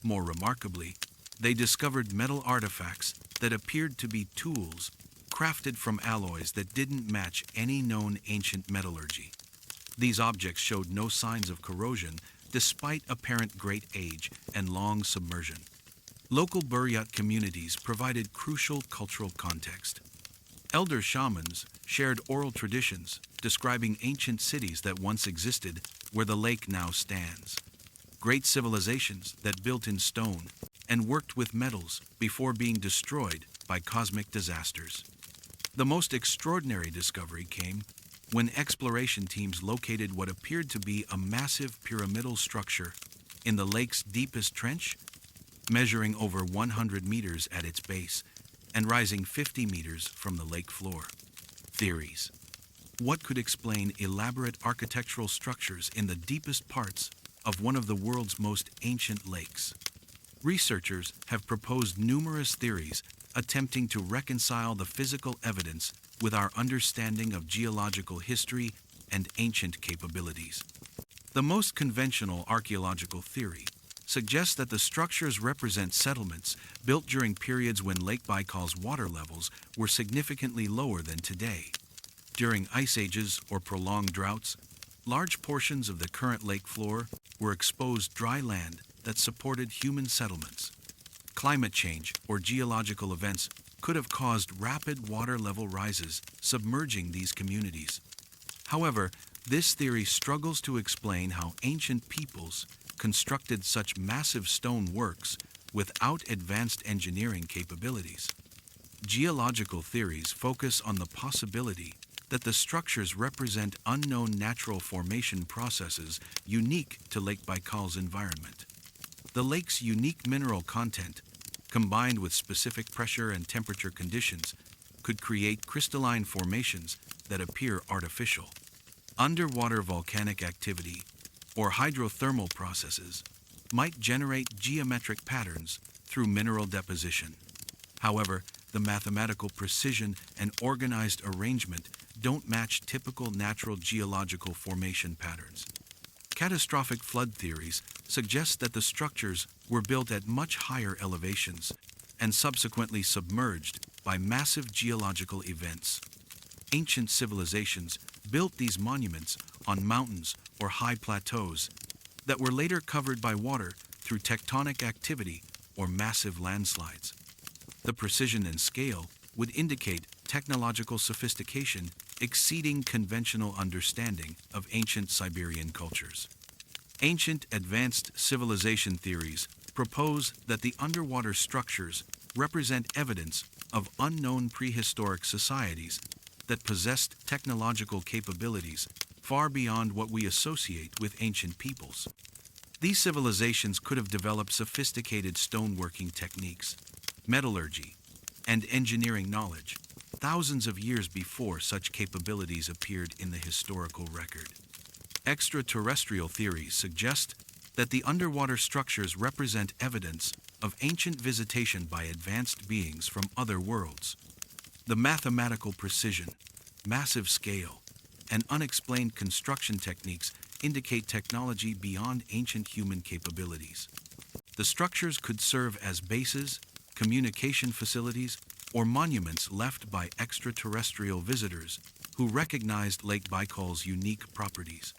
More remarkably, they discovered metal artifacts that appeared to be tools crafted from alloys that didn't match any known ancient metallurgy. These objects showed no signs of corrosion despite apparent great age and long submersion. Local Buryat communities provided crucial cultural context. Elder shamans shared oral traditions describing ancient cities that once existed where the lake now stands. Great civilizations that built in stone and worked with metals before being destroyed by cosmic disasters. The most extraordinary discovery came when exploration teams located what appeared to be a massive pyramidal structure in the lake's deepest trench, measuring over 100 meters at its base and rising 50 meters from the lake floor. Theories. What could explain elaborate architectural structures in the deepest parts of one of the world's most ancient lakes? Researchers have proposed numerous theories attempting to reconcile the physical evidence with our understanding of geological history and ancient capabilities. The most conventional archaeological theory suggests that the structures represent settlements built during periods when Lake Baikal's water levels were significantly lower than today. During ice ages or prolonged droughts, large portions of the current lake floor were exposed dry land that supported human settlements. Climate change or geological events could have caused rapid water level rises, submerging these communities. However, this theory struggles to explain how ancient peoples constructed such massive stone works without advanced engineering capabilities. Geological theories focus on the possibility that the structures represent unknown natural formation processes unique to Lake Baikal's environment. The lake's unique mineral content, combined with specific pressure and temperature conditions, could create crystalline formations that appear artificial. Underwater volcanic activity, or hydrothermal processes, might generate geometric patterns through mineral deposition. However, the mathematical precision and organized arrangement don't match typical natural geological formation patterns. Catastrophic flood theories suggest that the structures were built at much higher elevations and subsequently submerged by massive geological events. Ancient civilizations built these monuments on mountains or high plateaus that were later covered by water through tectonic activity or massive landslides. The precision and scale would indicate technological sophistication exceeding conventional understanding of ancient Siberian cultures. Ancient advanced civilization theories propose that the underwater structures represent evidence of unknown prehistoric societies that possessed technological capabilities far beyond what we associate with ancient peoples. These civilizations could have developed sophisticated stoneworking techniques, metallurgy, and engineering knowledge thousands of years before such capabilities appeared in the historical record. Extraterrestrial theories suggest that the underwater structures represent evidence of ancient visitation by advanced beings from other worlds. The mathematical precision, massive scale, and unexplained construction techniques indicate technology beyond ancient human capabilities. The structures could serve as bases, communication facilities, or monuments left by extraterrestrial visitors who recognized Lake Baikal's unique properties.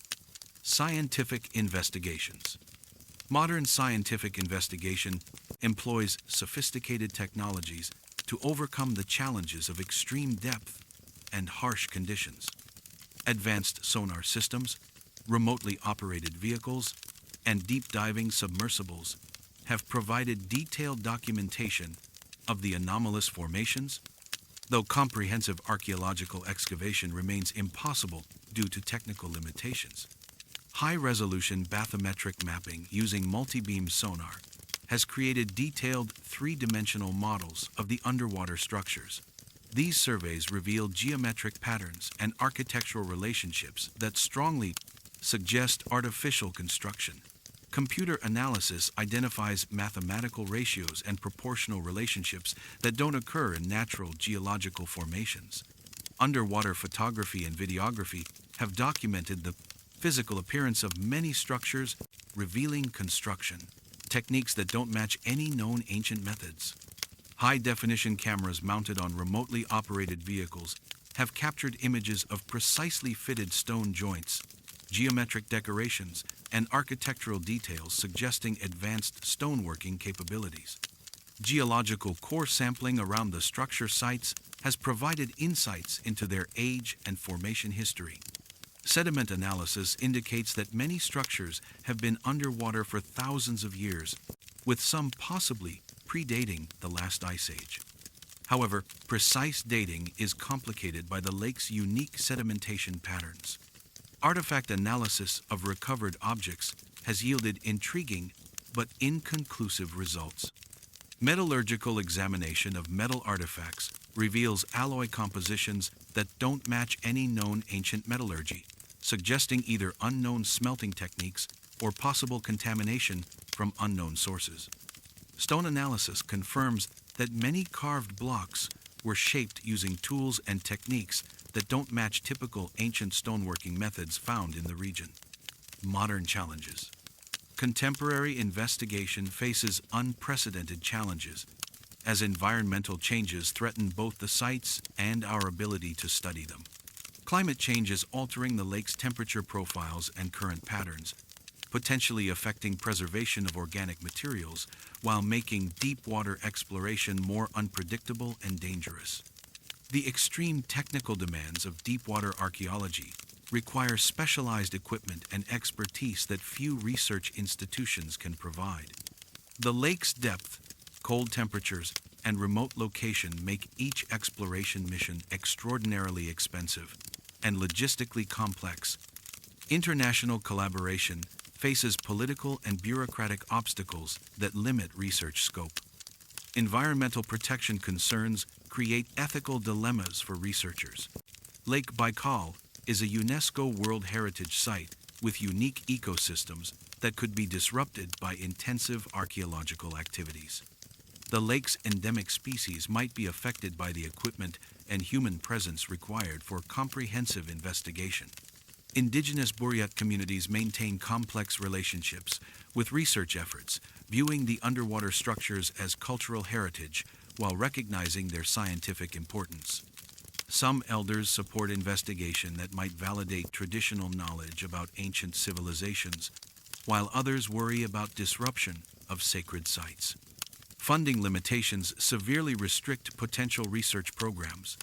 Scientific investigations. Modern scientific investigation employs sophisticated technologies to overcome the challenges of extreme depth and harsh conditions. Advanced sonar systems, remotely operated vehicles, and deep diving submersibles have provided detailed documentation of the anomalous formations, though comprehensive archaeological excavation remains impossible due to technical limitations. High-resolution bathymetric mapping using multi-beam sonar has created detailed three-dimensional models of the underwater structures. These surveys reveal geometric patterns and architectural relationships that strongly suggest artificial construction. Computer analysis identifies mathematical ratios and proportional relationships that don't occur in natural geological formations. Underwater photography and videography have documented the physical appearance of many structures, revealing construction techniques that don't match any known ancient methods. High-definition cameras mounted on remotely operated vehicles have captured images of precisely fitted stone joints, geometric decorations, and architectural details suggesting advanced stoneworking capabilities. Geological core sampling around the structure sites has provided insights into their age and formation history. Sediment analysis indicates that many structures have been underwater for thousands of years, with some possibly predating the last ice age. However, precise dating is complicated by the lake's unique sedimentation patterns. Artifact analysis of recovered objects has yielded intriguing but inconclusive results. Metallurgical examination of metal artifacts reveals alloy compositions that don't match any known ancient metallurgy, suggesting either unknown smelting techniques or possible contamination from unknown sources. Stone analysis confirms that many carved blocks were shaped using tools and techniques that don't match typical ancient stoneworking methods found in the region. Modern challenges. contemporary investigation faces unprecedented challenges as environmental changes threaten both the sites and our ability to study them. Climate change is altering the lake's temperature profiles and current patterns, potentially affecting preservation of organic materials while making deep water exploration more unpredictable and dangerous. The extreme technical demands of deepwater archaeology require specialized equipment and expertise that few research institutions can provide. The lake's depth, cold temperatures, and remote location make each exploration mission extraordinarily expensive and logistically complex. International collaboration faces political and bureaucratic obstacles that limit research scope. Environmental protection concerns create ethical dilemmas for researchers. Lake Baikal is a UNESCO World Heritage Site with unique ecosystems that could be disrupted by intensive archaeological activities. The lake's endemic species might be affected by the equipment and human presence required for comprehensive investigation. Indigenous Buryat communities maintain complex relationships with research efforts, viewing the underwater structures as cultural heritage while recognizing their scientific importance. Some elders support investigation that might validate traditional knowledge about ancient civilizations, while others worry about disruption of sacred sites. Funding limitations severely restrict potential research programs.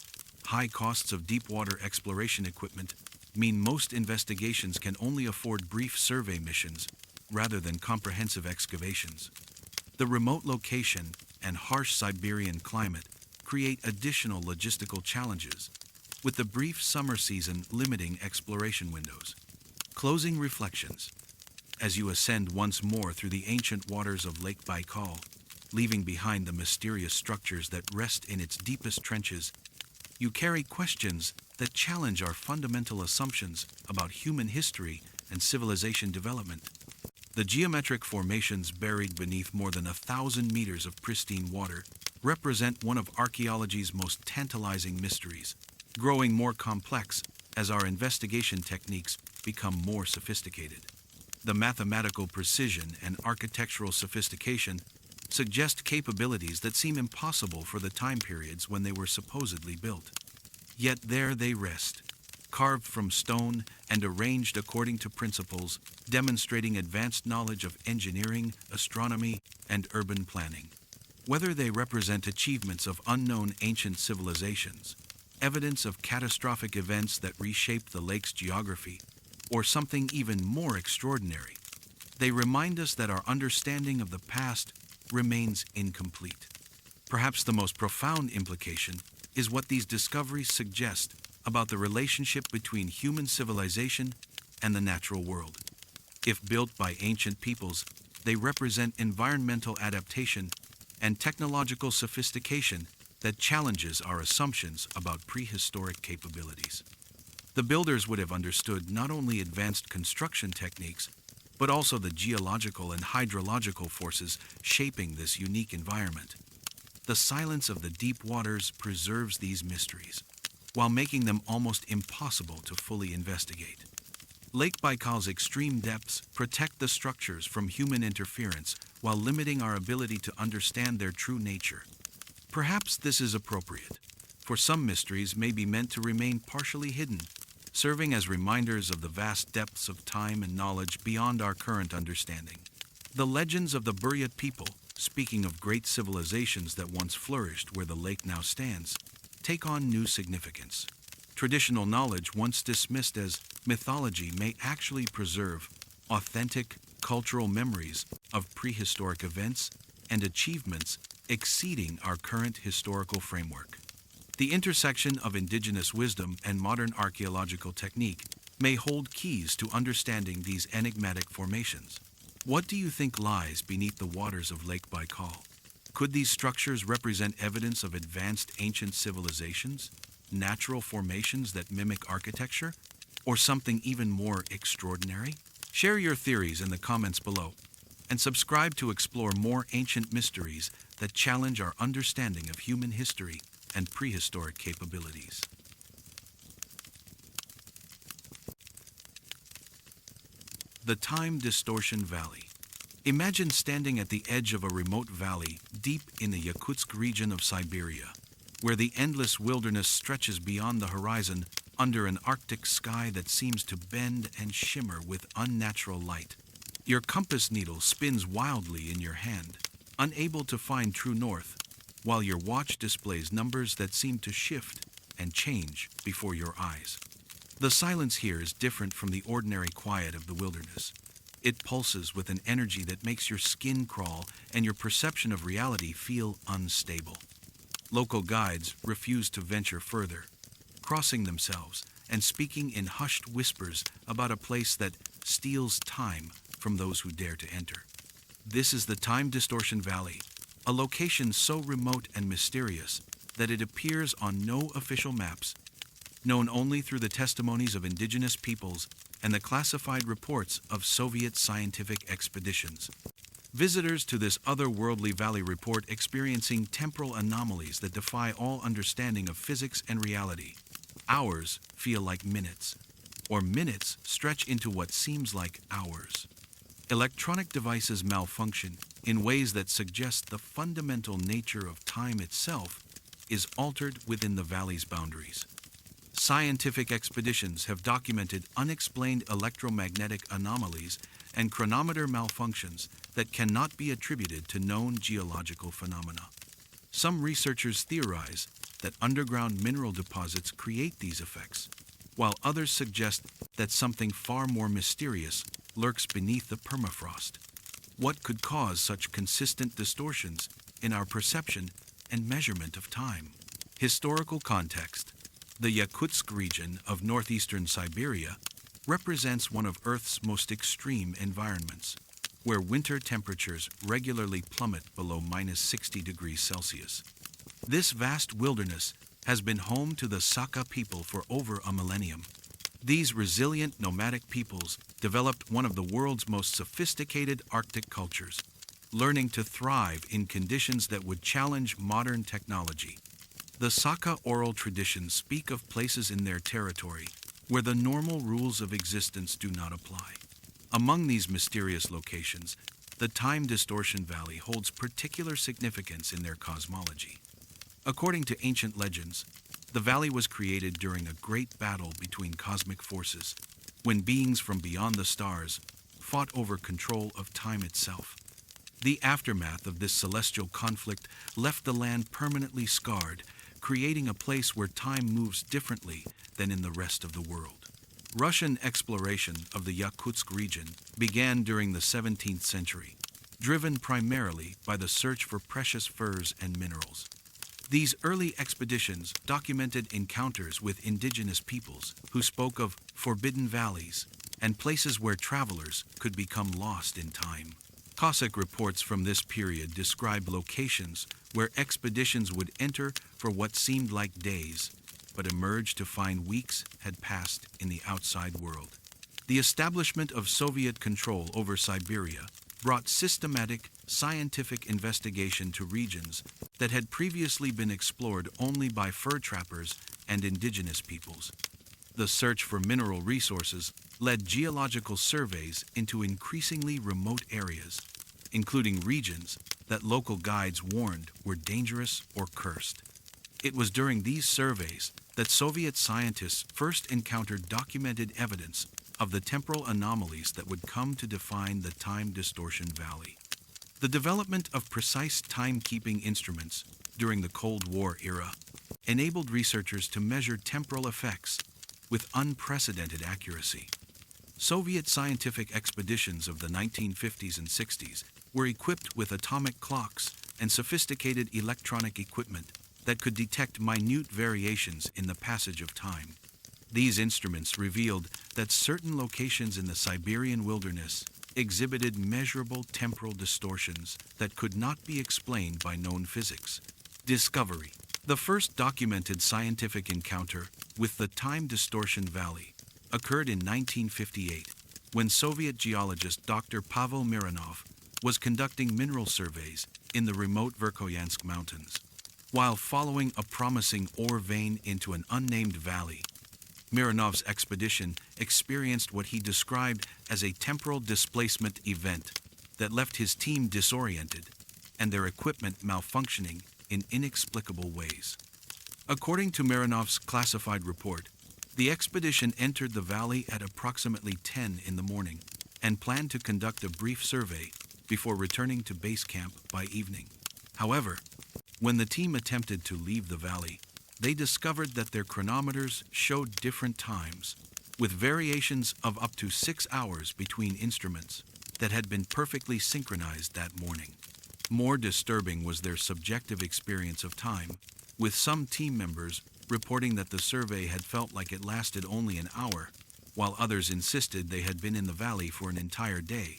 High costs of deepwater exploration equipment mean most investigations can only afford brief survey missions rather than comprehensive excavations. The remote location and harsh Siberian climate create additional logistical challenges, with the brief summer season limiting exploration windows. Closing reflections. As you ascend once more through the ancient waters of Lake Baikal, leaving behind the mysterious structures that rest in its deepest trenches, you carry questions that challenge our fundamental assumptions about human history and civilization development. The geometric formations buried beneath more than 1,000 meters of pristine water represent one of archaeology's most tantalizing mysteries, growing more complex as our investigation techniques become more sophisticated. The mathematical precision and architectural sophistication suggest capabilities that seem impossible for the time periods when they were supposedly built. Yet there they rest, carved from stone and arranged according to principles demonstrating advanced knowledge of engineering, astronomy, and urban planning. Whether they represent achievements of unknown ancient civilizations, evidence of catastrophic events that reshaped the lake's geography, or something even more extraordinary, they remind us that our understanding of the past remains incomplete. Perhaps the most profound implication is what these discoveries suggest about the relationship between human civilization and the natural world. If built by ancient peoples, they represent environmental adaptation and technological sophistication that challenges our assumptions about prehistoric capabilities. The builders would have understood not only advanced construction techniques, but also the geological and hydrological forces shaping this unique environment. The silence of the deep waters preserves these mysteries, while making them almost impossible to fully investigate. Lake Baikal's extreme depths protect the structures from human interference while limiting our ability to understand their true nature. Perhaps this is appropriate, for some mysteries may be meant to remain partially hidden, serving as reminders of the vast depths of time and knowledge beyond our current understanding. The legends of the Buryat people, speaking of great civilizations that once flourished where the lake now stands, take on new significance. Traditional knowledge, once dismissed as mythology, may actually preserve authentic cultural memories of prehistoric events and achievements exceeding our current historical framework. The intersection of indigenous wisdom and modern archaeological technique may hold keys to understanding these enigmatic formations. What do you think lies beneath the waters of Lake Baikal? Could these structures represent evidence of advanced ancient civilizations, natural formations that mimic architecture, or something even more extraordinary? Share your theories in the comments below, and subscribe to explore more ancient mysteries that challenge our understanding of human history and prehistoric capabilities. The Time Distortion Valley. Imagine standing at the edge of a remote valley deep in the Yakutsk region of Siberia, where the endless wilderness stretches beyond the horizon under an Arctic sky that seems to bend and shimmer with unnatural light. Your compass needle spins wildly in your hand, unable to find true north, while your watch displays numbers that seem to shift and change before your eyes. The silence here is different from the ordinary quiet of the wilderness. It pulses with an energy that makes your skin crawl and your perception of reality feel unstable. Local guides refuse to venture further, crossing themselves and speaking in hushed whispers about a place that steals time from those who dare to enter. This is the Time Distortion Valley, a location so remote and mysterious that it appears on no official maps, known only through the testimonies of indigenous peoples and the classified reports of Soviet scientific expeditions. Visitors to this otherworldly valley report experiencing temporal anomalies that defy all understanding of physics and reality. Hours feel like minutes, or minutes stretch into what seems like hours. Electronic devices malfunction in ways that suggest the fundamental nature of time itself is altered within the valley's boundaries. Scientific expeditions have documented unexplained electromagnetic anomalies and chronometer malfunctions that cannot be attributed to known geological phenomena. Some researchers theorize that underground mineral deposits create these effects, while others suggest that something far more mysterious lurks beneath the permafrost. What could cause such consistent distortions in our perception and measurement of time? Historical context. The Yakutsk region of northeastern Siberia represents one of Earth's most extreme environments, where winter temperatures regularly plummet below -60 degrees Celsius. This vast wilderness has been home to the Sakha people for over a millennium. These resilient nomadic peoples developed one of the world's most sophisticated Arctic cultures, learning to thrive in conditions that would challenge modern technology. The Sakha oral traditions speak of places in their territory where the normal rules of existence do not apply. Among these mysterious locations, the Time Distortion Valley holds particular significance in their cosmology. According to ancient legends, the valley was created during a great battle between cosmic forces, when beings from beyond the stars fought over control of time itself. The aftermath of this celestial conflict left the land permanently scarred, creating a place where time moves differently than in the rest of the world. Russian exploration of the Yakutsk region began during the 17th century, driven primarily by the search for precious furs and minerals. These early expeditions documented encounters with indigenous peoples who spoke of forbidden valleys and places where travelers could become lost in time. Cossack reports from this period describe locations where expeditions would enter for what seemed like days, but emerge to find weeks had passed in the outside world. The establishment of Soviet control over Siberia brought systematic, scientific investigation to regions that had previously been explored only by fur trappers and indigenous peoples. The search for mineral resources led geological surveys into increasingly remote areas, including regions that local guides warned were dangerous or cursed. It was during these surveys that Soviet scientists first encountered documented evidence of the temporal anomalies that would come to define the Time Distortion Valley. The development of precise timekeeping instruments during the Cold War era enabled researchers to measure temporal effects with unprecedented accuracy. Soviet scientific expeditions of the 1950s and 60s were equipped with atomic clocks and sophisticated electronic equipment that could detect minute variations in the passage of time. These instruments revealed that certain locations in the Siberian wilderness exhibited measurable temporal distortions that could not be explained by known physics. Discovery. The first documented scientific encounter with the Time Distortion Valley occurred in 1958, when Soviet geologist Dr. Pavel Mironov was conducting mineral surveys in the remote Verkhoyansk Mountains. While following a promising ore vein into an unnamed valley, Mironov's expedition experienced what he described as a temporal displacement event that left his team disoriented and their equipment malfunctioning in inexplicable ways. According to Miranov's classified report, the expedition entered the valley at approximately 10 in the morning and planned to conduct a brief survey before returning to base camp by evening. However, when the team attempted to leave the valley, they discovered that their chronometers showed different times, with variations of up to 6 hours between instruments that had been perfectly synchronized that morning. More disturbing was their subjective experience of time, with some team members reporting that the survey had felt like it lasted only an hour, while others insisted they had been in the valley for an entire day.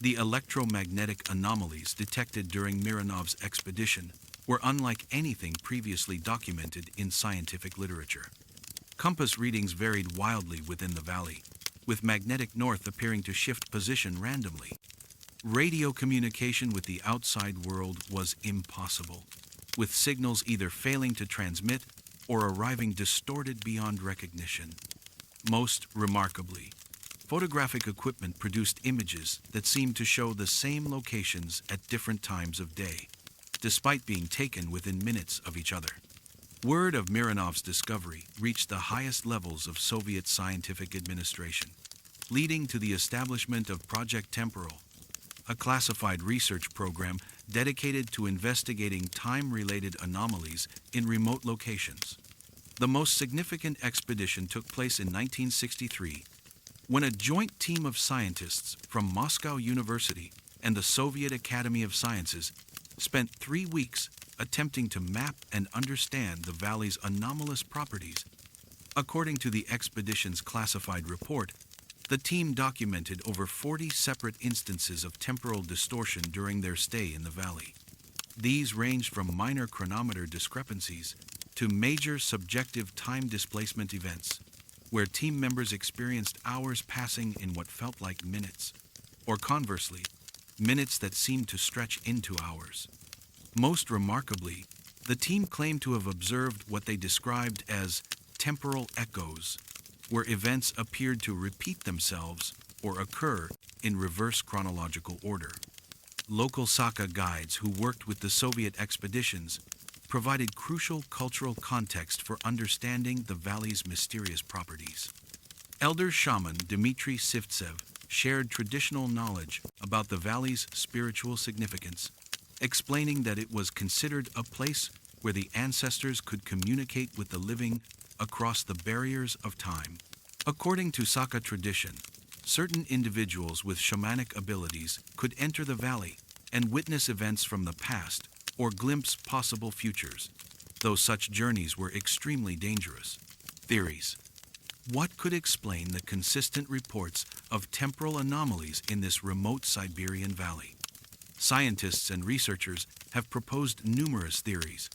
The electromagnetic anomalies detected during Miranov's expedition were unlike anything previously documented in scientific literature. Compass readings varied wildly within the valley, with magnetic north appearing to shift position randomly. Radio communication with the outside world was impossible, with signals either failing to transmit or arriving distorted beyond recognition. Most remarkably, photographic equipment produced images that seemed to show the same locations at different times of day, despite being taken within minutes of each other. Word of Miranov's discovery reached the highest levels of Soviet scientific administration, leading to the establishment of Project Temporal, a classified research program dedicated to investigating time-related anomalies in remote locations. The most significant expedition took place in 1963, when a joint team of scientists from Moscow University and the Soviet Academy of Sciences spent 3 weeks attempting to map and understand the valley's anomalous properties. According to the expedition's classified report, the team documented over 40 separate instances of temporal distortion during their stay in the valley. These ranged from minor chronometer discrepancies to major subjective time displacement events, where team members experienced hours passing in what felt like minutes, or conversely, minutes that seemed to stretch into hours. Most remarkably, the team claimed to have observed what they described as temporal echoes, where events appeared to repeat themselves or occur in reverse chronological order. Local Sakha guides who worked with the Soviet expeditions provided crucial cultural context for understanding the valley's mysterious properties. Elder shaman Dmitry Sivtsev shared traditional knowledge about the valley's spiritual significance, explaining that it was considered a place where the ancestors could communicate with the living across the barriers of time. According to Sakha tradition, certain individuals with shamanic abilities could enter the valley and witness events from the past or glimpse possible futures, though such journeys were extremely dangerous. Theories. What could explain the consistent reports of temporal anomalies in this remote Siberian valley? Scientists and researchers have proposed numerous theories,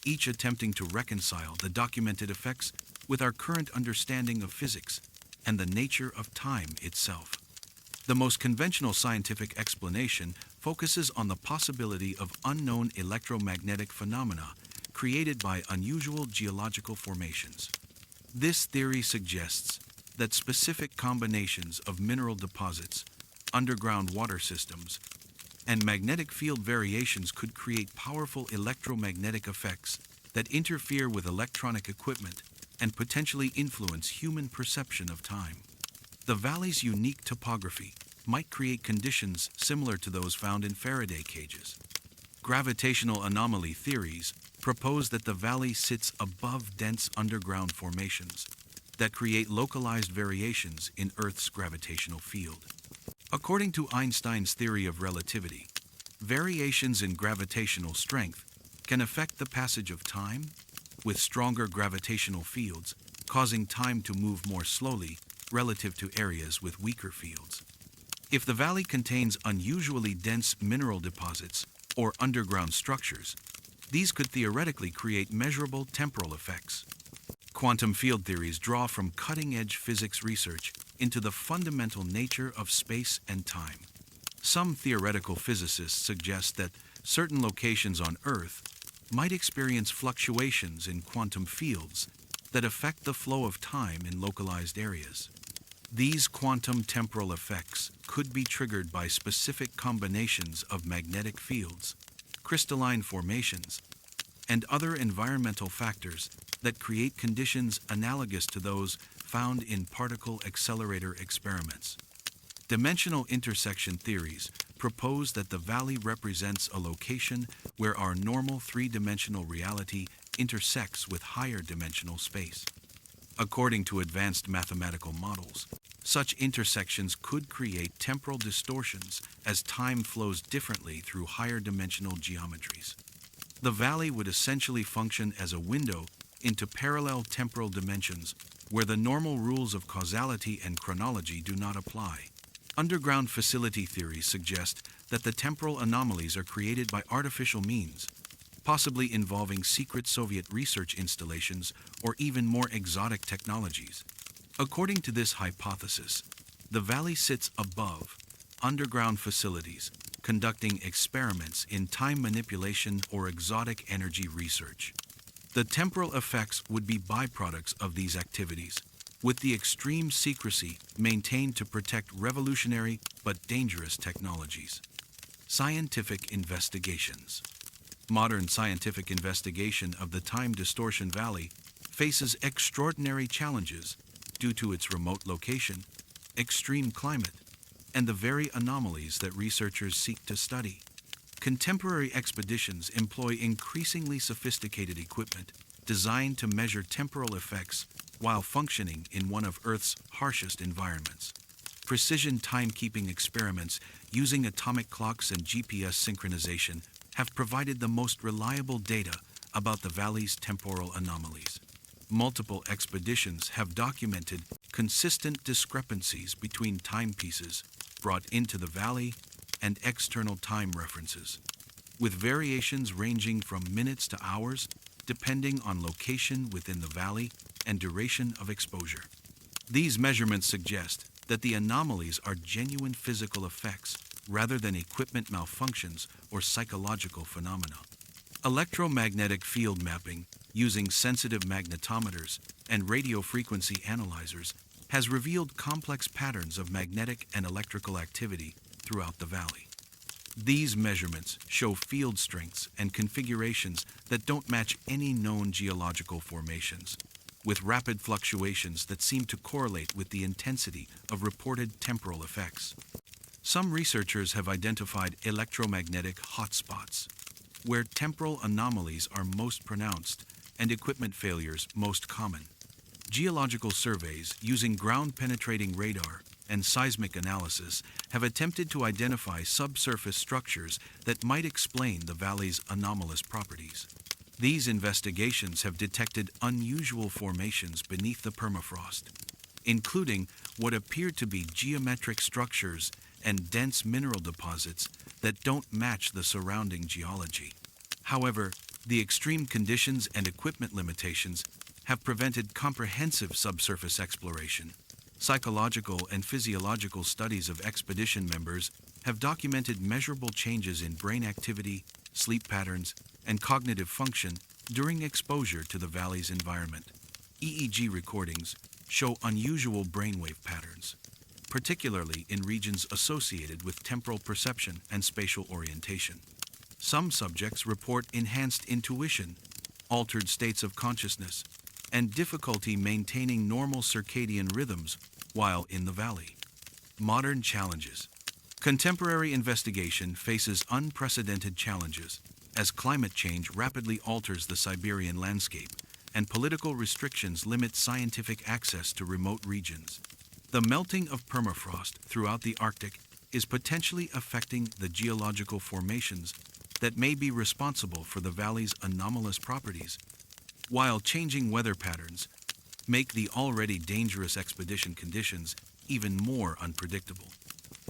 each attempting to reconcile the documented effects with our current understanding of physics and the nature of time itself. The most conventional scientific explanation focuses on the possibility of unknown electromagnetic phenomena created by unusual geological formations. This theory suggests that specific combinations of mineral deposits, underground water systems, and magnetic field variations could create powerful electromagnetic effects that interfere with electronic equipment and potentially influence human perception of time. The valley's unique topography might create conditions similar to those found in Faraday cages. Gravitational anomaly theories propose that the valley sits above dense underground formations that create localized variations in Earth's gravitational field. According to Einstein's theory of relativity, variations in gravitational strength can affect the passage of time, with stronger gravitational fields causing time to move more slowly relative to areas with weaker fields. If the valley contains unusually dense mineral deposits or underground structures, these could theoretically create measurable temporal effects. Quantum field theories draw from cutting-edge physics research into the fundamental nature of space and time. Some theoretical physicists suggest that certain locations on Earth might experience fluctuations in quantum fields that affect the flow of time in localized areas. These quantum temporal effects could be triggered by specific combinations of magnetic fields, crystalline formations, and other environmental factors that create conditions analogous to those found in particle accelerator experiments. Dimensional intersection theories propose that the valley represents a location where our normal three-dimensional reality intersects with higher dimensional space. According to advanced mathematical models, such intersections could create temporal distortions as time flows differently through higher dimensional geometries. The valley would essentially function as a window into parallel temporal dimensions where the normal rules of causality and chronology do not apply. Underground facility theories suggest that the temporal anomalies are created by artificial means, possibly involving secret Soviet research installations or even more exotic technologies. According to this hypothesis, the valley sits above underground facilities conducting experiments in time manipulation or exotic energy research. The temporal effects would be byproducts of these activities, with the extreme secrecy maintained to protect revolutionary but dangerous technologies. Scientific investigations. Modern scientific investigation of the time distortion valley faces extraordinary challenges due to its remote location, extreme climate, and the very anomalies that researchers seek to study. Contemporary expeditions employ increasingly sophisticated equipment designed to measure temporal effects while functioning in one of Earth's harshest environments. Precision timekeeping experiments using atomic clocks and GPS synchronization have provided the most reliable data about the valley's temporal anomalies. Multiple expeditions have documented consistent discrepancies between timepieces brought into the valley and external time references, with variations ranging from minutes to hours depending on location within the valley and duration of exposure. These measurements suggest that the anomalies are genuine physical effects rather than equipment malfunctions or psychological phenomena. Electromagnetic field mapping using sensitive magnetometers and radio frequency analyzers has revealed complex patterns of magnetic and electrical activity throughout the valley. These measurements show field strengths and configurations that don't match any known geological formations, with rapid fluctuations that seem to correlate with the intensity of reported temporal effects. Some researchers have identified electromagnetic hotspots, where temporal anomalies are most pronounced and equipment failures most common. Geological surveys using ground-penetrating radar and seismic analysis have attempted to identify subsurface structures that might explain the valley's anomalous properties. These investigations have detected unusual formations beneath the permafrost, including what appear to be geometric structures and dense mineral deposits that don't match the surrounding geology. However, the extreme conditions and equipment limitations have prevented comprehensive subsurface exploration. Psychological and physiological studies of expedition members have documented measurable changes in brain activity, sleep patterns, and cognitive function during exposure to the valley's environment. EEG recordings show unusual brainwave patterns, particularly in regions associated with temporal perception and spatial orientation. Some subjects report enhanced intuition, altered states of consciousness, and difficulty maintaining normal circadian rhythms while in the valley. Modern challenges. Contemporary investigation faces unprecedented challenges as climate change rapidly alters the Siberian landscape and political restrictions limit scientific access to remote regions. The melting of permafrost throughout the Arctic is potentially affecting the geological formations that may be responsible for the valley's anomalous properties, while changing weather patterns make the already dangerous expedition conditions even more unpredictable.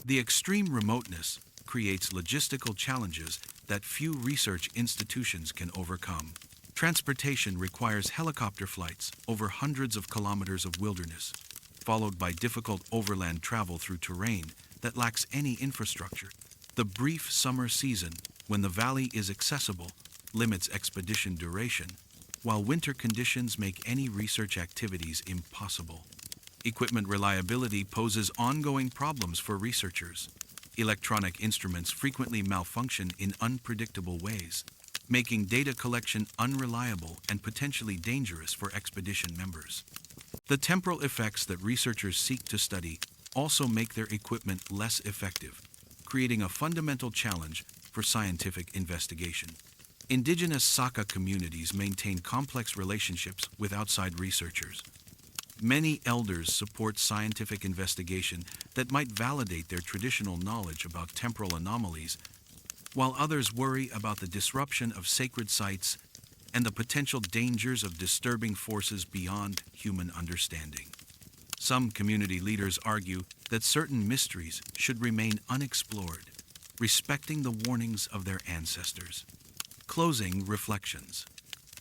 The extreme remoteness creates logistical challenges that few research institutions can overcome. Transportation requires helicopter flights over hundreds of kilometers of wilderness, followed by difficult overland travel through terrain that lacks any infrastructure. The brief summer season, when the valley is accessible, limits expedition duration, while winter conditions make any research activities impossible. Equipment reliability poses ongoing problems for researchers. Electronic instruments frequently malfunction in unpredictable ways, making data collection unreliable and potentially dangerous for expedition members. The temporal effects that researchers seek to study also make their equipment less effective, creating a fundamental challenge for scientific investigation. Indigenous Saka communities maintain complex relationships with outside researchers. Many elders support scientific investigation that might validate their traditional knowledge about temporal anomalies, while others worry about the disruption of sacred sites and the potential dangers of disturbing forces beyond human understanding. Some community leaders argue that certain mysteries should remain unexplored, respecting the warnings of their ancestors. Closing reflections.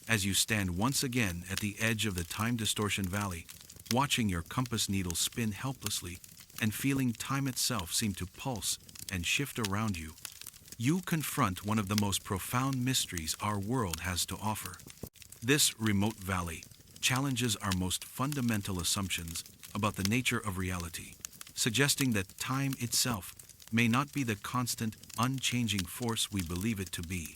As you stand once again at the edge of the time distortion valley, watching your compass needle spin helplessly and feeling time itself seem to pulse and shift around you, you confront one of the most profound mysteries our world has to offer. This remote valley challenges our most fundamental assumptions about the nature of reality, suggesting that time itself may not be the constant, unchanging force we believe it to be.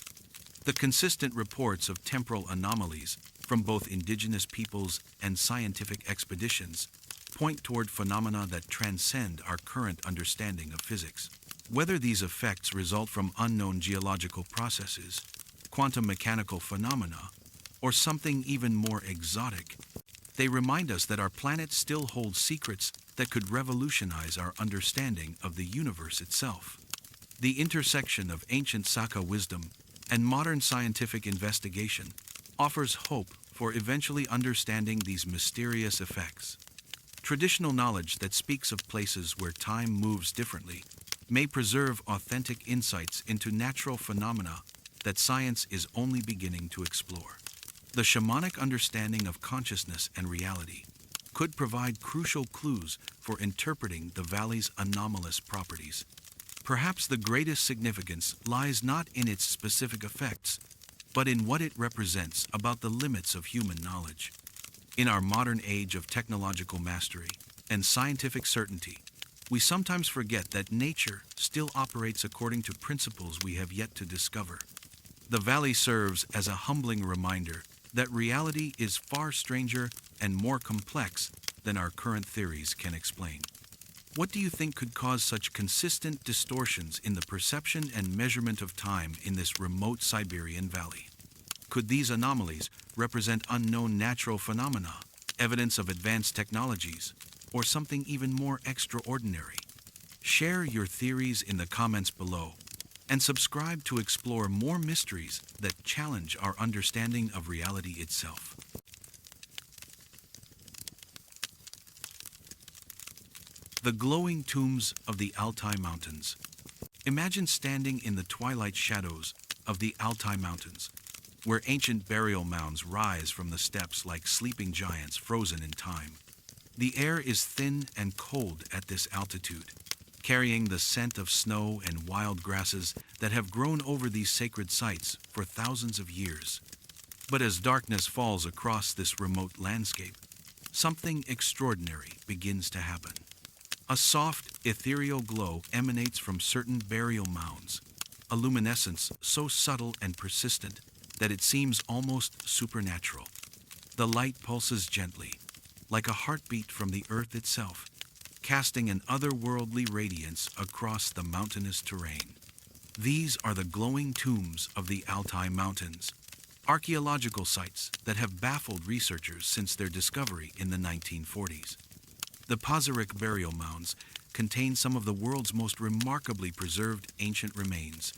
The consistent reports of temporal anomalies from both indigenous peoples and scientific expeditions point toward phenomena that transcend our current understanding of physics. Whether these effects result from unknown geological processes, quantum mechanical phenomena, or something even more exotic, they remind us that our planet still holds secrets that could revolutionize our understanding of the universe itself. The intersection of ancient Saka wisdom and modern scientific investigation offers hope for eventually understanding these mysterious effects. Traditional knowledge that speaks of places where time moves differently may preserve authentic insights into natural phenomena that science is only beginning to explore. The shamanic understanding of consciousness and reality could provide crucial clues for interpreting the valley's anomalous properties. Perhaps the greatest significance lies not in its specific effects, but in what it represents about the limits of human knowledge. In our modern age of technological mastery and scientific certainty, we sometimes forget that nature still operates according to principles we have yet to discover. The valley serves as a humbling reminder that reality is far stranger and more complex than our current theories can explain. What do you think could cause such consistent distortions in the perception and measurement of time in this remote Siberian valley? Could these anomalies represent unknown natural phenomena, evidence of advanced technologies, or something even more extraordinary? Share your theories in the comments below, and subscribe to explore more mysteries that challenge our understanding of reality itself. The glowing tombs of the Altai Mountains. Imagine standing in the twilight shadows of the Altai Mountains, where ancient burial mounds rise from the steppes like sleeping giants frozen in time. The air is thin and cold at this altitude, carrying the scent of snow and wild grasses that have grown over these sacred sites for thousands of years. But as darkness falls across this remote landscape, something extraordinary begins to happen. A soft, ethereal glow emanates from certain burial mounds, a luminescence so subtle and persistent that it seems almost supernatural. The light pulses gently, like a heartbeat from the earth itself, casting an otherworldly radiance across the mountainous terrain. These are the glowing tombs of the Altai Mountains, archaeological sites that have baffled researchers since their discovery in the 1940s. The Pazyryk burial mounds contain some of the world's most remarkably preserved ancient remains,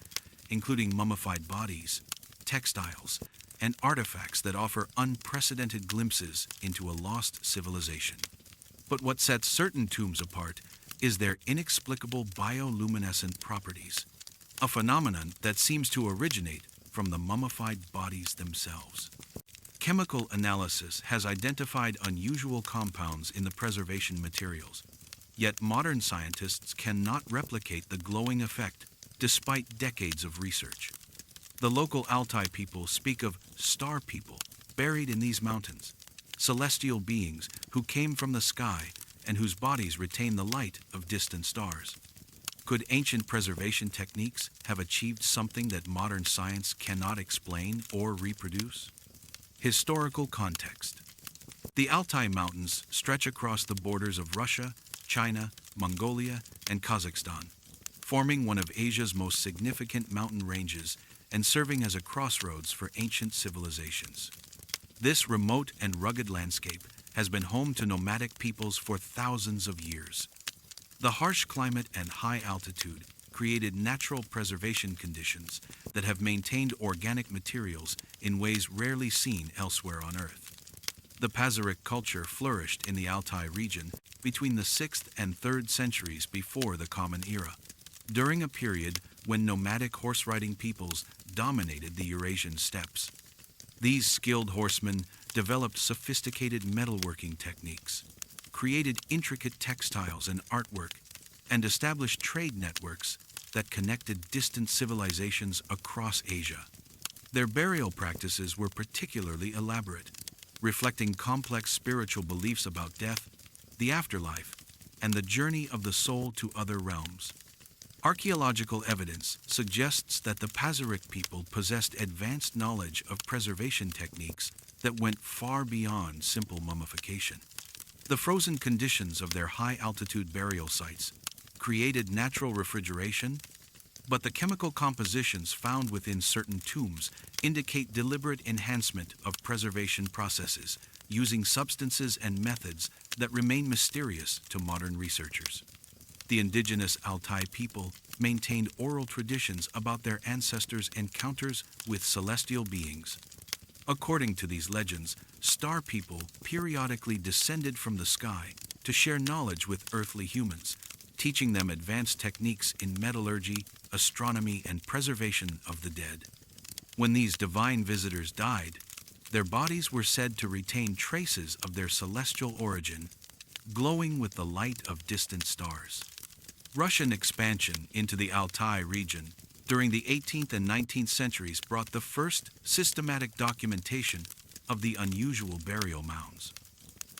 including mummified bodies, textiles, and artifacts that offer unprecedented glimpses into a lost civilization. But what sets certain tombs apart is their inexplicable bioluminescent properties, a phenomenon that seems to originate from the mummified bodies themselves. Chemical analysis has identified unusual compounds in the preservation materials, yet modern scientists cannot replicate the glowing effect despite decades of research. The local Altai people speak of star people buried in these mountains, celestial beings who came from the sky and whose bodies retain the light of distant stars. Could ancient preservation techniques have achieved something that modern science cannot explain or reproduce? Historical context. The Altai Mountains stretch across the borders of Russia, China, Mongolia, and Kazakhstan, forming one of Asia's most significant mountain ranges and serving as a crossroads for ancient civilizations. This remote and rugged landscape has been home to nomadic peoples for thousands of years. The harsh climate and high altitude created natural preservation conditions that have maintained organic materials in ways rarely seen elsewhere on Earth. The Pazyryk culture flourished in the Altai region between the 6th and 3rd centuries before the Common Era, during a period when nomadic horse-riding peoples dominated the Eurasian steppes. These skilled horsemen developed sophisticated metalworking techniques, created intricate textiles and artwork, and established trade networks that connected distant civilizations across Asia. Their burial practices were particularly elaborate, reflecting complex spiritual beliefs about death, the afterlife, and the journey of the soul to other realms. Archaeological evidence suggests that the Pazyryk people possessed advanced knowledge of preservation techniques that went far beyond simple mummification. The frozen conditions of their high-altitude burial sites created natural refrigeration, but the chemical compositions found within certain tombs indicate deliberate enhancement of preservation processes using substances and methods that remain mysterious to modern researchers. The indigenous Altai people maintained oral traditions about their ancestors' encounters with celestial beings. According to these legends, star people periodically descended from the sky to share knowledge with earthly humans, teaching them advanced techniques in metallurgy, astronomy, and preservation of the dead. When these divine visitors died, their bodies were said to retain traces of their celestial origin, glowing with the light of distant stars. Russian expansion into the Altai region during the 18th and 19th centuries brought the first systematic documentation of the unusual burial mounds.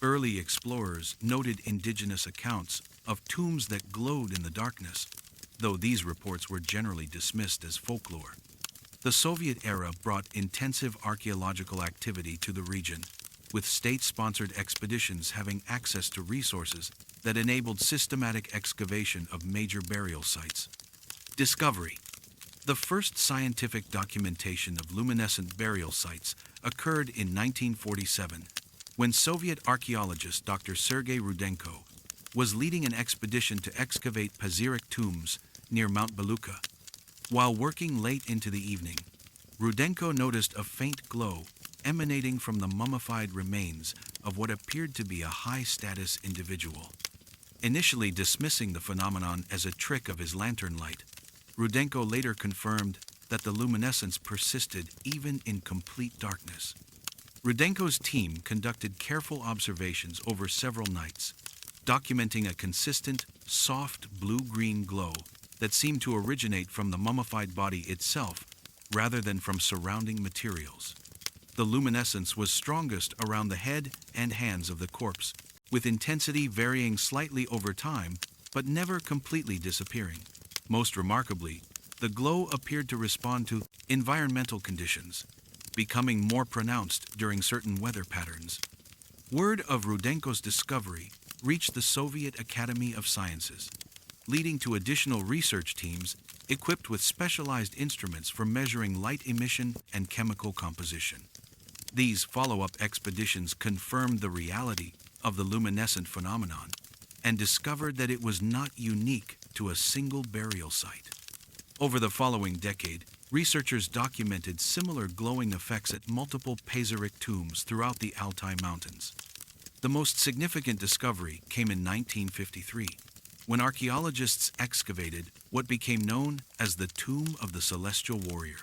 Early explorers noted indigenous accounts of tombs that glowed in the darkness, though these reports were generally dismissed as folklore. The Soviet era brought intensive archaeological activity to the region, with state-sponsored expeditions having access to resources that enabled systematic excavation of major burial sites. Discovery. The first scientific documentation of luminescent burial sites occurred in 1947, when Soviet archaeologist Dr. Sergei Rudenko was leading an expedition to excavate Pazyryk tombs near Mount Belukha. While working late into the evening, Rudenko noticed a faint glow emanating from the mummified remains of what appeared to be a high-status individual. Initially dismissing the phenomenon as a trick of his lantern light, Rudenko later confirmed that the luminescence persisted even in complete darkness. Rudenko's team conducted careful observations over several nights, documenting a consistent, soft blue-green glow that seemed to originate from the mummified body itself rather than from surrounding materials. The luminescence was strongest around the head and hands of the corpse, with intensity varying slightly over time, but never completely disappearing. Most remarkably, the glow appeared to respond to environmental conditions, becoming more pronounced during certain weather patterns. Word of Rudenko's discovery reached the Soviet Academy of Sciences, leading to additional research teams equipped with specialized instruments for measuring light emission and chemical composition. These follow-up expeditions confirmed the reality of the luminescent phenomenon and discovered that it was not unique to a single burial site. Over the following decade, researchers documented similar glowing effects at multiple Pazyryk tombs throughout the Altai Mountains. The most significant discovery came in 1953, when archaeologists excavated what became known as the Tomb of the Celestial Warrior.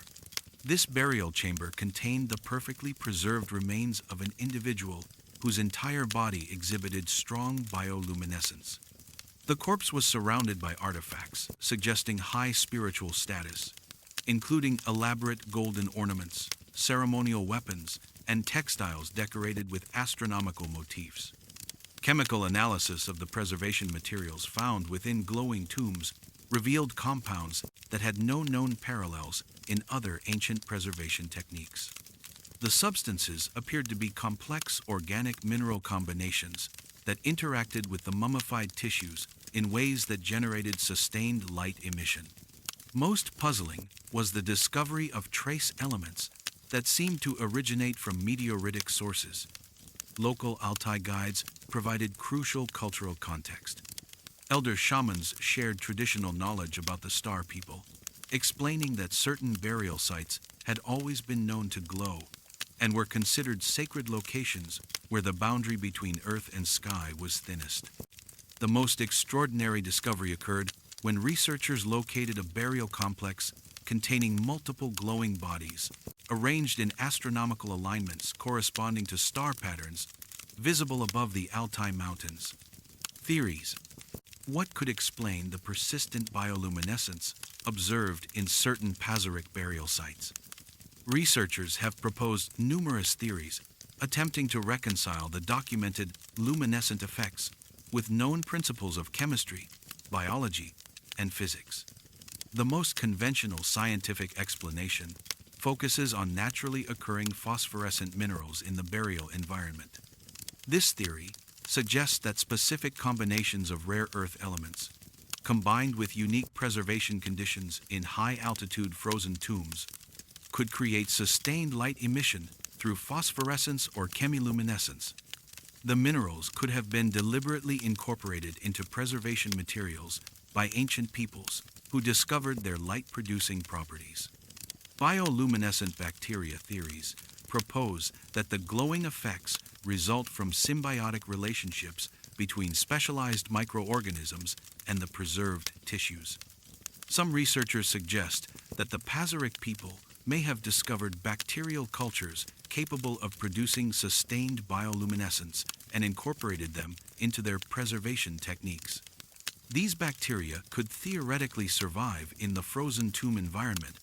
This burial chamber contained the perfectly preserved remains of an individual whose entire body exhibited strong bioluminescence. The corpse was surrounded by artifacts suggesting high spiritual status, including elaborate golden ornaments, ceremonial weapons, and textiles decorated with astronomical motifs. Chemical analysis of the preservation materials found within glowing tombs revealed compounds that had no known parallels in other ancient preservation techniques. The substances appeared to be complex organic mineral combinations that interacted with the mummified tissues in ways that generated sustained light emission. Most puzzling was the discovery of trace elements that seemed to originate from meteoritic sources. Local Altai guides provided crucial cultural context. Elder shamans shared traditional knowledge about the star people, explaining that certain burial sites had always been known to glow and were considered sacred locations where the boundary between earth and sky was thinnest. The most extraordinary discovery occurred when researchers located a burial complex containing multiple glowing bodies, arranged in astronomical alignments corresponding to star patterns visible above the Altai Mountains. Theories. What could explain the persistent bioluminescence observed in certain Pazaric burial sites? Researchers have proposed numerous theories attempting to reconcile the documented luminescent effects with known principles of chemistry, biology, and physics. The most conventional scientific explanation focuses on naturally occurring phosphorescent minerals in the burial environment. This theory suggests that specific combinations of rare earth elements, combined with unique preservation conditions in high-altitude frozen tombs, could create sustained light emission through phosphorescence or chemiluminescence. The minerals could have been deliberately incorporated into preservation materials by ancient peoples who discovered their light-producing properties. Bioluminescent bacteria theories propose that the glowing effects result from symbiotic relationships between specialized microorganisms and the preserved tissues. Some researchers suggest that the Pazaric people may have discovered bacterial cultures capable of producing sustained bioluminescence and incorporated them into their preservation techniques. These bacteria could theoretically survive in the frozen tomb environment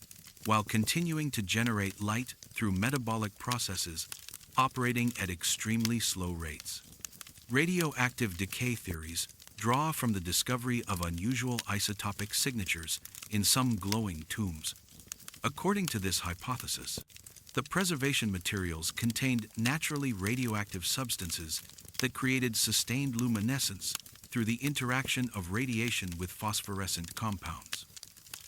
while continuing to generate light through metabolic processes operating at extremely slow rates. Radioactive decay theories draw from the discovery of unusual isotopic signatures in some glowing tombs. According to this hypothesis, the preservation materials contained naturally radioactive substances that created sustained luminescence through the interaction of radiation with phosphorescent compounds.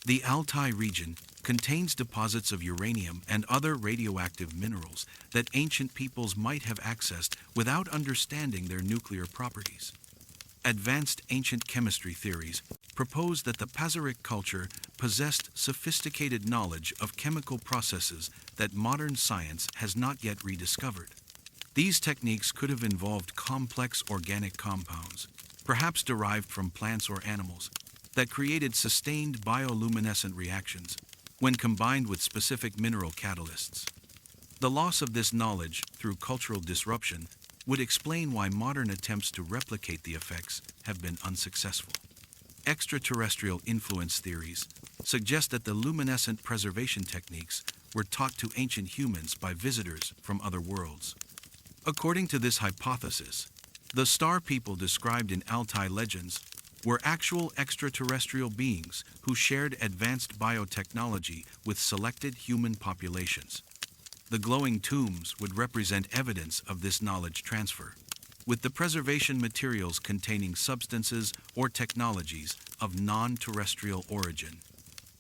The Altai region contains deposits of uranium and other radioactive minerals that ancient peoples might have accessed without understanding their nuclear properties. Advanced ancient chemistry theories propose that the Pazaric culture possessed sophisticated knowledge of chemical processes that modern science has not yet rediscovered. These techniques could have involved complex organic compounds, perhaps derived from plants or animals, that created sustained bioluminescent reactions when combined with specific mineral catalysts. The loss of this knowledge through cultural disruption would explain why modern attempts to replicate the effects have been unsuccessful. Extraterrestrial influence theories suggest that the luminescent preservation techniques were taught to ancient humans by visitors from other worlds. According to this hypothesis, the star people described in Altai legends were actual extraterrestrial beings who shared advanced biotechnology with selected human populations. The glowing tombs would represent evidence of this knowledge transfer, with the preservation materials containing substances or technologies of non-terrestrial origin.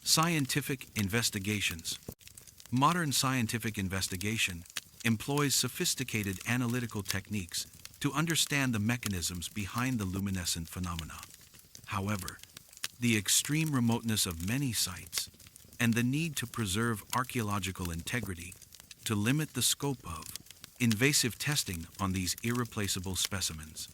Scientific investigations. Modern scientific investigation employs sophisticated analytical techniques to understand the mechanisms behind the luminescent phenomena. However, the extreme remoteness of many sites and the need to preserve archaeological integrity to limit the scope of invasive testing on these irreplaceable specimens.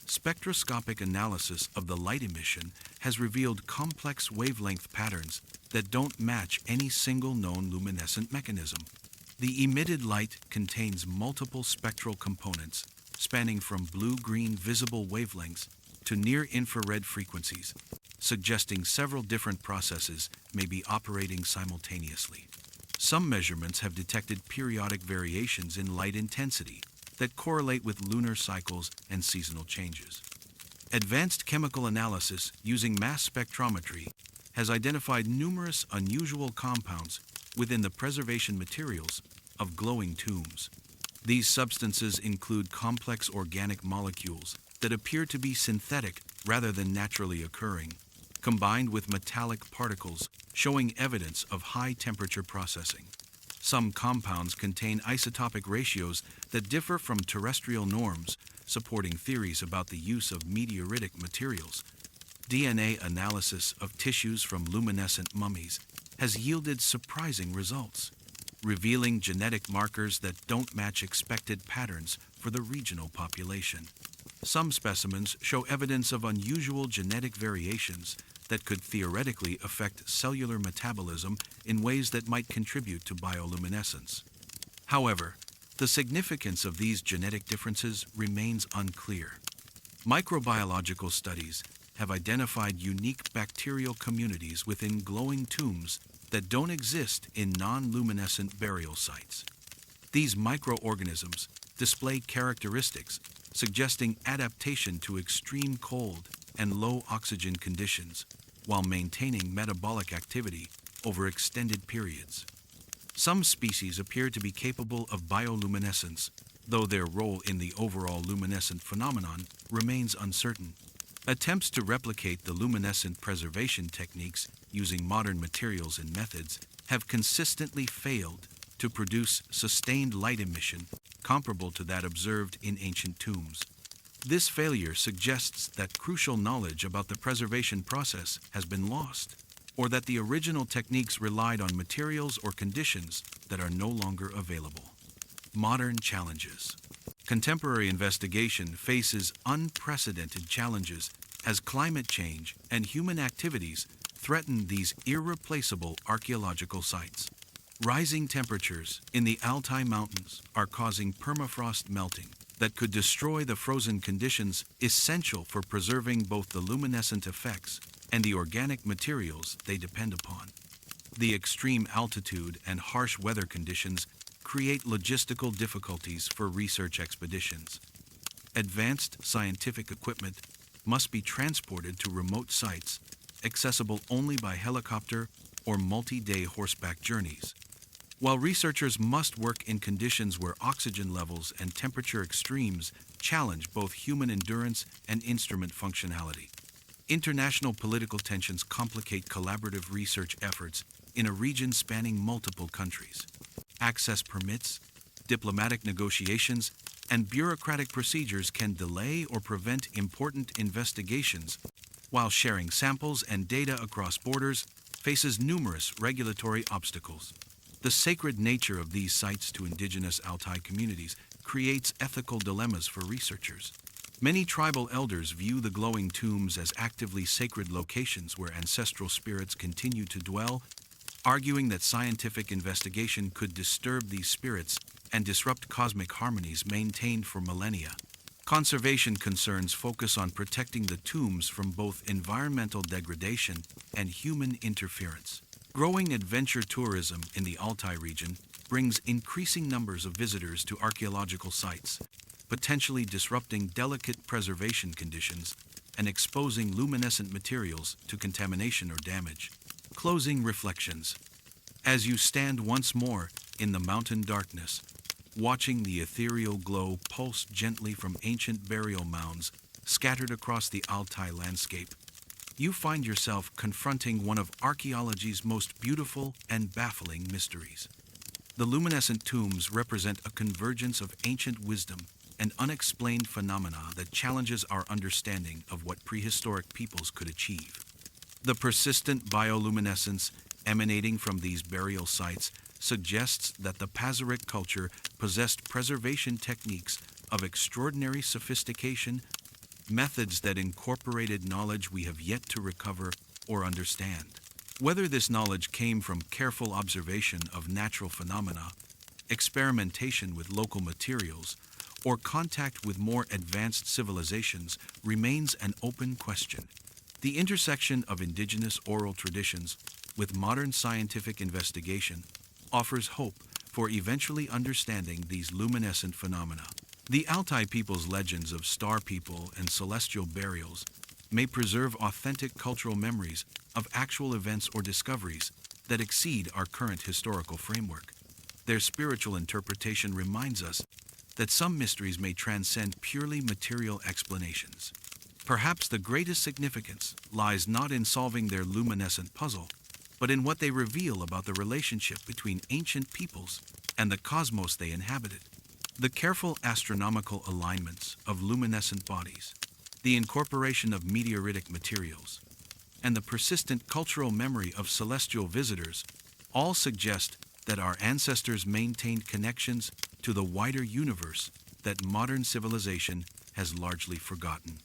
Spectroscopic analysis of the light emission has revealed complex wavelength patterns that don't match any single known luminescent mechanism. The emitted light contains multiple spectral components spanning from blue-green visible wavelengths to near-infrared frequencies, suggesting several different processes may be operating simultaneously. Some measurements have detected periodic variations in light intensity, that correlate with lunar cycles and seasonal changes. Advanced chemical analysis using mass spectrometry has identified numerous unusual compounds within the preservation materials of glowing tombs. These substances include complex organic molecules that appear to be synthetic rather than naturally occurring, combined with metallic particles showing evidence of high-temperature processing. Some compounds contain isotopic ratios that differ from terrestrial norms, supporting theories about the use of meteoritic materials. DNA analysis of tissues from luminescent mummies has yielded surprising results, revealing genetic markers that don't match expected patterns for the regional population. Some specimens show evidence of unusual genetic variations that could theoretically affect cellular metabolism in ways that might contribute to bioluminescence. However, the significance of these genetic differences remains unclear. Microbiological studies have identified unique bacterial communities within glowing tombs that don't exist in non-luminescent burial sites. These microorganisms display characteristics suggesting adaptation to extreme cold and low oxygen conditions while maintaining metabolic activity over extended periods. Some species appear to be capable of bioluminescence, though their role in the overall luminescent phenomenon remains uncertain. Attempts to replicate the luminescent preservation techniques using modern materials and methods have consistently failed to produce sustained light emission comparable to that observed in ancient tombs. This failure suggests that crucial knowledge about the preservation process has been lost, or that the original techniques relied on materials or conditions that are no longer available. Modern challenges. Contemporary investigation faces unprecedented challenges as climate change and human activities threaten these irreplaceable archaeological sites. Rising temperatures in the Altai Mountains are causing permafrost melting that could destroy the frozen conditions essential for preserving both the luminescent effects and the organic materials they depend upon. The extreme altitude and harsh weather conditions create logistical difficulties for research expeditions. Advanced scientific equipment must be transported to remote sites, accessible only by helicopter or multi-day horseback journeys. While researchers must work in conditions where oxygen levels and temperature extremes challenge both human endurance and instrument functionality. International political tensions complicate collaborative research efforts in a region spanning multiple countries. Access permits, diplomatic negotiations, and bureaucratic procedures can delay or prevent important investigations, while sharing samples and data across borders faces numerous regulatory obstacles. The sacred nature of these sites to indigenous Altai communities creates ethical dilemmas for researchers. Many tribal elders view the glowing tombs as actively sacred locations where ancestral spirits continue to dwell, arguing that scientific investigation could disturb these spirits and disrupt cosmic harmonies maintained for millennia. Conservation concerns focus on protecting the tombs from both environmental degradation and human interference. Growing adventure tourism in the Altai region brings increasing numbers of visitors to archaeological sites, potentially disrupting delicate preservation conditions and exposing luminescent materials to contamination or damage. Closing reflections. As you stand once more in the mountain darkness, watching the ethereal glow pulse gently from ancient burial mounds scattered across the Altai landscape, you find yourself confronting one of archaeology's most beautiful and baffling mysteries. The luminescent tombs represent a convergence of ancient wisdom and unexplained phenomena that challenges our understanding of what prehistoric peoples could achieve. The persistent bioluminescence emanating from these burial sites suggests that the Pazyryk culture possessed preservation techniques of extraordinary sophistication, methods that incorporated knowledge we have yet to recover or understand. Whether this knowledge came from careful observation of natural phenomena, experimentation with local materials, or contact with more advanced civilizations remains an open question. The intersection of indigenous oral traditions with modern scientific investigation offers hope for eventually understanding these luminescent phenomena. The Altai people's legends of star people and celestial burials may preserve authentic cultural memories of actual events or discoveries that exceed our current historical framework. Their spiritual interpretation reminds us that some mysteries may transcend purely material explanations. Perhaps the greatest significance lies not in solving their luminescent puzzle, but in what they reveal about the relationship between ancient peoples and the cosmos they inhabited. The careful astronomical alignments of luminescent bodies, the incorporation of meteoritic materials, and the persistent cultural memory of celestial visitors all suggest that our ancestors maintained connections to the wider universe that modern civilization has largely forgotten.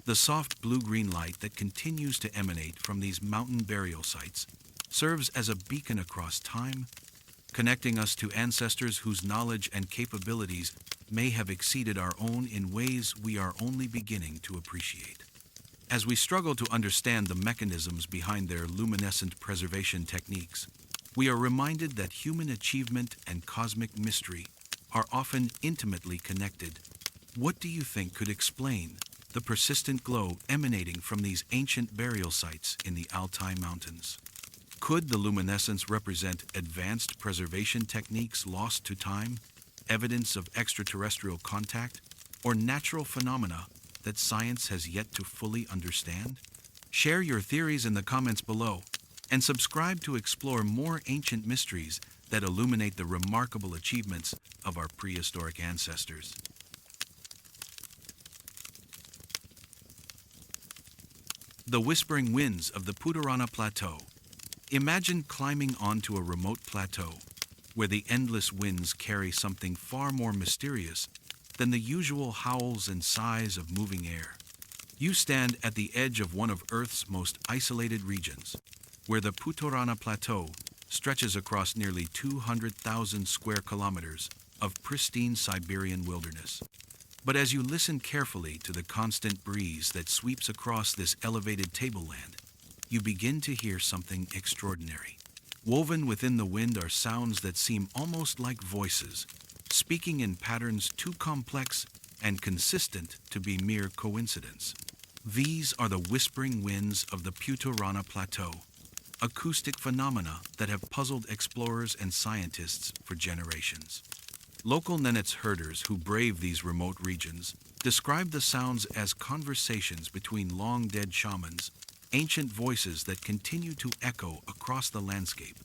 The soft blue-green light that continues to emanate from these mountain burial sites serves as a beacon across time, connecting us to ancestors whose knowledge and capabilities may have exceeded our own in ways we are only beginning to appreciate. As we struggle to understand the mechanisms behind their luminescent preservation techniques, we are reminded that human achievement and cosmic mystery are often intimately connected. What do you think could explain the persistent glow emanating from these ancient burial sites in the Altai Mountains? Could the luminescence represent advanced preservation techniques lost to time, evidence of extraterrestrial contact, or natural phenomena that science has yet to fully understand? Share your theories in the comments below, and subscribe to explore more ancient mysteries that illuminate the remarkable achievements of our prehistoric ancestors. The whispering winds of the Putarana Plateau. Imagine climbing onto a remote plateau where the endless winds carry something far more mysterious than the usual howls and sighs of moving air. You stand at the edge of one of Earth's most isolated regions, where the Putarana Plateau stretches across nearly 200,000 square kilometers of pristine Siberian wilderness. But as you listen carefully to the constant breeze that sweeps across this elevated tableland, you begin to hear something extraordinary. Woven within the wind are sounds that seem almost like voices, speaking in patterns too complex and consistent to be mere coincidence. These are the whispering winds of the Putarana Plateau, acoustic phenomena that have puzzled explorers and scientists for generations. Local Nenets herders who brave these remote regions describe the sounds as conversations between long-dead shamans, ancient voices that continue to echo across the landscape.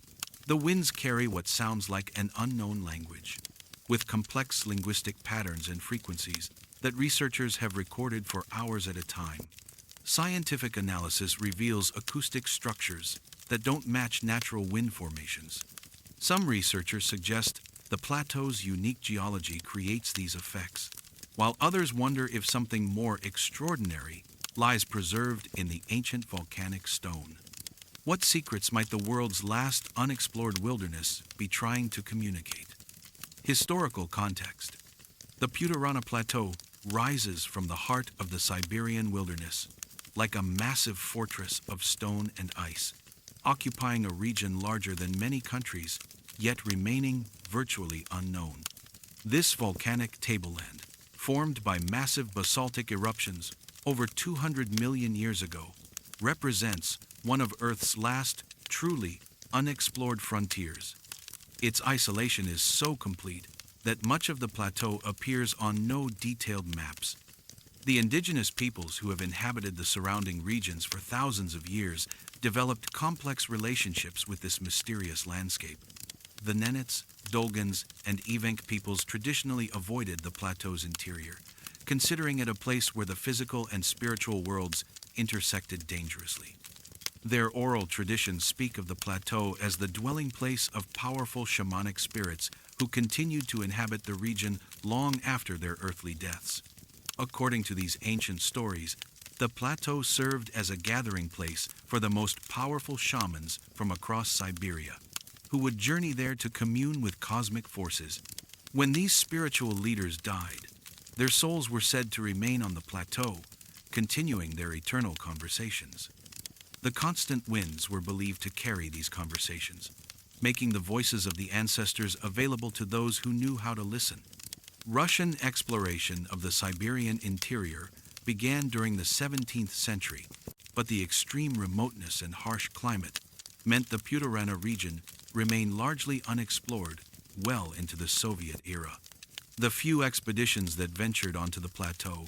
The winds carry what sounds like an unknown language, with complex linguistic patterns and frequencies that researchers have recorded for hours at a time. Scientific analysis reveals acoustic structures that don't match natural wind formations. Some researchers suggest the plateau's unique geology creates these effects, while others wonder if something more extraordinary lies preserved in the ancient volcanic stone. What secrets might the world's last unexplored wilderness be trying to communicate? Historical context. The Putarana Plateau rises from the heart of the Siberian wilderness, like a massive fortress of stone and ice, occupying a region larger than many countries, yet remaining virtually unknown. This volcanic tableland, formed by massive basaltic eruptions over 200 million years ago, represents one of Earth's last truly unexplored frontiers. Its isolation is so complete that much of the plateau appears on no detailed maps. The indigenous peoples who have inhabited the surrounding regions for thousands of years developed complex relationships with this mysterious landscape. The Nenets, Dolgans, and Evenk peoples traditionally avoided the plateau's interior, considering it a place where the physical and spiritual worlds intersected dangerously. Their oral traditions speak of the plateau as the dwelling place of powerful shamanic spirits who continued to inhabit the region long after their earthly deaths. According to these ancient stories, the plateau served as a gathering place for the most powerful shamans from across Siberia, who would journey there to commune with cosmic forces. When these spiritual leaders died, their souls were said to remain on the plateau, continuing their eternal conversations. The constant winds were believed to carry these conversations, making the voices of the ancestors available to those who knew how to listen. Russian exploration of the Siberian interior began during the 17th century, but the extreme remoteness and harsh climate meant the Putorana region remained largely unexplored well into the Soviet era. The few expeditions that ventured onto the plateau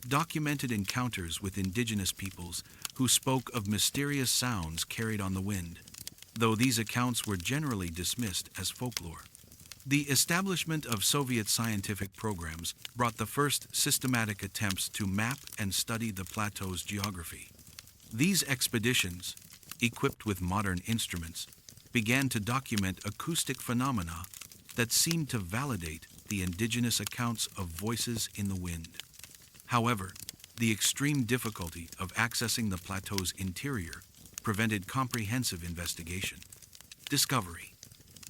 documented encounters with indigenous peoples who spoke of mysterious sounds carried on the wind, though these accounts were generally dismissed as folklore. The establishment of Soviet scientific programs brought the first systematic attempts to map and study the plateau's geography. These expeditions, equipped with modern instruments, began to document acoustic phenomena that seemed to validate the indigenous accounts of voices in the wind. However, the extreme difficulty of accessing the plateau's interior prevented comprehensive investigation. Discovery.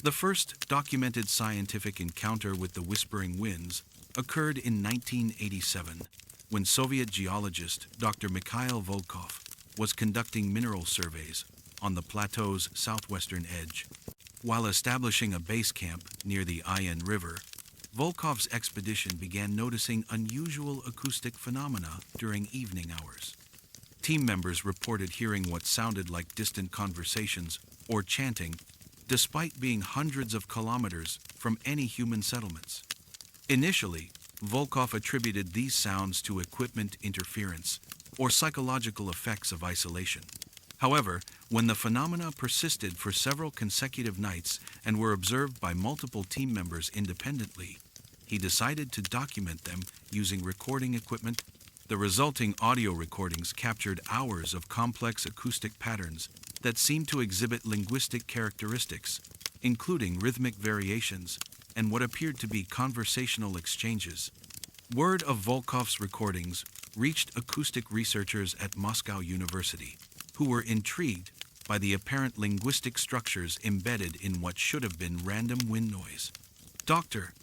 The first documented scientific encounter with the whispering winds occurred in 1987, when Soviet geologist Dr. Mikhail Volkov was conducting mineral surveys on the plateau's southwestern edge. While establishing a base camp near the Ayan River, Volkov's expedition began noticing unusual acoustic phenomena during evening hours. Team members reported hearing what sounded like distant conversations or chanting, despite being hundreds of kilometers from any human settlements. Initially, Volkov attributed these sounds to equipment interference or psychological effects of isolation. However, when the phenomena persisted for several consecutive nights and were observed by multiple team members independently, he decided to document them using recording equipment. The resulting audio recordings captured hours of complex acoustic patterns that seemed to exhibit linguistic characteristics, including rhythmic variations and what appeared to be conversational exchanges. Word of Volkov's recordings reached acoustic researchers at Moscow University, who were intrigued by the apparent linguistic structures embedded in what should have been random wind noise. Dr.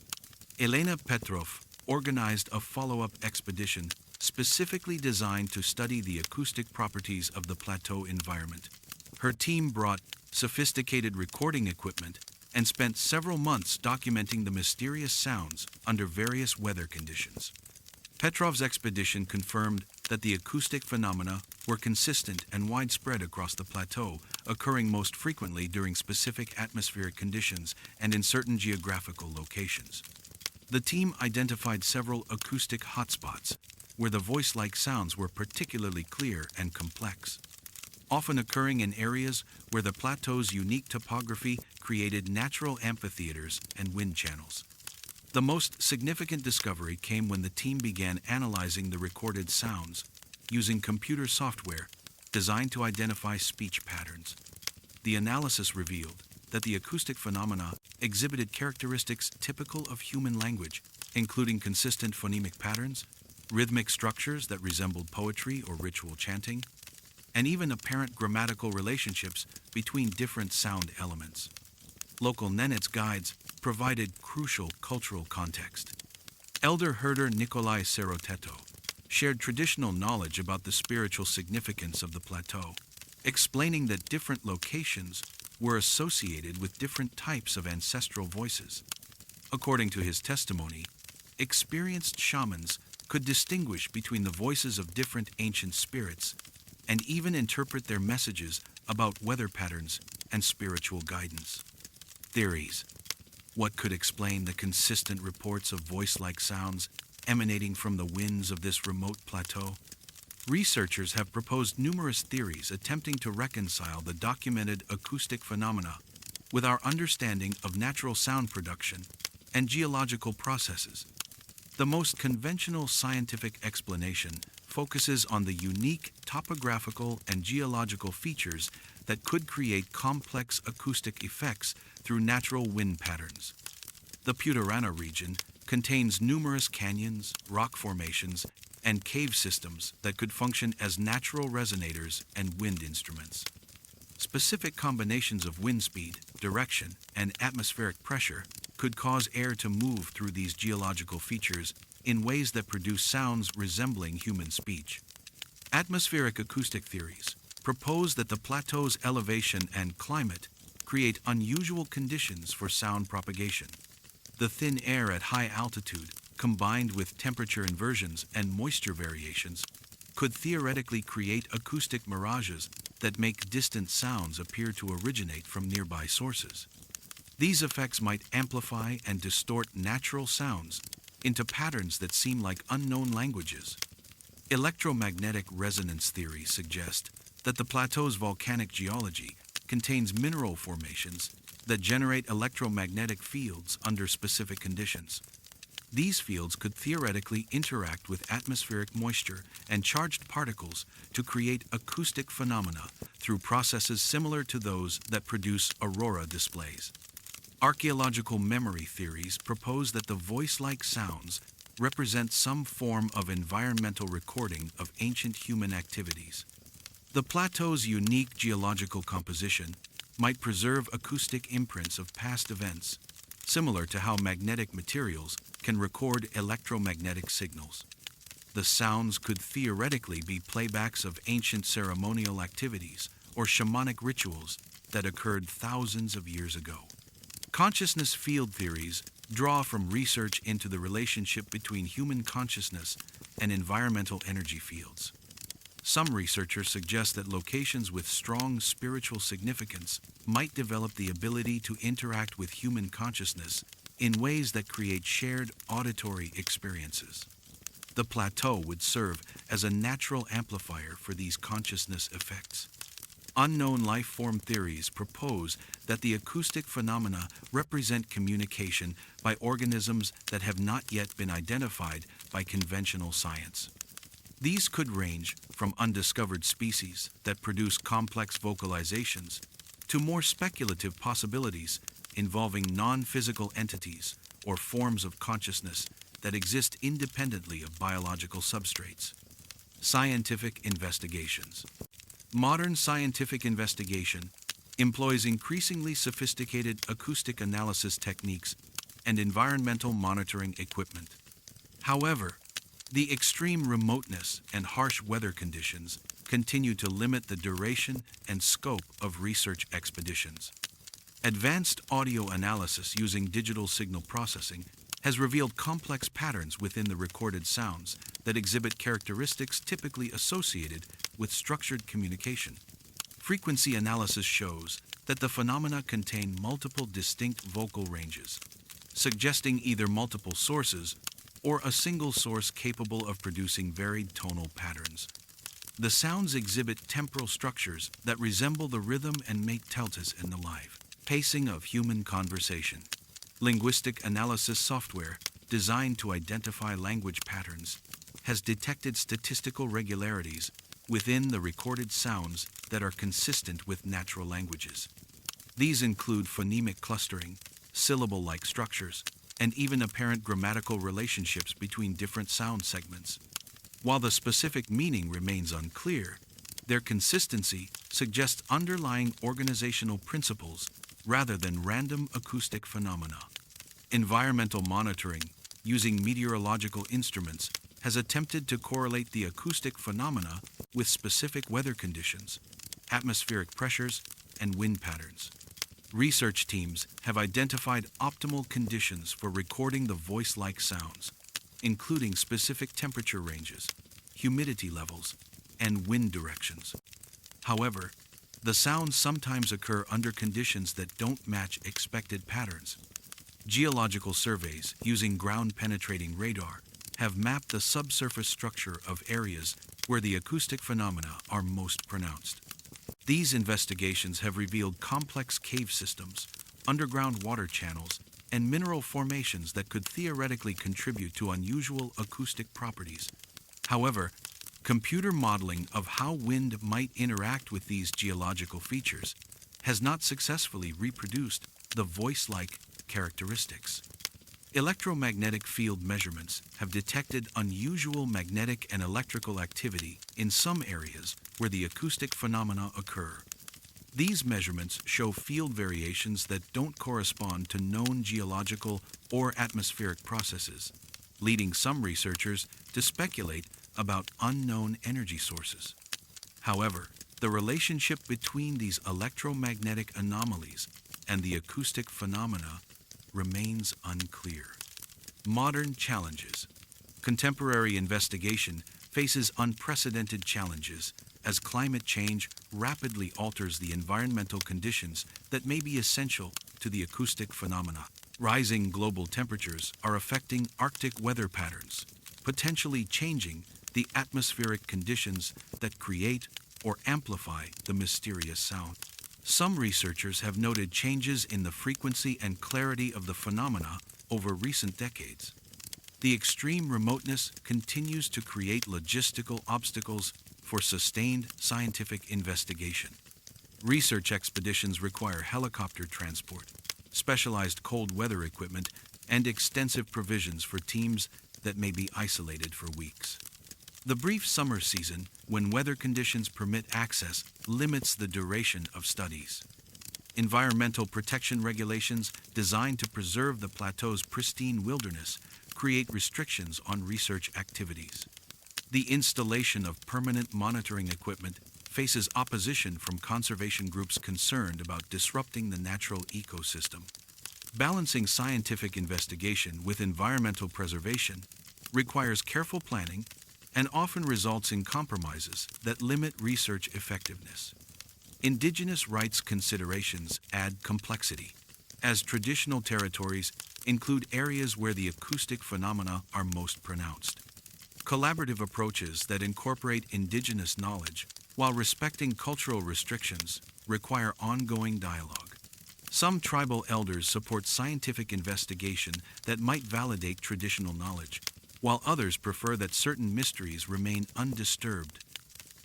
Elena Petrov organized a follow-up expedition specifically designed to study the acoustic properties of the plateau environment. Her team brought sophisticated recording equipment and spent several months documenting the mysterious sounds under various weather conditions. Petrov's expedition confirmed that the acoustic phenomena were consistent and widespread across the plateau, occurring most frequently during specific atmospheric conditions and in certain geographical locations. The team identified several acoustic hotspots where the voice-like sounds were particularly clear and complex, often occurring in areas where the plateau's unique topography created natural amphitheaters and wind channels. The most significant discovery came when the team began analyzing the recorded sounds using computer software designed to identify speech patterns. The analysis revealed that the acoustic phenomena exhibited characteristics typical of human language, including consistent phonemic patterns, rhythmic structures that resembled poetry or ritual chanting, and even apparent grammatical relationships between different sound elements. Local Nenets guides provided crucial cultural context. Elder herder Nikolai Seroteto shared traditional knowledge about the spiritual significance of the plateau, explaining that different locations were associated with different types of ancestral voices. According to his testimony, experienced shamans could distinguish between the voices of different ancient spirits and even interpret their messages about weather patterns and spiritual guidance. Theories. What could explain the consistent reports of voice-like sounds emanating from the winds of this remote plateau? Researchers have proposed numerous theories attempting to reconcile the documented acoustic phenomena with our understanding of natural sound production and geological processes. The most conventional scientific explanation focuses on the unique topographical and geological features that could create complex acoustic effects through natural wind patterns. The Putorana region contains numerous canyons, rock formations, and cave systems that could function as natural resonators and wind instruments. Specific combinations of wind speed, direction, and atmospheric pressure could cause air to move through these geological features in ways that produce sounds resembling human speech. Atmospheric acoustic theories propose that the plateau's elevation and climate create unusual conditions for sound propagation. The thin air at high altitude, combined with temperature inversions and moisture variations, could theoretically create acoustic mirages that make distant sounds appear to originate from nearby sources. These effects might amplify and distort natural sounds into patterns that seem like unknown languages. Electromagnetic resonance theory suggests that the plateau's volcanic geology contains mineral formations that generate electromagnetic fields under specific conditions. These fields could theoretically interact with atmospheric moisture and charged particles to create acoustic phenomena through processes similar to those that produce aurora displays. Archaeological memory theories propose that the voice-like sounds represent some form of environmental recording of ancient human activities. The plateau's unique geological composition might preserve acoustic imprints of past events, similar to how magnetic materials can record electromagnetic signals. The sounds could theoretically be playbacks of ancient ceremonial activities or shamanic rituals that occurred thousands of years ago. Consciousness field theories draw from research into the relationship between human consciousness and environmental energy fields. Some researchers suggest that locations with strong spiritual significance might develop the ability to interact with human consciousness in ways that create shared auditory experiences. The plateau would serve as a natural amplifier for these consciousness effects. Unknown life form theories propose that the acoustic phenomena represent communication by organisms that have not yet been identified by conventional science. These could range from undiscovered species that produce complex vocalizations to more speculative possibilities involving non-physical entities or forms of consciousness that exist independently of biological substrates. Scientific investigations. Modern scientific investigation employs increasingly sophisticated acoustic analysis techniques and environmental monitoring equipment. However, the extreme remoteness and harsh weather conditions continue to limit the duration and scope of research expeditions. Advanced audio analysis using digital signal processing has revealed complex patterns within the recorded sounds that exhibit characteristics typically associated with structured communication. Frequency analysis shows that the phenomena contain multiple distinct vocal ranges, suggesting either multiple sources or a single source capable of producing varied tonal patterns. The sounds exhibit temporal structures that resemble the rhythm and make teltas in the live pacing of human conversation. Linguistic analysis software, designed to identify language patterns, has detected statistical regularities within the recorded sounds that are consistent with natural languages. These include phonemic clustering, syllable-like structures, and even apparent grammatical relationships between different sound segments. While the specific meaning remains unclear, their consistency suggests underlying organizational principles rather than random acoustic phenomena. Environmental monitoring, using meteorological instruments, has attempted to correlate the acoustic phenomena with specific weather conditions, atmospheric pressures, and wind patterns. Research teams have identified optimal conditions for recording the voice-like sounds, including specific temperature ranges, humidity levels, and wind directions. However, the sounds sometimes occur under conditions that don't match expected patterns. Geological surveys using ground-penetrating radar have mapped the subsurface structure of areas where the acoustic phenomena are most pronounced. These investigations have revealed complex cave systems, underground water channels, and mineral formations that could theoretically contribute to unusual acoustic properties. However, computer modeling of how wind might interact with these geological features has not successfully reproduced the voice-like characteristics. Electromagnetic field measurements have detected unusual magnetic and electrical activity in some areas where the acoustic phenomena occur. These measurements show field variations that don't correspond to known geological or atmospheric processes, leading some researchers to speculate about unknown energy sources. However, the relationship between these electromagnetic anomalies and the acoustic phenomena remains unclear. Modern challenges. Contemporary investigation faces unprecedented challenges as climate change rapidly alters the environmental conditions that may be essential to the acoustic phenomena. Rising global temperatures are affecting Arctic weather patterns, potentially changing the atmospheric conditions that create or amplify the mysterious sound. Some researchers have noted changes in the frequency and clarity of the phenomena over recent decades. The extreme remoteness continues to create logistical obstacles for sustained scientific investigation. Research expeditions require helicopter transport, specialized cold weather equipment, and extensive provisions for teams that may be isolated for weeks. The brief summer season, when weather conditions permit access, limits the duration of studies. Environmental protection regulations designed to preserve the plateau's pristine wilderness create restrictions on research activities. The installation of permanent monitoring equipment faces opposition from conservation groups concerned about disrupting the natural ecosystem. Balancing scientific investigation with environmental preservation requires careful planning and often results in compromises that limit research effectiveness. Indigenous rights considerations add complexity, as traditional territories include areas where the acoustic phenomena are most pronounced. Collaborative approaches that incorporate indigenous knowledge while respecting cultural restrictions require ongoing dialogue. Some tribal elders support scientific investigation that might validate traditional knowledge, while others prefer that certain mysteries remain undisturbed.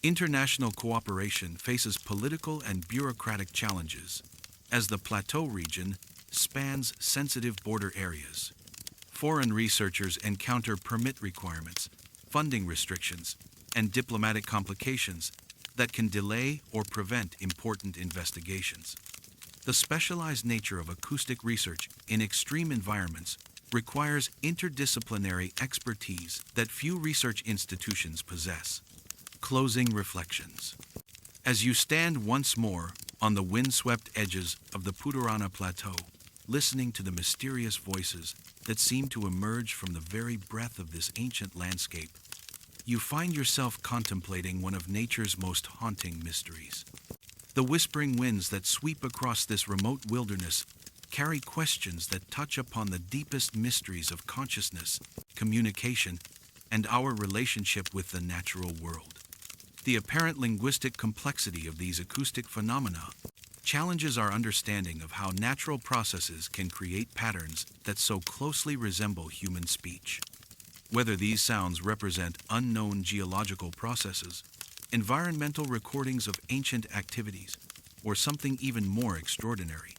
International cooperation faces political and bureaucratic challenges, as the plateau region spans sensitive border areas. Foreign researchers encounter permit requirements, funding restrictions, and diplomatic complications that can delay or prevent important investigations. The specialized nature of acoustic research in extreme environments requires interdisciplinary expertise that few research institutions possess. Closing reflections. As you stand once more on the windswept edges of the Puturana Plateau, listening to the mysterious voices that seem to emerge from the very breath of this ancient landscape, you find yourself contemplating one of nature's most haunting mysteries. The whispering winds that sweep across this remote wilderness carry questions that touch upon the deepest mysteries of consciousness, communication, and our relationship with the natural world. The apparent linguistic complexity of these acoustic phenomena challenges our understanding of how natural processes can create patterns that so closely resemble human speech. Whether these sounds represent unknown geological processes, environmental recordings of ancient activities, or something even more extraordinary,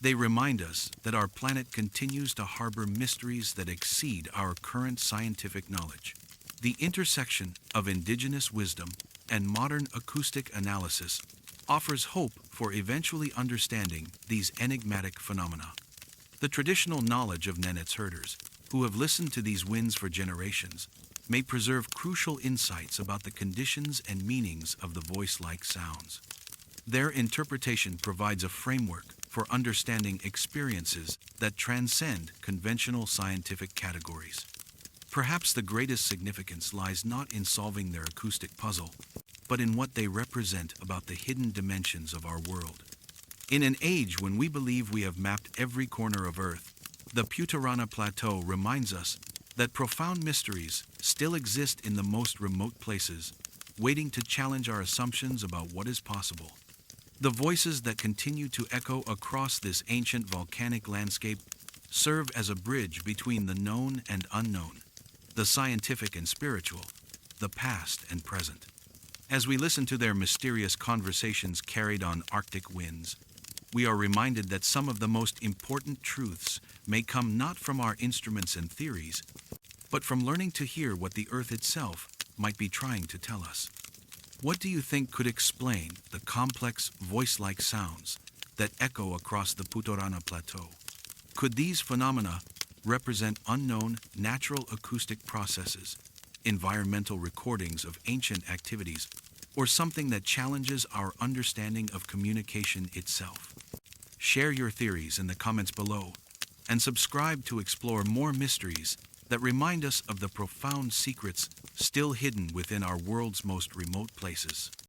they remind us that our planet continues to harbor mysteries that exceed our current scientific knowledge. The intersection of indigenous wisdom and modern acoustic analysis offers hope for eventually understanding these enigmatic phenomena. The traditional knowledge of Nenets herders, who have listened to these winds for generations, may preserve crucial insights about the conditions and meanings of the voice-like sounds. Their interpretation provides a framework for understanding experiences that transcend conventional scientific categories. Perhaps the greatest significance lies not in solving their acoustic puzzle, but in what they represent about the hidden dimensions of our world. In an age when we believe we have mapped every corner of Earth, the Puturana Plateau reminds us that profound mysteries still exist in the most remote places, waiting to challenge our assumptions about what is possible. The voices that continue to echo across this ancient volcanic landscape serve as a bridge between the known and unknown, the scientific and spiritual, the past and present. As we listen to their mysterious conversations carried on Arctic winds, we are reminded that some of the most important truths may come not from our instruments and theories, but from learning to hear what the Earth itself might be trying to tell us. What do you think could explain the complex voice-like sounds that echo across the Puturana Plateau? Could these phenomena represent unknown natural acoustic processes, environmental recordings of ancient activities, or something that challenges our understanding of communication itself? Share your theories in the comments below, and subscribe to explore more mysteries that remind us of the profound secrets still hidden within our world's most remote places.